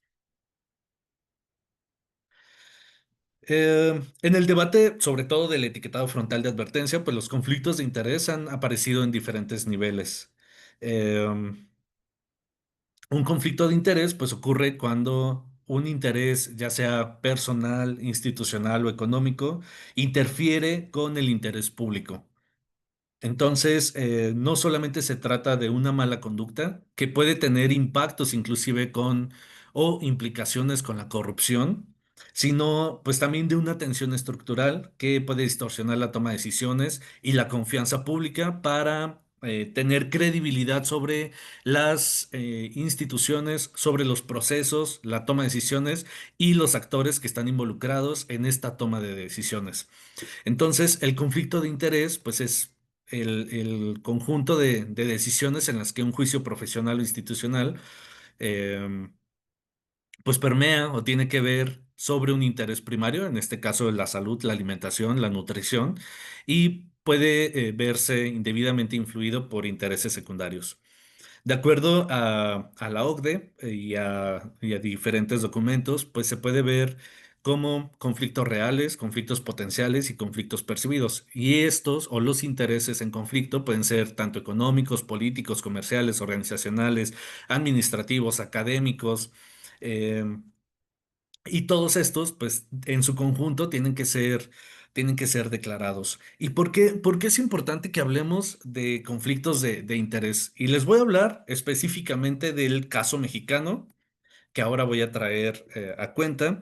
En el debate, sobre todo del etiquetado frontal de advertencia, pues los conflictos de interés han aparecido en diferentes niveles. Em, Un conflicto de interés, pues ocurre cuando un interés, ya sea personal, institucional o económico, interfiere con el interés público. Entonces, no solamente se trata de una mala conducta, que puede tener impactos inclusive con o implicaciones con la corrupción, sino pues también de una tensión estructural que puede distorsionar la toma de decisiones y la confianza pública para tener credibilidad sobre las instituciones, sobre los procesos, la toma de decisiones y los actores que están involucrados en esta toma de decisiones. Entonces, el conflicto de interés, pues es el conjunto de decisiones en las que un juicio profesional o institucional, eh, pues permea o tiene que ver sobre un interés primario, en este caso la salud, la alimentación, la nutrición, y puede verse indebidamente influido por intereses secundarios. De acuerdo a la OCDE y a diferentes documentos, pues se puede ver como conflictos reales, conflictos potenciales y conflictos percibidos. Y estos o los intereses en conflicto pueden ser tanto económicos, políticos, comerciales, organizacionales, administrativos, académicos. eh, y todos estos, pues en su conjunto tienen que ser declarados. ¿Y por qué es importante que hablemos de conflictos de interés? Y les voy a hablar específicamente del caso mexicano, que ahora voy a traer a cuenta,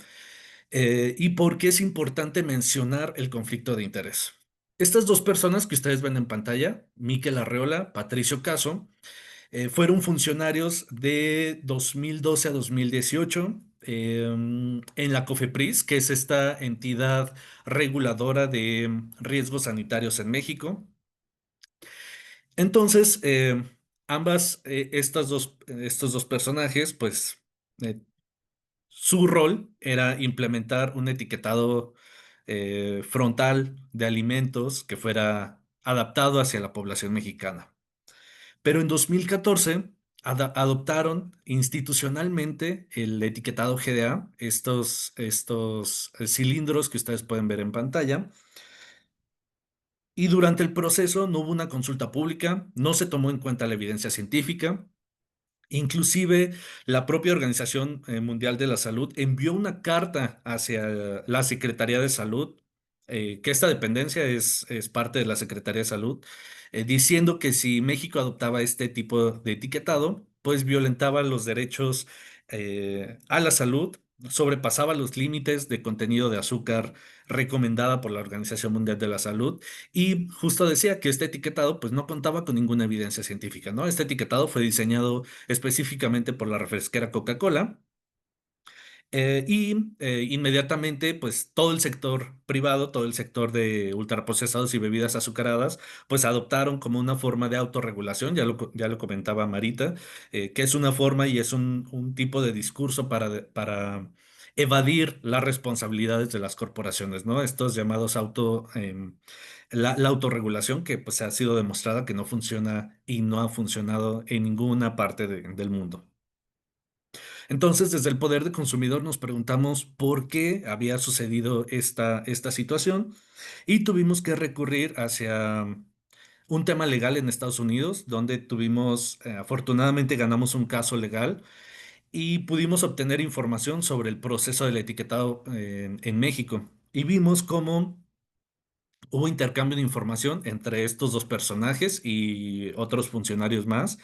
y por qué es importante mencionar el conflicto de interés. Estas dos personas que ustedes ven en pantalla, Miquel Arreola, Patricio Caso, fueron funcionarios de 2012 a 2018 en la COFEPRIS, que es esta entidad reguladora de riesgos sanitarios en México. Entonces, estos dos personajes, pues su rol era implementar un etiquetado frontal de alimentos que fuera adaptado hacia la población mexicana. Pero en 2014 adoptaron institucionalmente el etiquetado GDA, estos cilindros que ustedes pueden ver en pantalla. Y durante el proceso no hubo una consulta pública, no se tomó en cuenta la evidencia científica. Inclusive la propia Organización Mundial de la Salud envió una carta hacia la Secretaría de Salud, que esta dependencia es parte de la Secretaría de Salud, diciendo que si México adoptaba este tipo de etiquetado, pues violentaba los derechos a la salud, sobrepasaba los límites de contenido de azúcar recomendada por la Organización Mundial de la Salud y justo decía que este etiquetado pues no contaba con ninguna evidencia científica, ¿no? Este etiquetado fue diseñado específicamente por la refresquera Coca-Cola. Inmediatamente, pues todo el sector privado, todo el sector de ultraprocesados y bebidas azucaradas, pues adoptaron como una forma de autorregulación, ya lo comentaba Marita, que es una forma y es un tipo de discurso para evadir las responsabilidades de las corporaciones, ¿no? Estos llamados la autorregulación que pues ha sido demostrada que no funciona y no ha funcionado en ninguna parte del mundo. Entonces, desde el poder de consumidor nos preguntamos por qué había sucedido esta situación y tuvimos que recurrir hacia un tema legal en Estados Unidos, donde afortunadamente ganamos un caso legal y pudimos obtener información sobre el proceso del etiquetado en México. Y vimos cómo Hubo intercambio de información entre estos dos personajes y otros funcionarios más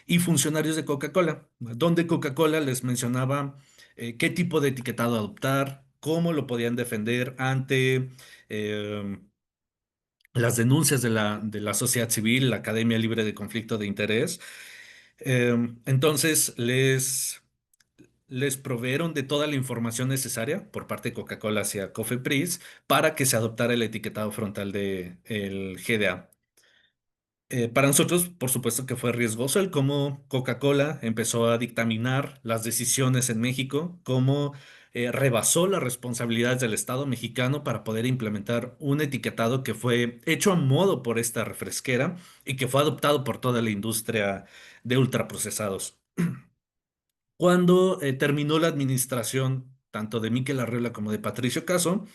y funcionarios de Coca-Cola, donde Coca-Cola les mencionaba qué tipo de etiquetado adoptar, cómo lo podían defender ante eh, las denuncias de la sociedad civil, la Academia Libre de Conflicto de Interés. Entonces les proveyeron de toda la información necesaria por parte de Coca-Cola hacia Cofepris para que se adoptara el etiquetado frontal de el GDA. Para nosotros, por supuesto que fue riesgoso el cómo Coca-Cola empezó a dictaminar las decisiones en México, cómo rebasó las responsabilidades del Estado mexicano para poder implementar un etiquetado que fue hecho a modo por esta refresquera y que fue adoptado por toda la industria de ultraprocesados. Cuando terminó la administración tanto de Miquel Arriola como de Patricio Caso,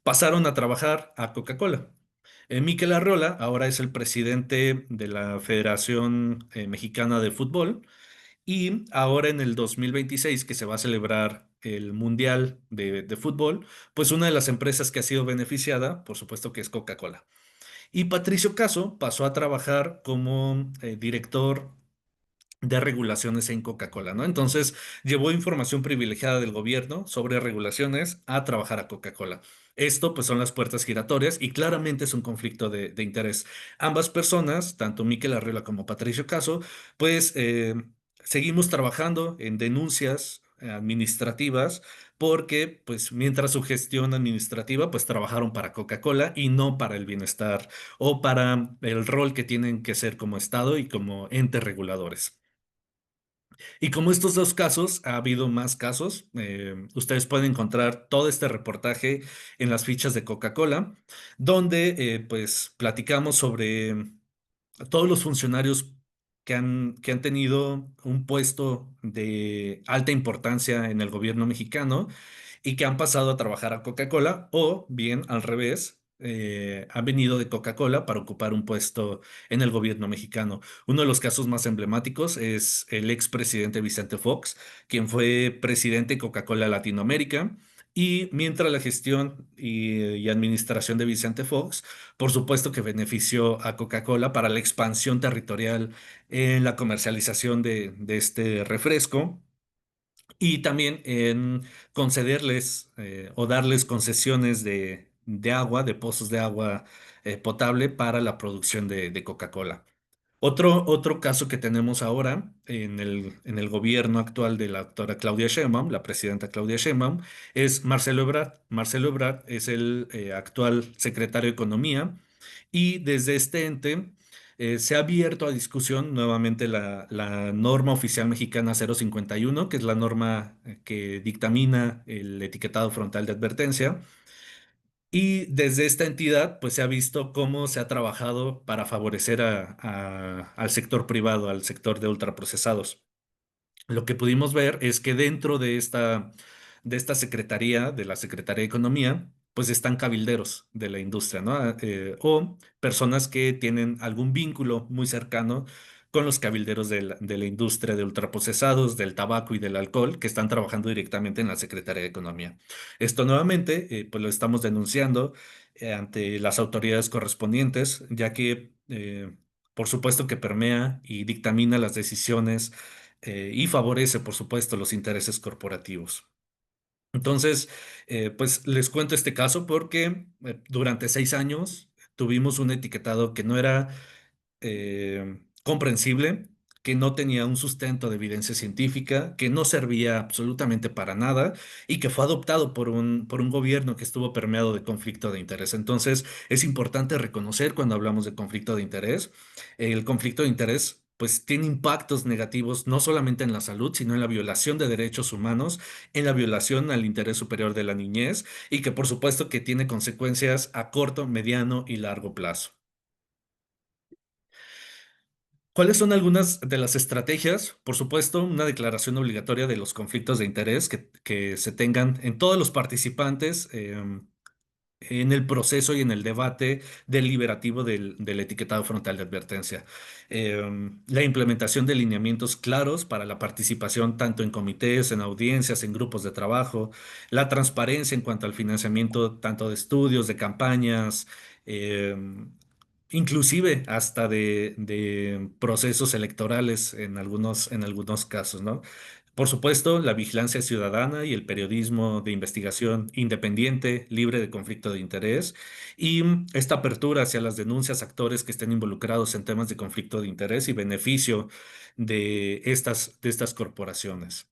pasaron a trabajar a Coca-Cola. Miquel Arriola ahora es el presidente de la Federación Mexicana de Fútbol y ahora en el 2026 que se va a celebrar el Mundial de Fútbol, pues una de las empresas que ha sido beneficiada, por supuesto que es Coca-Cola. Y Patricio Caso pasó a trabajar como director de regulaciones en Coca-Cola, ¿no? Entonces llevó información privilegiada del gobierno sobre regulaciones a trabajar a Coca-Cola. Esto pues son las puertas giratorias y claramente es un conflicto de interés. Ambas personas, tanto Miquel Arriola como Patricio Caso, pues seguimos trabajando en denuncias administrativas porque pues mientras su gestión administrativa pues trabajaron para Coca-Cola y no para el bienestar o para el rol que tienen que ser como Estado y como entes reguladores. Y como estos dos casos, ha habido más casos. Ustedes pueden encontrar todo este reportaje en las fichas de Coca-Cola, donde pues platicamos sobre todos los funcionarios que han tenido un puesto de alta importancia en el gobierno mexicano y que han pasado a trabajar a Coca-Cola o bien al revés, han venido de Coca-Cola para ocupar un puesto en el gobierno mexicano. Uno de los casos más emblemáticos es el expresidente Vicente Fox, quien fue presidente de Coca-Cola Latinoamérica. Y mientras la gestión y administración de Vicente Fox, por supuesto que benefició a Coca-Cola para la expansión territorial en la comercialización de este refresco y también en concederles o darles concesiones de agua, de pozos de agua potable para la producción de Coca-Cola. Otro caso que tenemos ahora en el gobierno actual de la doctora Claudia Sheinbaum, la presidenta Claudia Sheinbaum, es Marcelo Ebrard. Marcelo Ebrard es el actual secretario de Economía y desde este ente se ha abierto a discusión nuevamente la norma oficial mexicana 051, que es la norma que dictamina el etiquetado frontal de advertencia. Y desde esta entidad, pues se ha visto cómo se ha trabajado para favorecer al sector privado, al sector de ultraprocesados. Lo que pudimos ver es que dentro de esta secretaría, de la Secretaría de Economía, pues están cabilderos de la industria, ¿no? O personas que tienen algún vínculo muy cercano con los cabilderos de la industria de ultraprocesados, del tabaco y del alcohol, que están trabajando directamente en la Secretaría de Economía. Esto nuevamente, pues lo estamos denunciando ante las autoridades correspondientes, ya que, por supuesto que permea y dictamina las decisiones y favorece, por supuesto, los intereses corporativos. Entonces, pues les cuento este caso porque durante 6 años tuvimos un etiquetado que no era comprensible, que no tenía un sustento de evidencia científica, que no servía absolutamente para nada y que fue adoptado por un gobierno que estuvo permeado de conflicto de interés. Entonces, es importante reconocer cuando hablamos de conflicto de interés, el conflicto de interés pues tiene impactos negativos no solamente en la salud, sino en la violación de derechos humanos, en la violación al interés superior de la niñez y que por supuesto que tiene consecuencias a corto, mediano y largo plazo. ¿Cuáles son algunas de las estrategias? Por supuesto, una declaración obligatoria de los conflictos de interés que se tengan en todos los participantes. en el proceso y en el debate deliberativo del etiquetado frontal de advertencia. La implementación de lineamientos claros para la participación tanto en comités, en audiencias, en grupos de trabajo, la transparencia en cuanto al financiamiento tanto de estudios, de campañas, inclusive hasta de procesos electorales en algunos casos, ¿no? Por supuesto, la vigilancia ciudadana y el periodismo de investigación independiente, libre de conflicto de interés, y esta apertura hacia las denuncias a actores que estén involucrados en temas de conflicto de interés y beneficio de estas corporaciones.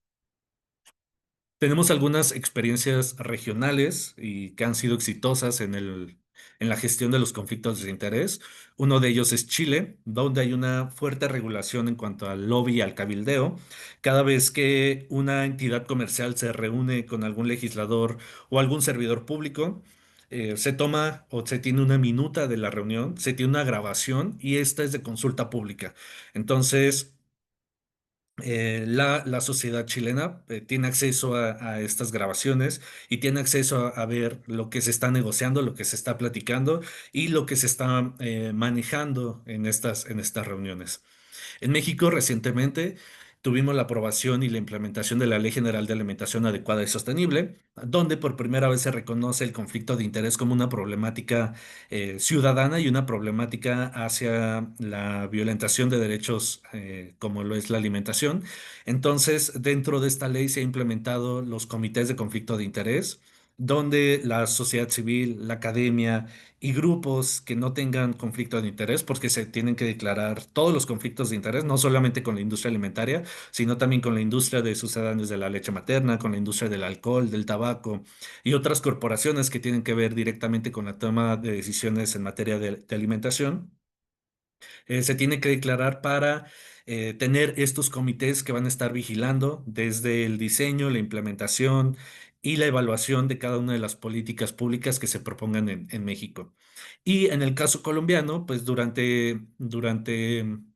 Tenemos algunas experiencias regionales y que han sido exitosas en la gestión de los conflictos de interés. Uno de ellos es Chile, donde hay una fuerte regulación en cuanto al lobby y al cabildeo. Cada vez que una entidad comercial se reúne con algún legislador o algún servidor público, se toma o se tiene una minuta de la reunión, se tiene una grabación y esta es de consulta pública. Entonces, la sociedad chilena tiene acceso a estas grabaciones y tiene acceso a ver lo que se está negociando, lo que se está platicando y lo que se está manejando en estas reuniones. En México recientemente tuvimos la aprobación y la implementación de la Ley General de Alimentación Adecuada y Sostenible, donde por primera vez se reconoce el conflicto de interés como una problemática ciudadana y una problemática hacia la violentación de derechos como lo es la alimentación. Entonces, dentro de esta ley se ha implementado los comités de conflicto de interés, donde la sociedad civil, la academia, y grupos que no tengan conflicto de interés, porque se tienen que declarar todos los conflictos de interés, no solamente con la industria alimentaria, sino también con la industria de sucedáneos de la leche materna, con la industria del alcohol, del tabaco y otras corporaciones que tienen que ver directamente con la toma de decisiones en materia de alimentación. Se tiene que declarar para tener estos comités que van a estar vigilando desde el diseño, la implementación y la evaluación de cada una de las políticas públicas que se propongan en México. Y en el caso colombiano, pues durante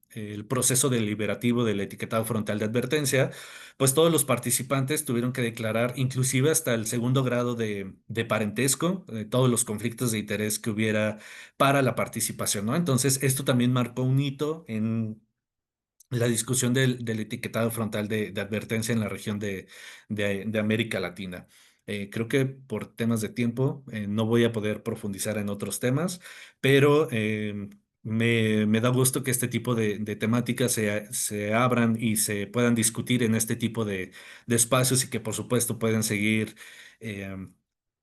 el proceso deliberativo del etiquetado frontal de advertencia, pues todos los participantes tuvieron que declarar, inclusive hasta el segundo grado de parentesco, todos los conflictos de interés que hubiera para la participación, ¿no? Entonces, esto también marcó un hito en la discusión del etiquetado frontal de advertencia en la región de América Latina. Creo que por temas de tiempo no voy a poder profundizar en otros temas, pero me da gusto que este tipo de temáticas se abran y se puedan discutir en este tipo de espacios y que por supuesto puedan seguir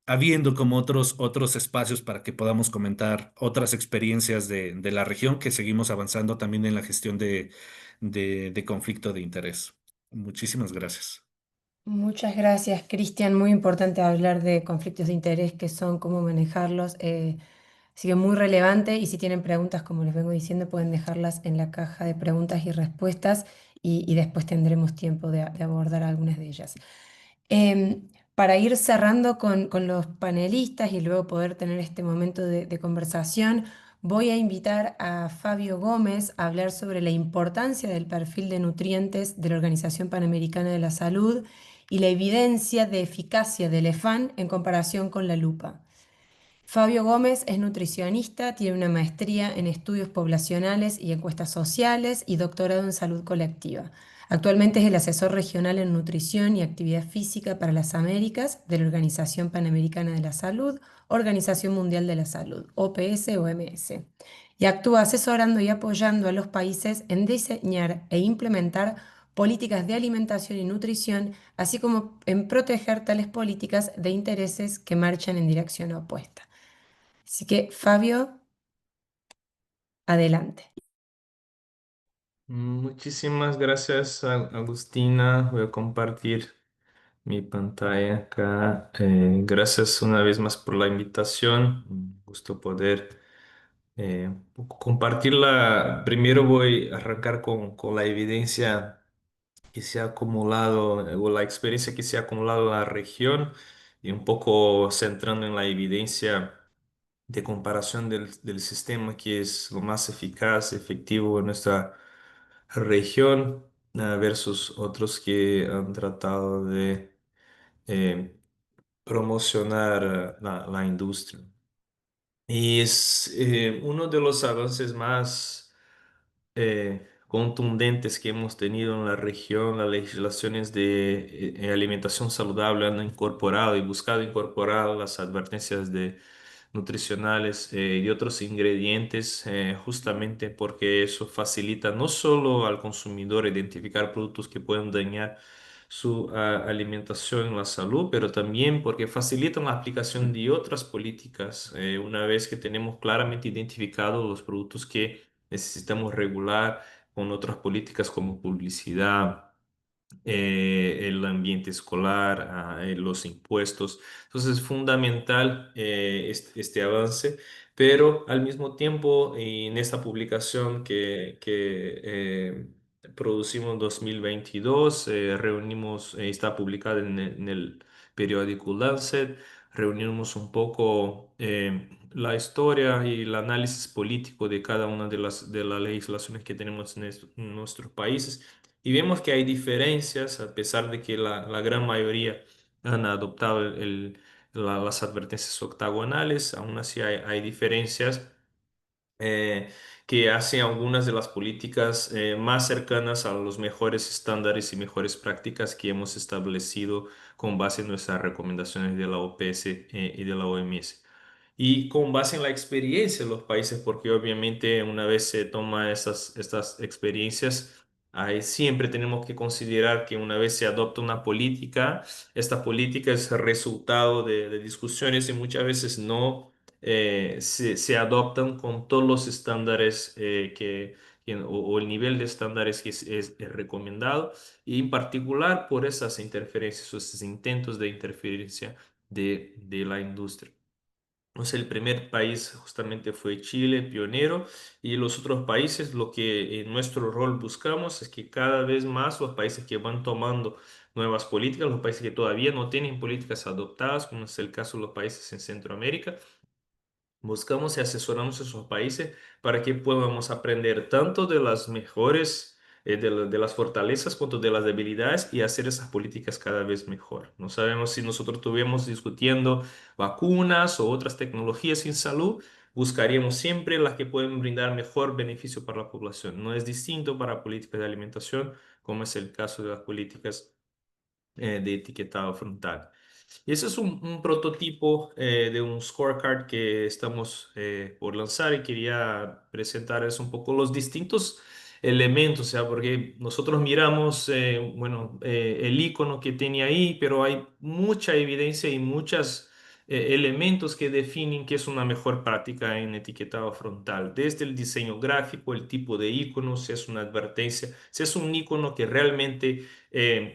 habiendo como otros espacios para que podamos comentar otras experiencias de la región, que seguimos avanzando también en la gestión de conflicto de interés. Muchísimas gracias. Muchas gracias, Cristian. Muy importante hablar de conflictos de interés, qué son, cómo manejarlos. Así que muy relevante y si tienen preguntas, como les vengo diciendo, pueden dejarlas en la caja de preguntas y respuestas y después tendremos tiempo de abordar algunas de ellas. Para ir cerrando con los panelistas y luego poder tener este momento de conversación, voy a invitar a Fabio Gómez a hablar sobre la importancia del perfil de nutrientes de la Organización Panamericana de la Salud y la evidencia de eficacia del EFAN en comparación con la lupa. Fabio Gómez es nutricionista, tiene una maestría en estudios poblacionales y encuestas sociales y doctorado en salud colectiva. Actualmente es el asesor regional en nutrición y actividad física para las Américas de la Organización Panamericana de la Salud, Organización Mundial de la Salud, OPS-OMS, y actúa asesorando y apoyando a los países en diseñar e implementar políticas de alimentación y nutrición, así como en proteger tales políticas de intereses que marchan en dirección opuesta. Así que, Fabio, adelante. Muchísimas gracias, Agustina. Voy a compartir mi pantalla acá. Gracias una vez más por la invitación. Un gusto poder compartirla. Primero voy a arrancar con la evidencia que se ha acumulado o la experiencia que se ha acumulado en la región y un poco centrando en la evidencia de comparación del sistema que es lo más eficaz, efectivo en nuestra región versus otros que han tratado de eh, promocionar la industria. Y es uno de los avances más contundentes que hemos tenido en la región. Las legislaciones de alimentación saludable han incorporado y buscado incorporar las advertencias de nutricionales y otros ingredientes, justamente porque eso facilita no solo al consumidor identificar productos que pueden dañar su alimentación y la salud, pero también porque facilitan la aplicación de otras políticas, una vez que tenemos claramente identificados los productos que necesitamos regular con otras políticas como publicidad, el ambiente escolar, los impuestos. Entonces es fundamental este avance, pero al mismo tiempo en esta publicación que producimos en 2022, reunimos, está publicada en el periódico Lancet, reunimos un poco la historia y el análisis político de cada una de las legislaciones que tenemos en nuestros países. Y vemos que hay diferencias, a pesar de que la gran mayoría han adoptado las advertencias octagonales, aún así hay diferencias eh, que hacen algunas de las políticas más cercanas a los mejores estándares y mejores prácticas que hemos establecido con base en nuestras recomendaciones de la OPS y de la OMS. Y con base en la experiencia de los países, porque obviamente una vez se toma estas experiencias, ahí siempre tenemos que considerar que una vez se adopta una política, esta política es el resultado de discusiones y muchas veces no se adoptan con todos los estándares o el nivel de estándares que es recomendado, y en particular por esas interferencias o esos intentos de interferencia de la industria. Entonces, el primer país justamente fue Chile, pionero, y los otros países, lo que en nuestro rol buscamos es que cada vez más los países que van tomando nuevas políticas, los países que todavía no tienen políticas adoptadas, como es el caso de los países en Centroamérica, buscamos y asesoramos a esos países para que podamos aprender tanto de las mejores, de las fortalezas, cuanto de las debilidades, y hacer esas políticas cada vez mejor. No sabemos si nosotros estuviéramos discutiendo vacunas o otras tecnologías en salud, buscaríamos siempre las que pueden brindar mejor beneficio para la población. No es distinto para políticas de alimentación, como es el caso de las políticas de etiquetado frontal. Y ese es un prototipo de un scorecard que estamos por lanzar, y quería presentarles un poco los distintos elementos, o sea, porque nosotros miramos, bueno, el icono que tiene ahí, pero hay mucha evidencia y muchos elementos que definen qué es una mejor práctica en etiquetado frontal, desde el diseño gráfico, el tipo de icono, si es una advertencia, si es un icono que realmente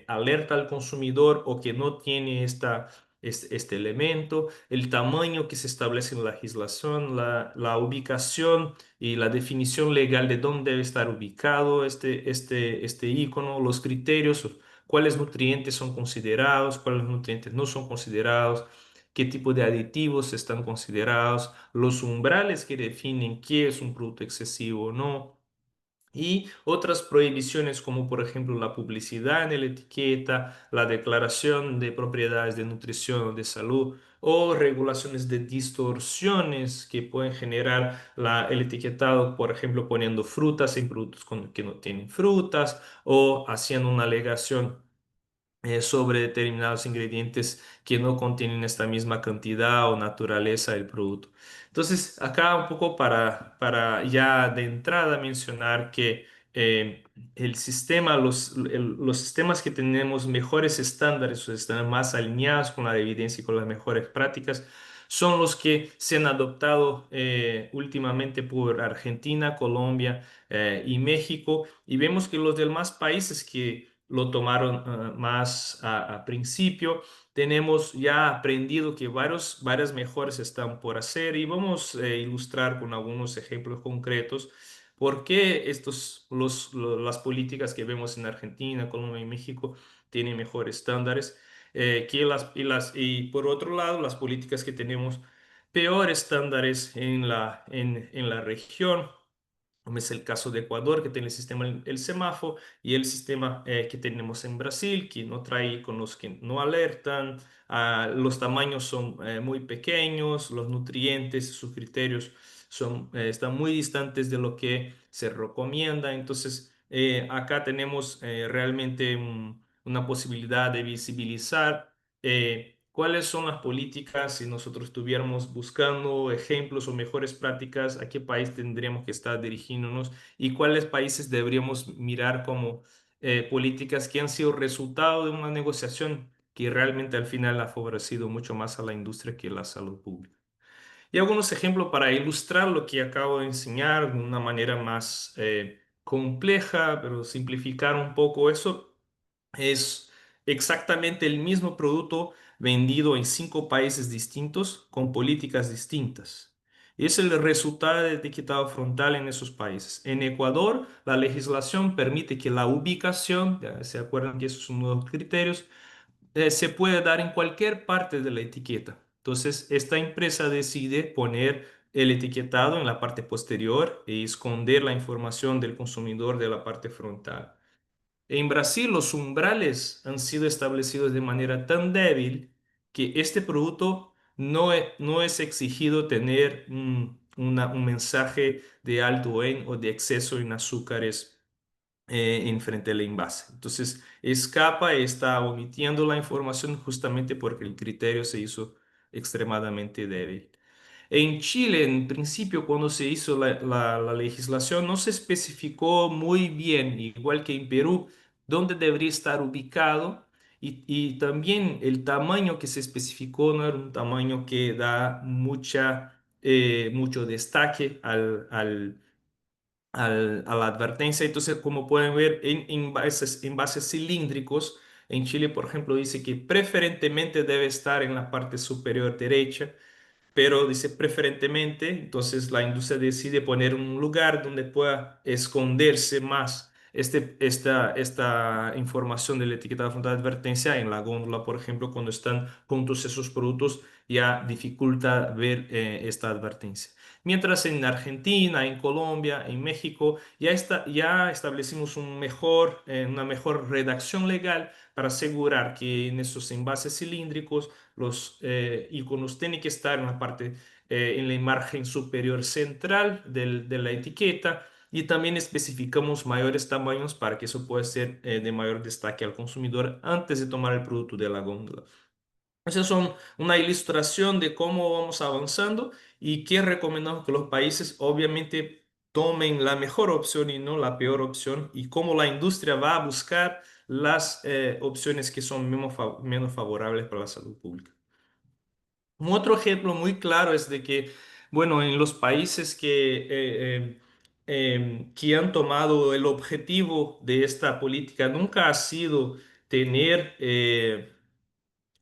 alerta al consumidor o que no tiene este elemento, el tamaño que se establece en la legislación, la ubicación y la definición legal de dónde debe estar ubicado este icono, los criterios, cuáles nutrientes son considerados, cuáles nutrientes no son considerados, qué tipo de aditivos están considerados, los umbrales que definen qué es un producto excesivo o no, y otras prohibiciones como por ejemplo la publicidad en la etiqueta, la declaración de propiedades de nutrición o de salud, o regulaciones de distorsiones que pueden generar el etiquetado, por ejemplo poniendo frutas en productos que no tienen frutas, o haciendo una alegación sobre determinados ingredientes que no contienen esta misma cantidad o naturaleza del producto. Entonces, acá un poco para ya de entrada mencionar que el sistema, los sistemas que tenemos mejores estándares o están más alineados con la evidencia y con las mejores prácticas son los que se han adoptado últimamente por Argentina, Colombia y México, y vemos que los demás países que lo tomaron más a principio. Tenemos ya aprendido que varias mejoras están por hacer, y vamos a ilustrar con algunos ejemplos concretos por qué las políticas que vemos en Argentina, Colombia y México tienen mejores estándares y por otro lado las políticas que tenemos peores estándares en la región. como es el caso de Ecuador, que tiene el sistema el semáforo, y el sistema que tenemos en Brasil, que no trae iconos que no alertan, los tamaños son muy pequeños, los nutrientes, sus criterios están muy distantes de lo que se recomienda. Entonces, acá tenemos realmente una posibilidad de visibilizar. ¿Cuáles son las políticas si nosotros estuviéramos buscando ejemplos o mejores prácticas? ¿A qué país tendríamos que estar dirigiéndonos? ¿Y cuáles países deberíamos mirar como políticas que han sido resultado de una negociación que realmente al final ha favorecido mucho más a la industria que la salud pública? Y algunos ejemplos para ilustrar lo que acabo de enseñar de una manera más compleja, pero simplificar un poco eso. Es exactamente el mismo producto vendido en 5 países distintos con políticas distintas. Es el resultado del etiquetado frontal en esos países. En Ecuador, la legislación permite que la ubicación, ya se acuerdan que esos son uno de los criterios, se puede dar en cualquier parte de la etiqueta. Entonces, esta empresa decide poner el etiquetado en la parte posterior y esconder la información del consumidor de la parte frontal. En Brasil, los umbrales han sido establecidos de manera tan débil que este producto no es exigido tener un mensaje de alto en o de exceso en azúcares en frente al envase. Entonces, escapa y está omitiendo la información justamente porque el criterio se hizo extremadamente débil. En Chile, en principio, cuando se hizo la legislación, no se especificó muy bien, igual que en Perú, dónde debería estar ubicado y también el tamaño que se especificó no era un tamaño que da mucho destaque a la advertencia. Entonces, como pueden ver, en envases cilíndricos, en Chile, por ejemplo, dice que preferentemente debe estar en la parte superior derecha, pero dice preferentemente, entonces la industria decide poner un lugar donde pueda esconderse más esta información del etiquetado frontal de advertencia en la góndola, por ejemplo, cuando están juntos esos productos, ya dificulta ver esta advertencia. Mientras en Argentina, en Colombia, en México, ya establecimos una mejor redacción legal para asegurar que en esos envases cilíndricos los iconos tienen que estar en la parte, en la margen superior central de la etiqueta, y también especificamos mayores tamaños para que eso pueda ser de mayor destaque al consumidor antes de tomar el producto de la góndola. Esas son una ilustración de cómo vamos avanzando y que recomendamos que los países obviamente tomen la mejor opción y no la peor opción, y cómo la industria va a buscar las opciones que son menos favorables para la salud pública. Un otro ejemplo muy claro es de que, bueno, en los países que han tomado el objetivo de esta política nunca ha sido tener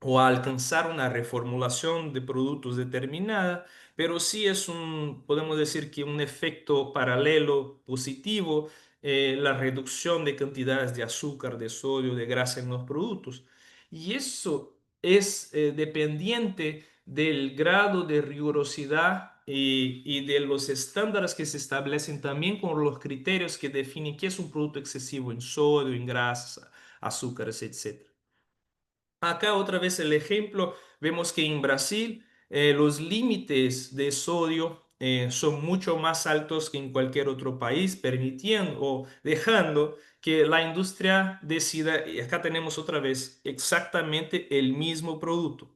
o a alcanzar una reformulación de productos determinada, pero sí es podemos decir que un efecto paralelo positivo, la reducción de cantidades de azúcar, de sodio, de grasa en los productos. Y eso es dependiente del grado de rigurosidad y de los estándares que se establecen también con los criterios que definen qué es un producto excesivo en sodio, en grasas, azúcares, etc. Acá otra vez el ejemplo, vemos que en Brasil los límites de sodio son mucho más altos que en cualquier otro país, permitiendo o dejando que la industria decida, y acá tenemos otra vez exactamente el mismo producto.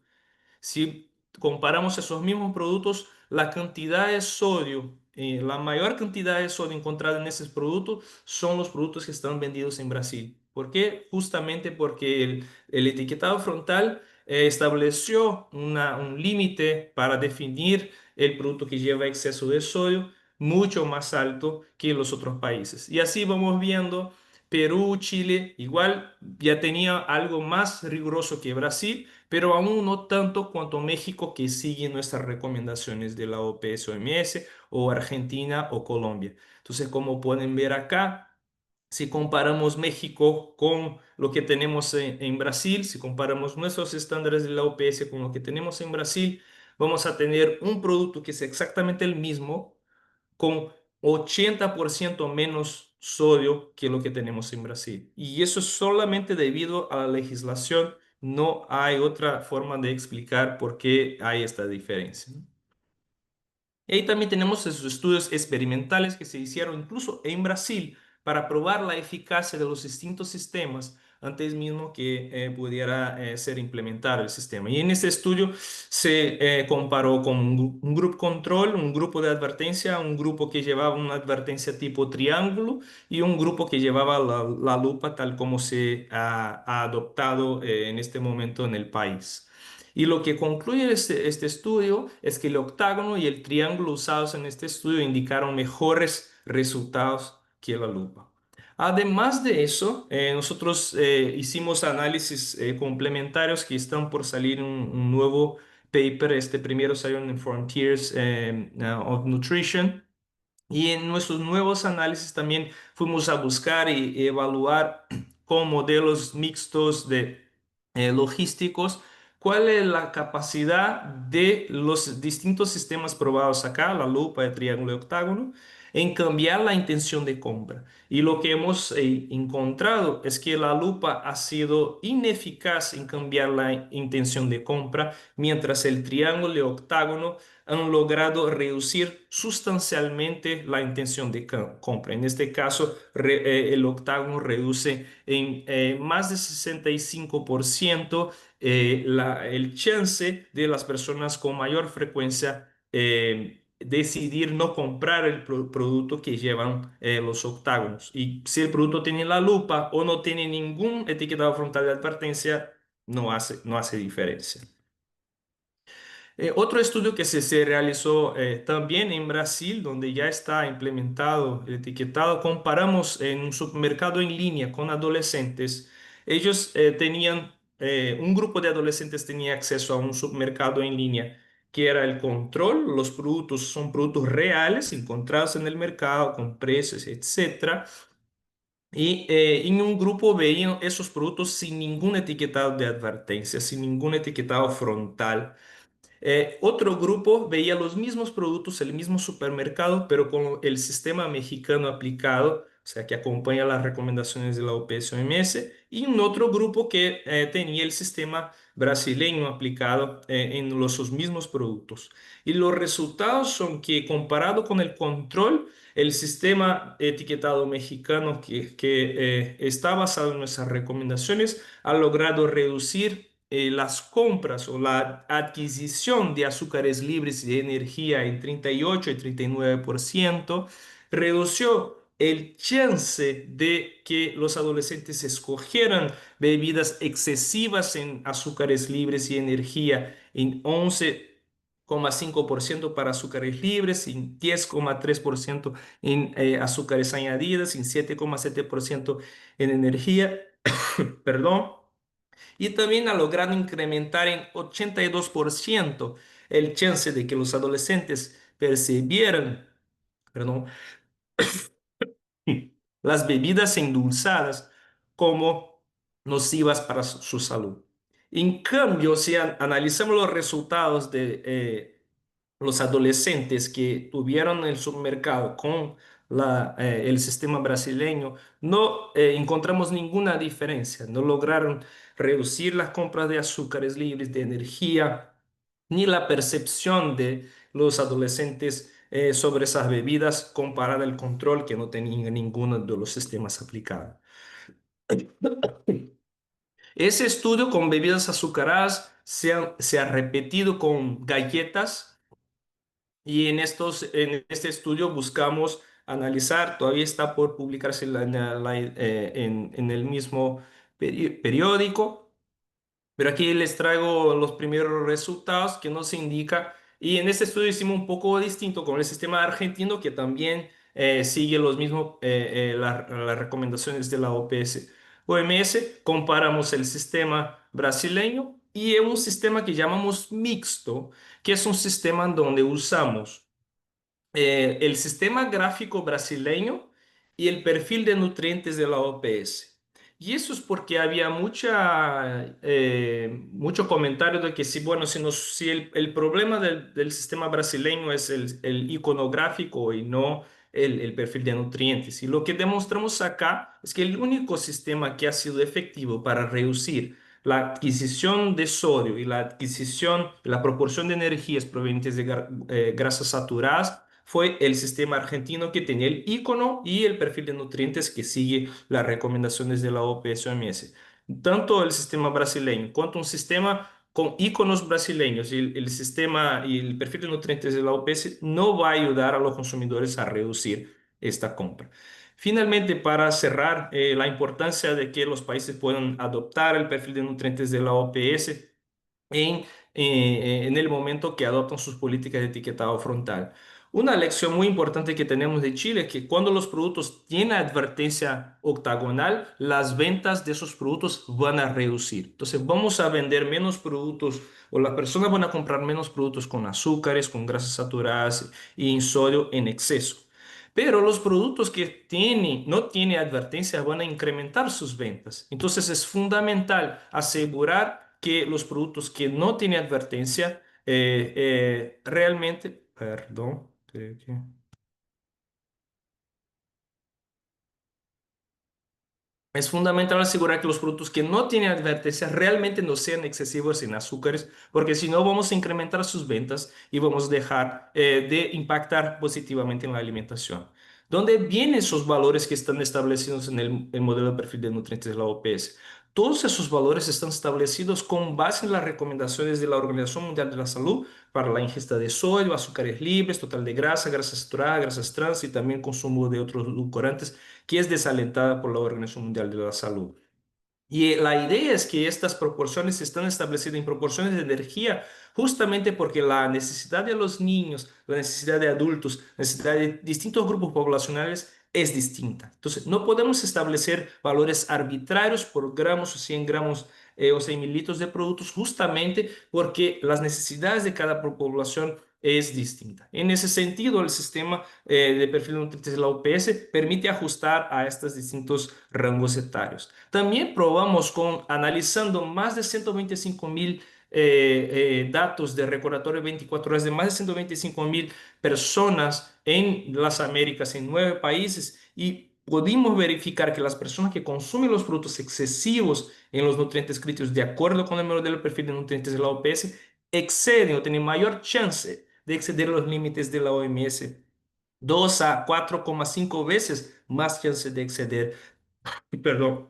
Si comparamos esos mismos productos, la cantidad de sodio, la mayor cantidad de sodio encontrada en esos productos son los productos que están vendidos en Brasil. ¿Por qué? Justamente porque el etiquetado frontal estableció un límite para definir el producto que lleva exceso de sodio mucho más alto que en los otros países. Y así vamos viendo. Perú, Chile, igual ya tenía algo más riguroso que Brasil, pero aún no tanto cuanto México, que sigue nuestras recomendaciones de la OPS-OMS, o Argentina o Colombia. Entonces, como pueden ver acá, si comparamos México con lo que tenemos en Brasil, si comparamos nuestros estándares de la OPS con lo que tenemos en Brasil, vamos a tener un producto que es exactamente el mismo, con 80% menos sodio que lo que tenemos en Brasil. Y eso es solamente debido a la legislación. No hay otra forma de explicar por qué hay esta diferencia, ¿no? Y ahí también tenemos esos estudios experimentales que se hicieron incluso en Brasil para probar la eficacia de los distintos sistemas antes mismo que pudiera ser implementado el sistema. Y en este estudio se comparó con un grupo control, un grupo de advertencia, un grupo que llevaba una advertencia tipo triángulo y un grupo que llevaba la lupa tal como se ha adoptado en este momento en el país. Y lo que concluye este estudio es que el octágono y el triángulo usados en este estudio indicaron mejores resultados que la lupa. Además de eso, nosotros hicimos análisis complementarios que están por salir un nuevo paper. Este primero salió en Frontiers of Nutrition. Y en nuestros nuevos análisis también fuimos a buscar y evaluar con modelos mixtos de logísticos cuál es la capacidad de los distintos sistemas probados acá, la lupa, el triángulo y octágono, en cambiar la intención de compra. Y lo que hemos encontrado es que la lupa ha sido ineficaz en cambiar la intención de compra, mientras el triángulo y octágono han logrado reducir sustancialmente la intención de compra. En este caso, el octágono reduce en más de 65% el chance de las personas con mayor frecuencia decidir no comprar el producto que llevan los octágonos. Y si el producto tiene la lupa o no tiene ningún etiquetado frontal de advertencia, no hace diferencia. Otro estudio que se realizó también en Brasil, donde ya está implementado el etiquetado, comparamos en un supermercado en línea con adolescentes. Ellos un grupo de adolescentes tenía acceso a un supermercado en línea que era el control. Los productos son productos reales encontrados en el mercado con precios, etcétera. Y en un grupo veían esos productos sin ningún etiquetado de advertencia, sin ningún etiquetado frontal. Otro grupo veía los mismos productos, el mismo supermercado, pero con el sistema mexicano aplicado, o sea, que acompaña las recomendaciones de la OPS-OMS, y un otro grupo que tenía el sistema brasileño aplicado en sus mismos productos. Y los resultados son que comparado con el control, el sistema etiquetado mexicano que está basado en nuestras recomendaciones ha logrado reducir las compras o la adquisición de azúcares libres y de energía en 38 y 39%, redució el chance de que los adolescentes escogieran bebidas excesivas en azúcares libres y energía en 11,5% para azúcares libres, en 10,3% en azúcares añadidas, en 7,7% en energía, perdón. Y también ha logrado incrementar en 82% el chance de que los adolescentes percibieran, perdón, las bebidas endulzadas como nocivas para su salud. En cambio, si analizamos los resultados de los adolescentes que tuvieron el supermercado con el sistema brasileño, no encontramos ninguna diferencia. No lograron reducir las compras de azúcares libres, de energía, ni la percepción de los adolescentes sobre esas bebidas comparada al control que no tenía ninguno de los sistemas aplicados. Ese estudio con bebidas azucaradas se ha repetido con galletas. Y en este estudio buscamos analizar, todavía está por publicarse en el mismo periódico, pero aquí les traigo los primeros resultados que nos indica. Y en este estudio hicimos un poco distinto con el sistema argentino, que también sigue los mismos, las recomendaciones de la OPS-OMS. Comparamos el sistema brasileño y un sistema que llamamos mixto, que es un sistema en donde usamos el sistema gráfico brasileño y el perfil de nutrientes de la OPS. Y eso es porque había mucho comentario de que si, bueno, si el problema del sistema brasileño es el iconográfico y no el perfil de nutrientes. Y lo que demostramos acá es que el único sistema que ha sido efectivo para reducir la adquisición de sodio y la adquisición, la proporción de energías provenientes de grasas saturadas fue el sistema argentino que tenía el icono y el perfil de nutrientes que sigue las recomendaciones de la OPS-OMS. Tanto el sistema brasileño cuanto un sistema con iconos brasileños y el sistema y el perfil de nutrientes de la OPS no va a ayudar a los consumidores a reducir esta compra. Finalmente, para cerrar, la importancia de que los países puedan adoptar el perfil de nutrientes de la OPS en el momento que adoptan sus políticas de etiquetado frontal. Una lección muy importante que tenemos de Chile es que cuando los productos tienen advertencia octagonal, las ventas de esos productos van a reducir. Entonces vamos a vender menos productos o las personas van a comprar menos productos con azúcares, con grasas saturadas y en sodio en exceso. Pero los productos que no tienen advertencia van a incrementar sus ventas. Entonces es fundamental asegurar que los productos que no tienen advertencia realmente, perdón, creo que... Es fundamental asegurar que los productos que no tienen advertencia realmente no sean excesivos en azúcares, porque si no vamos a incrementar sus ventas y vamos a dejar de impactar positivamente en la alimentación. ¿Dónde vienen esos valores que están establecidos en el modelo de perfil de nutrientes de la OPS? Todos esos valores están establecidos con base en las recomendaciones de la Organización Mundial de la Salud para la ingesta de sodio, azúcares libres, total de grasa, grasas saturadas, grasas trans y también consumo de otros edulcorantes que es desalentada por la Organización Mundial de la Salud. Y la idea es que estas proporciones están establecidas en proporciones de energía justamente porque la necesidad de los niños, la necesidad de adultos, la necesidad de distintos grupos poblacionales es distinta. Entonces, no podemos establecer valores arbitrarios por gramos o 100 gramos o 100 mililitros de productos justamente porque las necesidades de cada población es distinta. En ese sentido, el sistema de perfil de nutrientes de la OPS permite ajustar a estos distintos rangos etarios. También probamos analizando más de 125.000 datos de recordatorio 24 horas de más de 125.000 personas en las Américas, en 9 países, y pudimos verificar que las personas que consumen los productos excesivos en los nutrientes críticos, de acuerdo con el modelo del perfil de nutrientes de la OPS, exceden o tienen mayor chance de exceder los límites de la OMS. 2 a 4,5 veces más chance de exceder, perdón,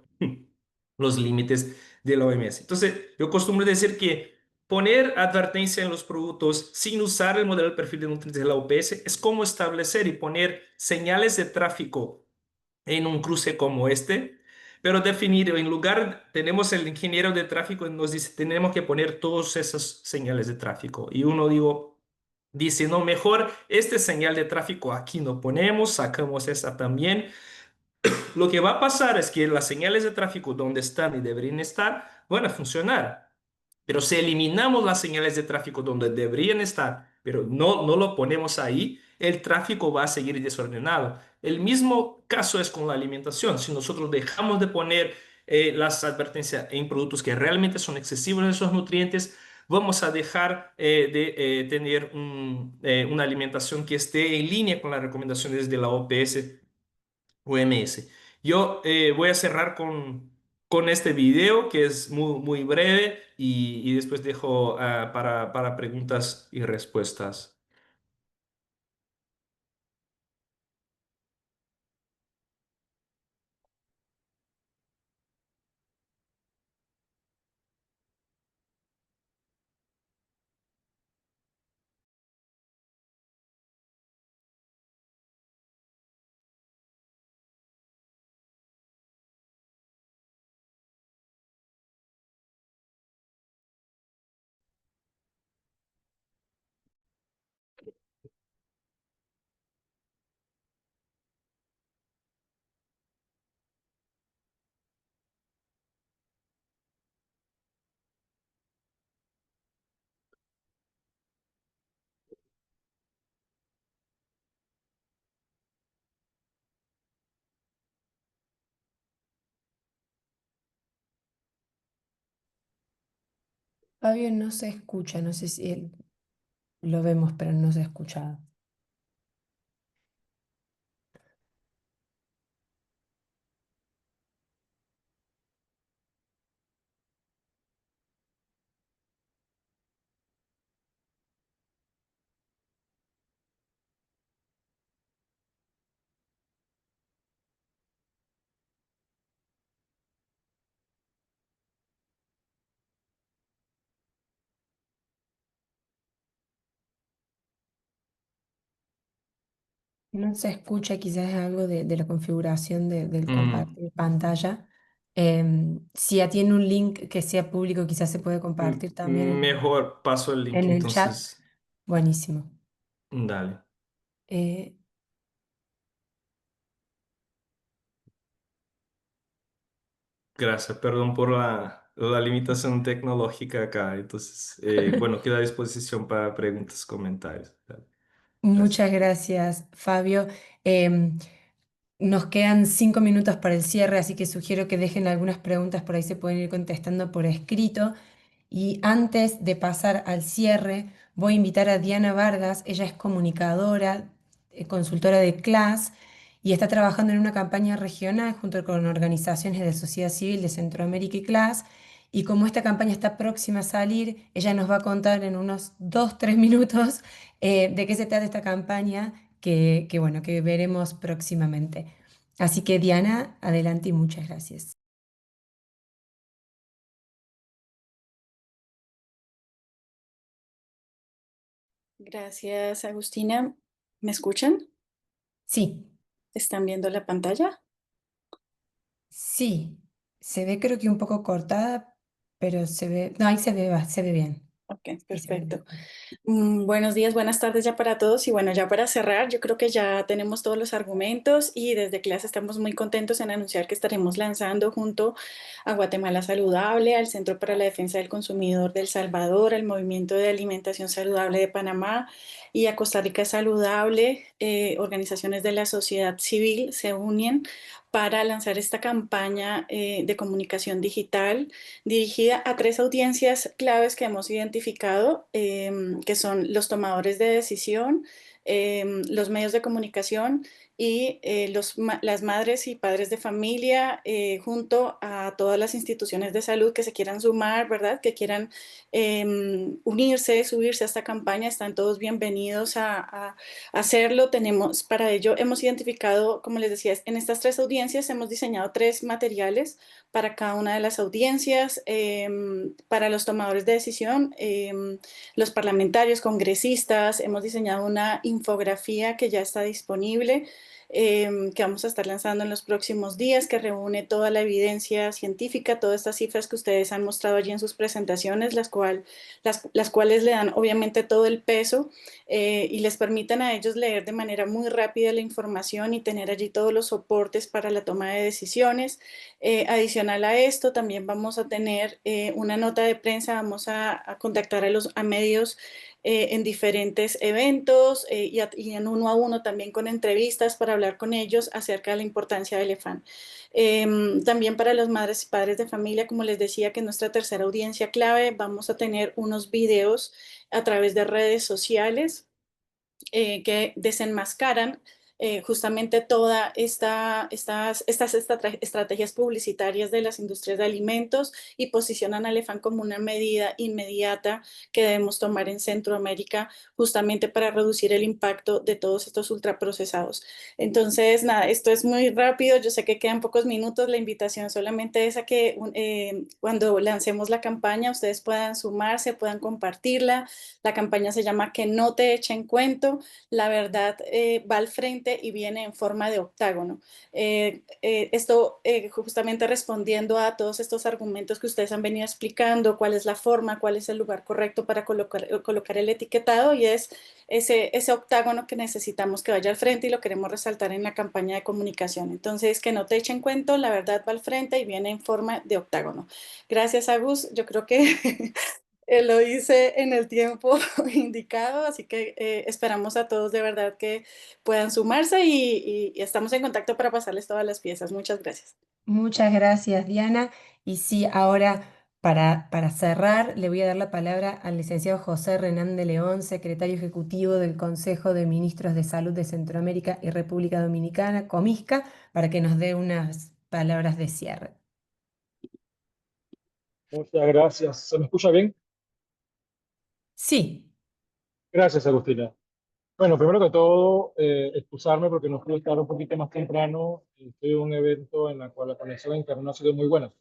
los límites de la OMS. Entonces, yo costumbro decir que poner advertencia en los productos sin usar el modelo de perfil de nutrientes de la OPS es como establecer y poner señales de tráfico en un cruce como este, pero definir, en lugar, tenemos el ingeniero de tráfico y nos dice, tenemos que poner todas esas señales de tráfico. Y uno dice, no, mejor este señal de tráfico aquí no ponemos, sacamos esa también. Lo que va a pasar es que las señales de tráfico donde están y deberían estar van a funcionar. Pero si eliminamos las señales de tráfico donde deberían estar, pero no lo ponemos ahí, el tráfico va a seguir desordenado. El mismo caso es con la alimentación. Si nosotros dejamos de poner las advertencias en productos que realmente son excesivos en esos nutrientes, vamos a dejar de tener una alimentación que esté en línea con las recomendaciones de la OPS OMS. Yo voy a cerrar con este video que es muy, muy breve y después dejo para preguntas y respuestas. Fabio no se escucha, no sé si lo vemos, pero no se ha escuchado. No se escucha quizás algo de la configuración del Mm, compartir pantalla. Si ya tiene un link que sea público, quizás se puede compartir también Mejor paso el link en el chat. entonces. Buenísimo. Dale. Eh, Gracias, perdón por la limitación tecnológica acá. Entonces, bueno, queda a disposición para preguntas, comentarios. Dale. Gracias. Muchas gracias, Fabio. Em, Nos quedan 5 minutos para el cierre, así que sugiero que dejen algunas preguntas, por ahí se pueden ir contestando por escrito. Y antes de pasar al cierre, voy a invitar a Diana Vargas. Ella es comunicadora, consultora de CLAS y está trabajando en una campaña regional junto con organizaciones de sociedad civil de Centroamérica y CLAS. Y como esta campaña está próxima a salir, ella nos va a contar en unos 2, 3 minutos de qué se trata esta campaña bueno, que veremos próximamente. Así que Diana, adelante y muchas gracias. Gracias, Agustina. ¿Me escuchan? Sí, ¿Están viendo la pantalla? sí, se ve creo que un poco cortada, pero se ve, no, ahí se ve bien. Ok, Ahí se ve perfecto. mejor. Buenos días, buenas tardes ya para todos. Y bueno, ya para cerrar, yo creo que ya tenemos todos los argumentos y desde clase estamos muy contentos en anunciar que estaremos lanzando junto a Guatemala Saludable, al Centro para la Defensa del Consumidor de El Salvador, al Movimiento de Alimentación Saludable de Panamá y a Costa Rica Saludable, organizaciones de la sociedad civil se unen para lanzar esta campaña de comunicación digital dirigida a tres audiencias claves que hemos identificado, que son los tomadores de decisión, los medios de comunicación y las madres y padres de familia, junto a todas las instituciones de salud que se quieran sumar, ¿verdad? Que quieran unirse, subirse a esta campaña. Están todos bienvenidos a hacerlo. Tenemos, para ello, hemos identificado, como les decía, en estas tres audiencias hemos diseñado tres materiales para cada una de las audiencias, para los tomadores de decisión, los parlamentarios, congresistas. Hemos diseñado una infografía que ya está disponible, que vamos a estar lanzando en los próximos días, que reúne toda la evidencia científica, todas estas cifras que ustedes han mostrado allí en sus presentaciones, las cuales le dan obviamente todo el peso y les permiten a ellos leer de manera muy rápida la información y tener allí todos los soportes para la toma de decisiones. Adicional a esto, también vamos a tener una nota de prensa, vamos a contactar a medios en diferentes eventos y en uno a uno también con entrevistas para hablar con ellos acerca de la importancia del EFAN. También para las madres y padres de familia, como les decía, que es nuestra tercera audiencia clave, vamos a tener unos videos a través de redes sociales que desenmascaran justamente todas estas estrategias publicitarias de las industrias de alimentos y posicionan al EFAN como una medida inmediata que debemos tomar en Centroamérica justamente para reducir el impacto de todos estos ultraprocesados. Entonces, nada, esto es muy rápido, yo sé que quedan pocos minutos, la invitación solamente es a que cuando lancemos la campaña ustedes puedan sumarse, puedan compartirla. La campaña se llama Que no te echen cuento. La verdad va al frente y viene en forma de octágono. Esto justamente respondiendo a todos estos argumentos que ustedes han venido explicando, cuál es la forma, cuál es el lugar correcto para colocar el etiquetado, y es ese octágono que necesitamos que vaya al frente y lo queremos resaltar en la campaña de comunicación. Entonces, que no te echen cuento, la verdad va al frente y viene en forma de octágono. Gracias, Agus. Yo creo que lo hice en el tiempo indicado, así que esperamos a todos de verdad que puedan sumarse y estamos en contacto para pasarles todas las piezas. Muchas gracias. Muchas gracias, Diana. Y sí, ahora para cerrar, le voy a dar la palabra al licenciado José Renán de León, secretario ejecutivo del Consejo de Ministros de Salud de Centroamérica y República Dominicana, Comisca, para que nos dé unas palabras de cierre. Muchas gracias. ¿Se me escucha bien? Sí, Gracias, Agustina. Bueno, primero que todo, excusarme porque no pude estar un poquito más temprano. Estoy en un evento en el cual la conexión a internet no ha sido muy buena.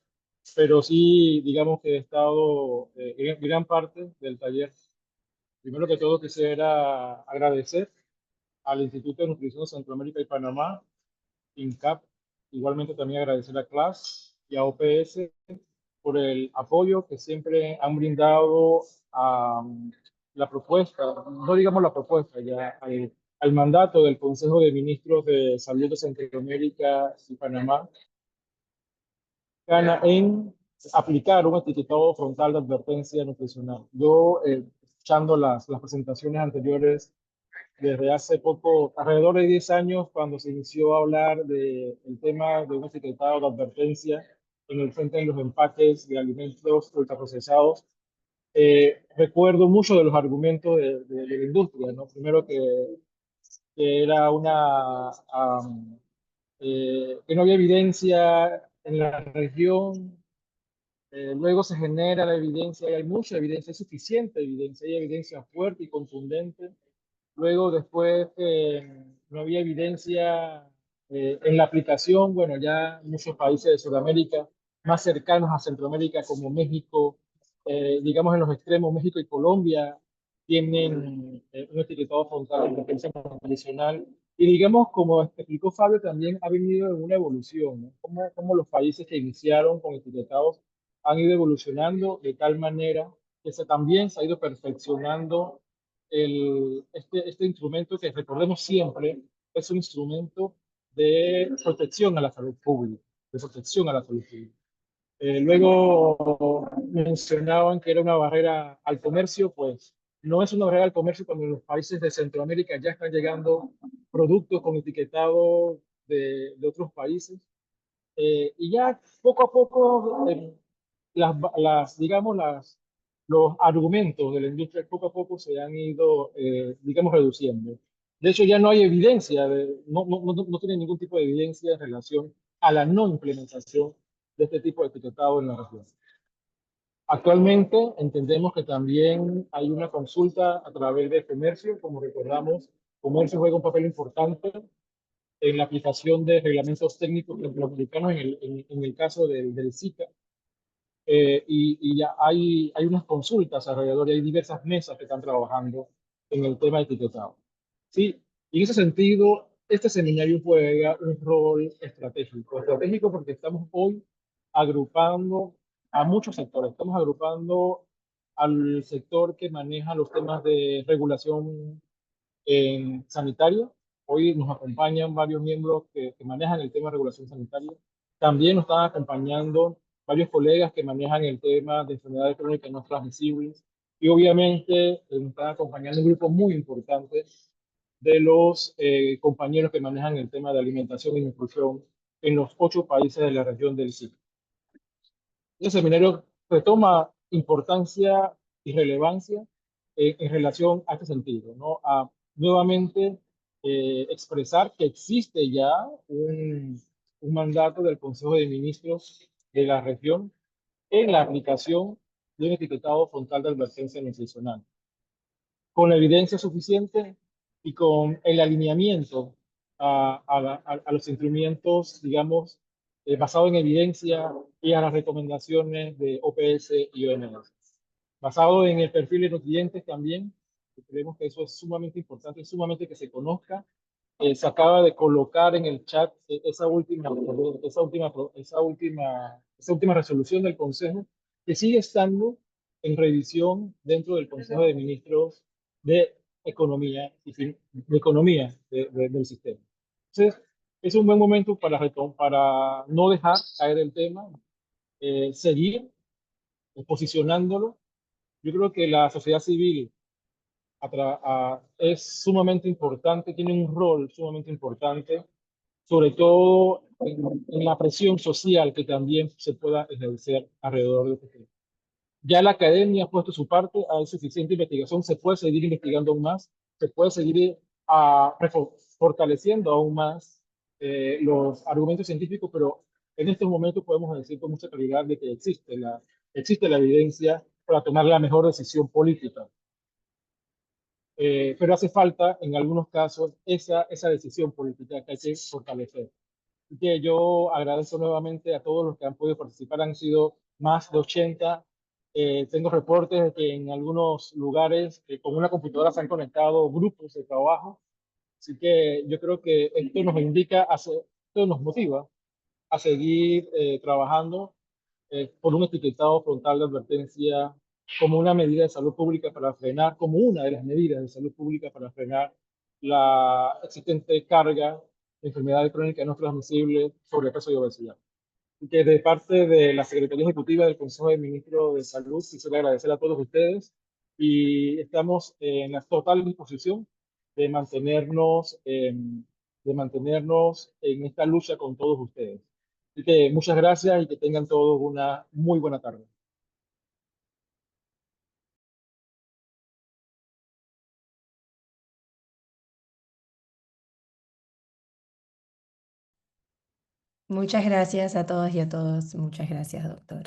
Pero sí, digamos que he estado en gran parte del taller. Primero que todo, quisiera agradecer al Instituto de Nutrición Centroamérica y Panamá, INCAP. Igualmente también agradecer a CLAS y a OPS por el apoyo que siempre han brindado a la propuesta, no digamos la propuesta, ya al mandato del Consejo de Ministros de Salud de Centroamérica y Panamá en aplicar un etiquetado frontal de advertencia nutricional. Yo, escuchando las presentaciones anteriores, desde hace poco, alrededor de 10 años, cuando se inició a hablar del tema de un etiquetado de advertencia en el frente de los empaques de alimentos ultraprocesados, recuerdo mucho de los argumentos de la industria, ¿no? Primero que era que no había evidencia en la región. Luego se genera la evidencia, y hay mucha evidencia, hay suficiente evidencia, hay evidencia fuerte y contundente. Luego, después, no había evidencia en la aplicación. Bueno, ya muchos países de Sudamérica, más cercanos a Centroamérica, como México, digamos en los extremos, México y Colombia, tienen un etiquetado frontal de defensa tradicional. Y digamos, como explicó Fabio, también ha venido en una evolución, ¿no? Como los países que iniciaron con etiquetados han ido evolucionando de tal manera que también se ha ido perfeccionando este instrumento que, recordemos siempre, es un instrumento de protección a la salud pública, de protección a la salud pública. Luego mencionaban que era una barrera al comercio. Pues no es una barrera al comercio cuando en los países de Centroamérica ya están llegando productos con etiquetado de otros países. Y ya poco a poco, digamos, los argumentos de la industria poco a poco se han ido, digamos, reduciendo. De hecho, ya no hay evidencia, no tiene ningún tipo de evidencia en relación a la no implementación de este tipo de etiquetado en la región. Actualmente entendemos que también hay una consulta a través de comercio. Como recordamos, comercio juega un papel importante en la aplicación de reglamentos técnicos latinoamericanos en el caso del SICA. Y ya hay unas consultas alrededor y hay diversas mesas que están trabajando en el tema de etiquetado. Sí, y en ese sentido, este seminario juega un rol estratégico porque estamos hoy agrupando a muchos sectores. Estamos agrupando al sector que maneja los temas de regulación sanitaria. Hoy nos acompañan varios miembros que manejan el tema de regulación sanitaria. También nos están acompañando varios colegas que manejan el tema de enfermedades crónicas no transmisibles. Y obviamente nos están acompañando un grupo muy importante de los compañeros que manejan el tema de alimentación y nutrición en los 8 países de la región del SIC. Este seminario retoma importancia y relevancia en relación a este sentido, ¿no? A nuevamente expresar que existe ya un mandato del Consejo de Ministros de la región en la aplicación de un etiquetado frontal de advertencia nutricional, con la evidencia suficiente y con el alineamiento a los instrumentos, digamos, basado en evidencia y a las recomendaciones de OPS y OMS. Basado en el perfil de los clientes también, creemos que eso es sumamente importante, es sumamente que se conozca. Se acaba de colocar en el chat esa última resolución del Consejo, que sigue estando en revisión dentro del Consejo de Ministros de Economía del sistema. Entonces, es un buen momento para no dejar caer el tema, seguir posicionándolo. Yo creo que la sociedad civil es sumamente importante, tiene un rol sumamente importante, sobre todo en la presión social que también se pueda ejercer alrededor de este tema. Ya la academia ha puesto su parte, hay suficiente investigación, se puede seguir investigando aún más, se puede seguir fortaleciendo aún más los argumentos científicos, pero en estos momentos podemos decir con mucha claridad de que existe la evidencia para tomar la mejor decisión política. Pero hace falta, en algunos casos, esa decisión política que hay que fortalecer. Así que yo agradezco nuevamente a todos los que han podido participar, han sido más de 80. Tengo reportes de que en algunos lugares con una computadora se han conectado grupos de trabajo. Así que yo creo que esto nos indica, esto nos motiva a seguir trabajando por un etiquetado frontal de advertencia como una medida de salud pública para frenar, como una de las medidas de salud pública para frenar la existente carga de enfermedades crónicas no transmisibles, sobrepeso y obesidad. Y que de parte de la Secretaría Ejecutiva del Consejo de Ministros de Salud, quisiera agradecer a todos ustedes y estamos en la total disposición de mantenernos en esta lucha con todos ustedes. Así que muchas gracias y que tengan todos una muy buena tarde. Muchas gracias a todos y a todas. Muchas gracias, doctor.